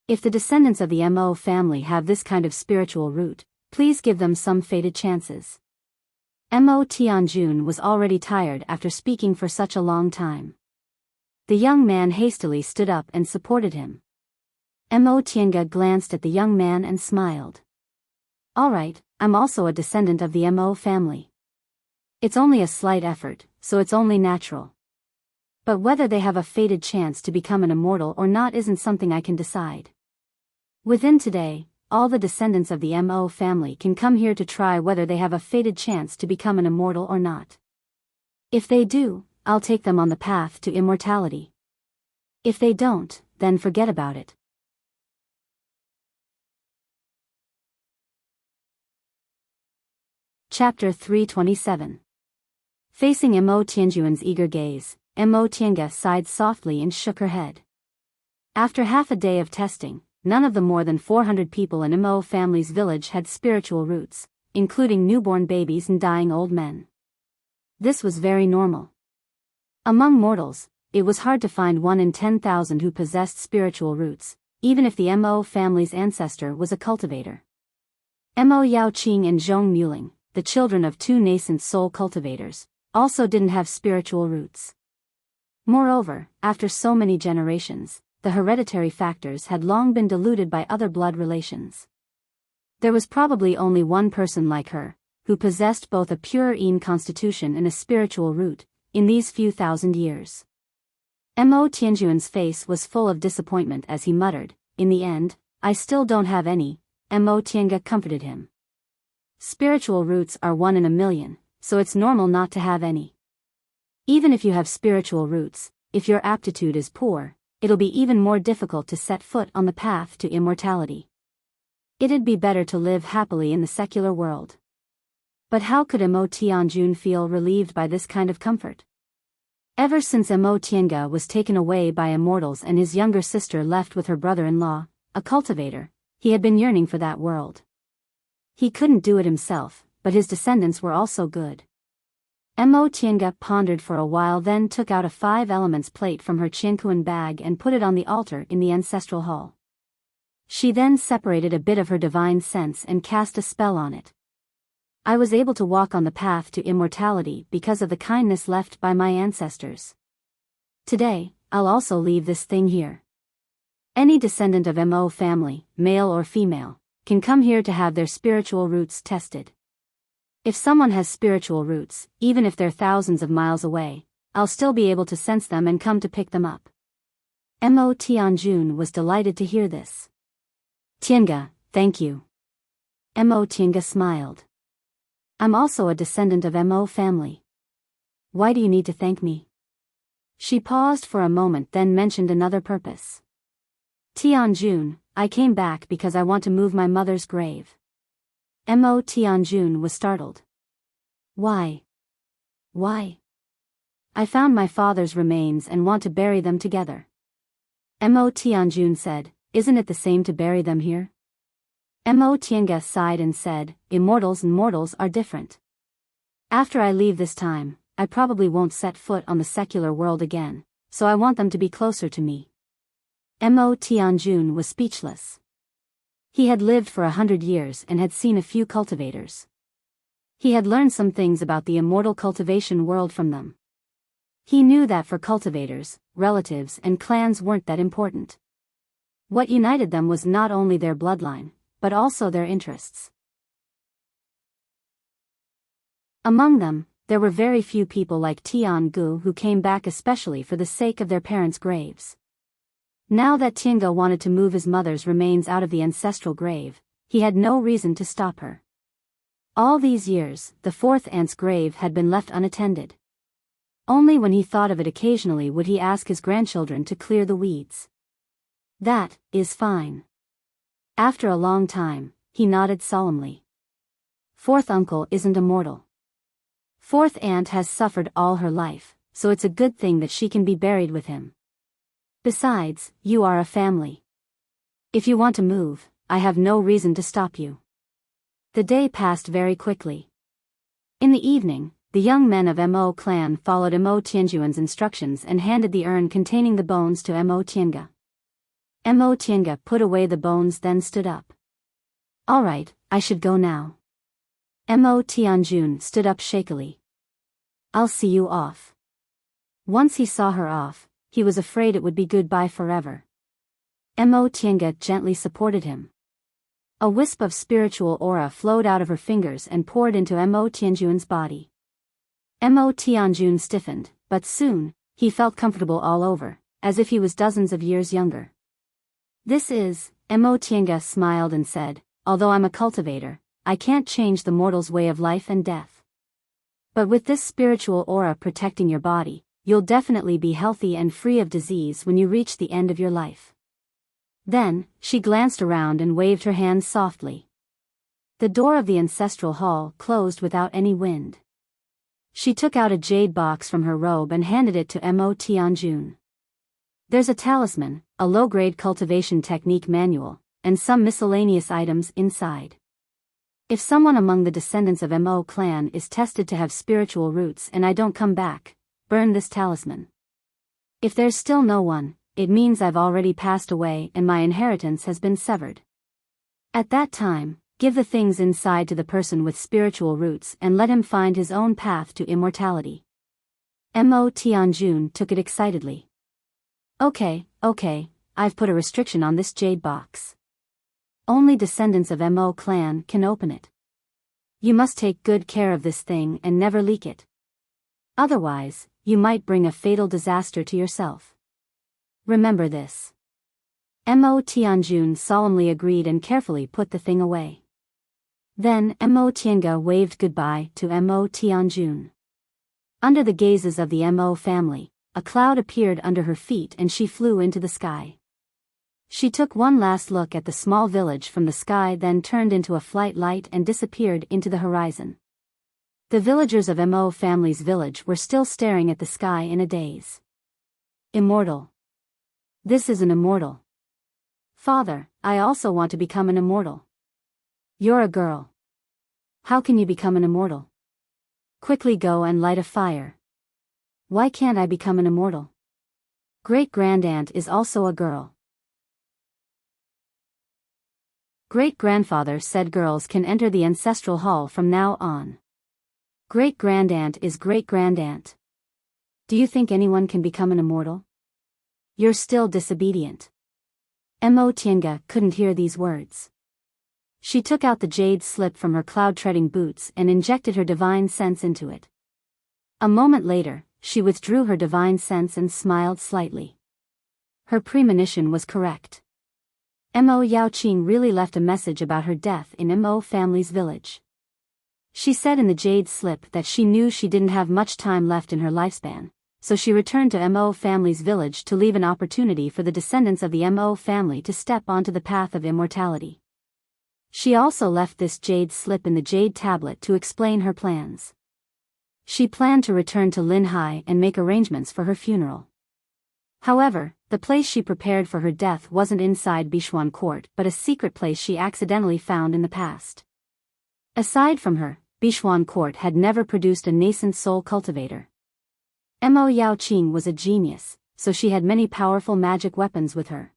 If the descendants of the Mo family have this kind of spiritual root, please give them some fated chances." Mo Tianjun was already tired after speaking for such a long time. The young man hastily stood up and supported him. Mo Tienga glanced at the young man and smiled. "All right, I'm also a descendant of the Mo family. It's only a slight effort, so it's only natural. But whether they have a fated chance to become an immortal or not isn't something I can decide. Within today, all the descendants of the Mo family can come here to try whether they have a fated chance to become an immortal or not. If they do, I'll take them on the path to immortality. If they don't, then forget about it." Chapter 327. Facing Mo Tianjuan's eager gaze, Mo Tienga sighed softly and shook her head. After half a day of testing, none of the more than 400 people in Mo family's village had spiritual roots, including newborn babies and dying old men. This was very normal. Among mortals, it was hard to find 1 in 10,000 who possessed spiritual roots, even if the Mo family's ancestor was a cultivator. Mo Yaoqing and Zhong Muling, the children of 2 nascent soul cultivators, also didn't have spiritual roots. Moreover, after so many generations, the hereditary factors had long been diluted by other blood relations. There was probably only one person like her, who possessed both a pure Yin constitution and a spiritual root, in these few thousand years. Mo Tianjuan's face was full of disappointment as he muttered, "In the end, I still don't have any." Mo Tianga comforted him. Spiritual roots are 1 in a million, so it's normal not to have any. Even if you have spiritual roots, if your aptitude is poor, it'll be even more difficult to set foot on the path to immortality. It'd be better to live happily in the secular world. But how could Mo Tianjun feel relieved by this kind of comfort? Ever since Mo Tianga was taken away by immortals and his younger sister left with her brother-in-law, a cultivator, he had been yearning for that world. He couldn't do it himself, but his descendants were also good. Mo Tianga pondered for a while, then took out a 5 elements plate from her Qiankuan bag and put it on the altar in the ancestral hall. She then separated a bit of her divine sense and cast a spell on it. I was able to walk on the path to immortality because of the kindness left by my ancestors. Today, I'll also leave this thing here. Any descendant of Mo family, male or female, can come here to have their spiritual roots tested. If someone has spiritual roots, even if they're thousands of miles away, I'll still be able to sense them and come to pick them up. Mo Tianjun was delighted to hear this. Tianga, thank you. Mo Tianga smiled. I'm also a descendant of Mo family. Why do you need to thank me? She paused for a moment, then mentioned another purpose. Tianjun, I came back because I want to move my mother's grave. Mo Tianjun was startled. Why? Why? I found my father's remains and want to bury them together. Mo Tianjun said, isn't it the same to bury them here? Mo Tianga sighed and said, immortals and mortals are different. After I leave this time, I probably won't set foot on the secular world again, so I want them to be closer to me. Mo Tianjun was speechless. He had lived for 100 years and had seen a few cultivators. He had learned some things about the immortal cultivation world from them. He knew that for cultivators, relatives and clans weren't that important. What united them was not only their bloodline, but also their interests. Among them, there were very few people like Tian Gu who came back especially for the sake of their parents' graves. Now that Tianga wanted to move his mother's remains out of the ancestral grave, he had no reason to stop her. All these years, the 4th aunt's grave had been left unattended. Only when he thought of it occasionally would he ask his grandchildren to clear the weeds. That is fine. After a long time, he nodded solemnly. 4th uncle isn't immortal. 4th aunt has suffered all her life, so it's a good thing that she can be buried with him. Besides, you are a family. If you want to move, I have no reason to stop you. The day passed very quickly. In the evening, the young men of Mo clan followed Mo Tianjuan's instructions and handed the urn containing the bones to Mo Tianga. Mo Tianga put away the bones, then stood up. All right, I should go now. Mo Tianjun stood up shakily. I'll see you off. Once he saw her off, he was afraid it would be goodbye forever. Mo Tianga gently supported him. A wisp of spiritual aura flowed out of her fingers and poured into Mo Tianjun's body. Mo Tianjun stiffened, but soon, he felt comfortable all over, as if he was dozens of years younger. This is, Mo Tianga smiled and said, although I'm a cultivator, I can't change the mortal's way of life and death. But with this spiritual aura protecting your body, you'll definitely be healthy and free of disease when you reach the end of your life. Then, she glanced around and waved her hand softly. The door of the ancestral hall closed without any wind. She took out a jade box from her robe and handed it to Mo Tianjun. There's a talisman, a low-grade cultivation technique manual, and some miscellaneous items inside. If someone among the descendants of Mo clan is tested to have spiritual roots and I don't come back, burn this talisman. If there's still no one, it means I've already passed away and my inheritance has been severed. At that time, give the things inside to the person with spiritual roots and let him find his own path to immortality. Mo Tianjun took it excitedly. Okay, I've put a restriction on this jade box. Only descendants of Mo clan can open it. You must take good care of this thing and never leak it. Otherwise, you might bring a fatal disaster to yourself. Remember this. Mo Tianjun solemnly agreed and carefully put the thing away. Then Mo Tiange waved goodbye to Mo Tianjun. Under the gazes of the Mo family, a cloud appeared under her feet and she flew into the sky. She took one last look at the small village from the sky, then turned into a flight light and disappeared into the horizon. The villagers of Mo family's village were still staring at the sky in a daze. Immortal. This is an immortal. Father, I also want to become an immortal. You're a girl. How can you become an immortal? Quickly go and light a fire. Why can't I become an immortal? Great-grandaunt is also a girl. Great-grandfather said girls can enter the ancestral hall from now on. Great-grandaunt is great-grandaunt. Do you think anyone can become an immortal? You're still disobedient. Mo Tiange couldn't hear these words. She took out the jade slip from her cloud-treading boots and injected her divine sense into it. A moment later, she withdrew her divine sense and smiled slightly. Her premonition was correct. Mo Yaoqing really left a message about her death in Mo family's village. She said in the jade slip that she knew she didn't have much time left in her lifespan, so she returned to Mo family's village to leave an opportunity for the descendants of the Mo family to step onto the path of immortality. She also left this jade slip in the jade tablet to explain her plans. She planned to return to Linhai and make arrangements for her funeral. However, the place she prepared for her death wasn't inside Bishuan Court but a secret place she accidentally found in the past. Aside from her, Bishuan Court had never produced a nascent soul cultivator. Mo Yaoqing was a genius, so she had many powerful magic weapons with her.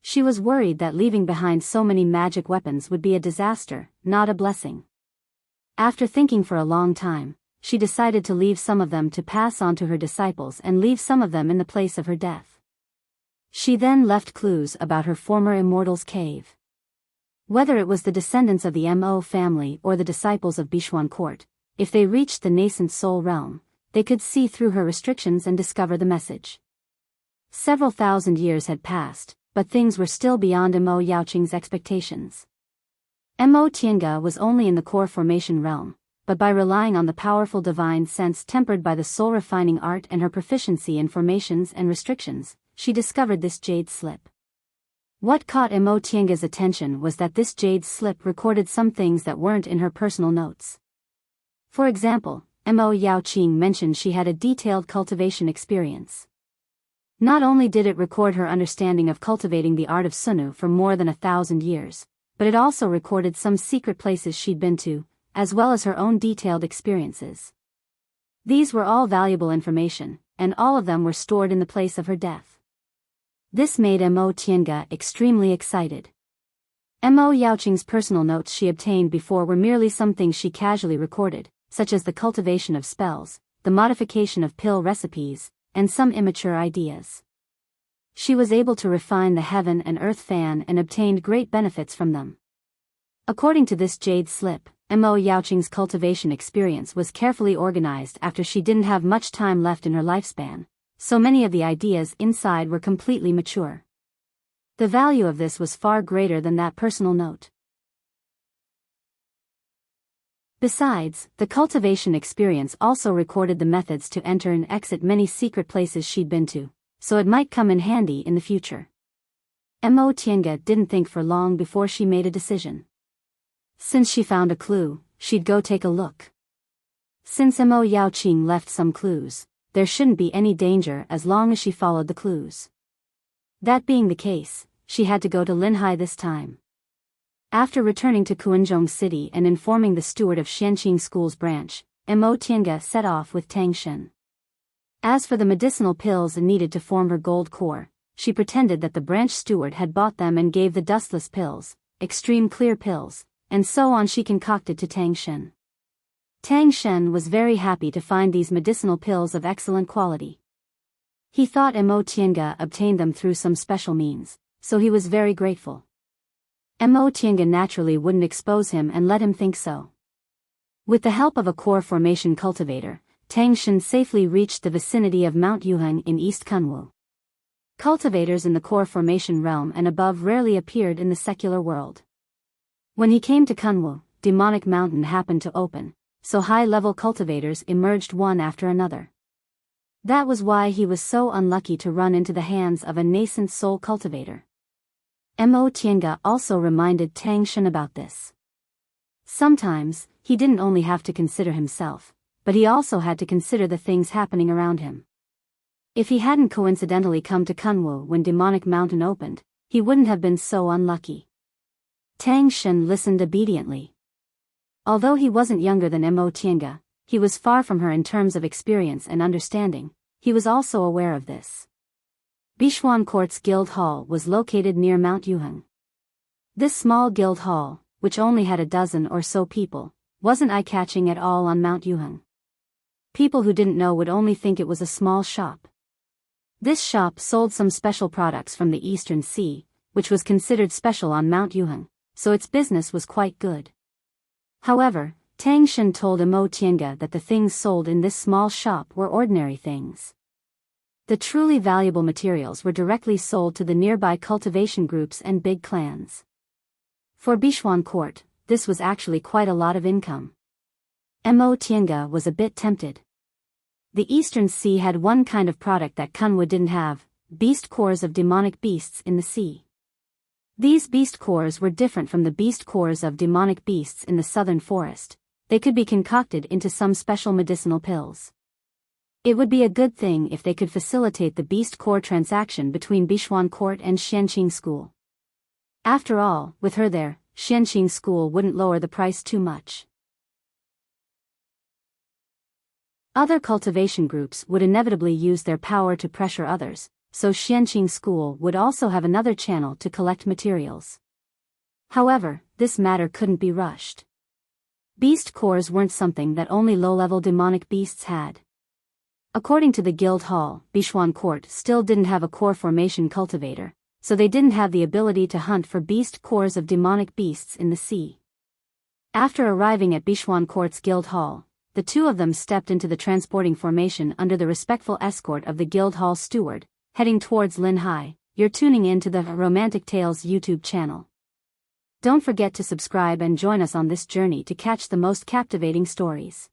She was worried that leaving behind so many magic weapons would be a disaster, not a blessing. After thinking for a long time, she decided to leave some of them to pass on to her disciples and leave some of them in the place of her death. She then left clues about her former immortal's cave. Whether it was the descendants of the Mo family or the disciples of Bishuan Court, if they reached the nascent soul realm, they could see through her restrictions and discover the message. Several thousand years had passed, but things were still beyond Mo Yaoqing's expectations. Mo Tiange was only in the core formation realm, but by relying on the powerful divine sense tempered by the soul-refining art and her proficiency in formations and restrictions, she discovered this jade slip. What caught Mo Tiange's attention was that this jade slip recorded some things that weren't in her personal notes. For example, Mo Yaoqing mentioned she had a detailed cultivation experience. Not only did it record her understanding of cultivating the art of Sunu for more than 1,000 years, but it also recorded some secret places she'd been to, as well as her own detailed experiences. These were all valuable information, and all of them were stored in the place of her death. This made Mo Tiange extremely excited. Mo Yaoqing's personal notes she obtained before were merely some things she casually recorded, such as the cultivation of spells, the modification of pill recipes, and some immature ideas. She was able to refine the heaven and earth fan and obtained great benefits from them. According to this jade slip, Mo Yaoqing's cultivation experience was carefully organized after she didn't have much time left in her lifespan, so many of the ideas inside were completely mature. The value of this was far greater than that personal note. Besides, the cultivation experience also recorded the methods to enter and exit many secret places she'd been to, so it might come in handy in the future. Mo Tiange didn't think for long before she made a decision. Since she found a clue, she'd go take a look. Since Mo Yaoqing left some clues, there shouldn't be any danger as long as she followed the clues. That being the case, she had to go to Linhai this time. After returning to Kuanzhong City and informing the steward of Xianqing School's branch, Mo Tiange set off with Tang Shen. As for the medicinal pills needed to form her gold core, she pretended that the branch steward had bought them and gave the dustless pills, extreme clear pills, and so on she concocted to Tang Shen. Tang Shen was very happy to find these medicinal pills of excellent quality. He thought Mo Tiange obtained them through some special means, so he was very grateful. Mo Tiange naturally wouldn't expose him and let him think so. With the help of a core formation cultivator, Tang Shen safely reached the vicinity of Mount Yuheng in East Kunwu. Cultivators in the core formation realm and above rarely appeared in the secular world. When he came to Kunwu, Demonic Mountain happened to open, so high-level cultivators emerged one after another. That was why he was so unlucky to run into the hands of a nascent soul cultivator. Mo Tiange also reminded Tang Shen about this. Sometimes, he didn't only have to consider himself, but he also had to consider the things happening around him. If he hadn't coincidentally come to Kunwu when Demonic Mountain opened, he wouldn't have been so unlucky. Tang Shen listened obediently. Although he wasn't younger than Mo Tiange, he was far from her in terms of experience and understanding. He was also aware of this. Bishuan Court's guild hall was located near Mount Yuheng. This small guild hall, which only had a dozen or so people, wasn't eye-catching at all on Mount Yuheng. People who didn't know would only think it was a small shop. This shop sold some special products from the Eastern Sea, which was considered special on Mount Yuheng, so its business was quite good. However, Tang Shen told Mo Tiange that the things sold in this small shop were ordinary things. The truly valuable materials were directly sold to the nearby cultivation groups and big clans. For Bishuan Court, this was actually quite a lot of income. Mo Tiange was a bit tempted. The Eastern Sea had one kind of product that Kunwu didn't have, beast cores of demonic beasts in the sea. These beast cores were different from the beast cores of demonic beasts in the southern forest. They could be concocted into some special medicinal pills. It would be a good thing if they could facilitate the beast core transaction between Bishuan Court and Xianqing School. After all, with her there, Xianqing School wouldn't lower the price too much. Other cultivation groups would inevitably use their power to pressure others, so Xianqing School would also have another channel to collect materials. However, this matter couldn't be rushed. Beast cores weren't something that only low-level demonic beasts had. According to the guild hall, Bishuan Court still didn't have a core formation cultivator, so they didn't have the ability to hunt for beast cores of demonic beasts in the sea. After arriving at Bishuan Court's guild hall, the two of them stepped into the transporting formation under the respectful escort of the guild hall steward, heading towards Linhai. You're tuning in to the Romantic Tales YouTube channel. Don't forget to subscribe and join us on this journey to catch the most captivating stories.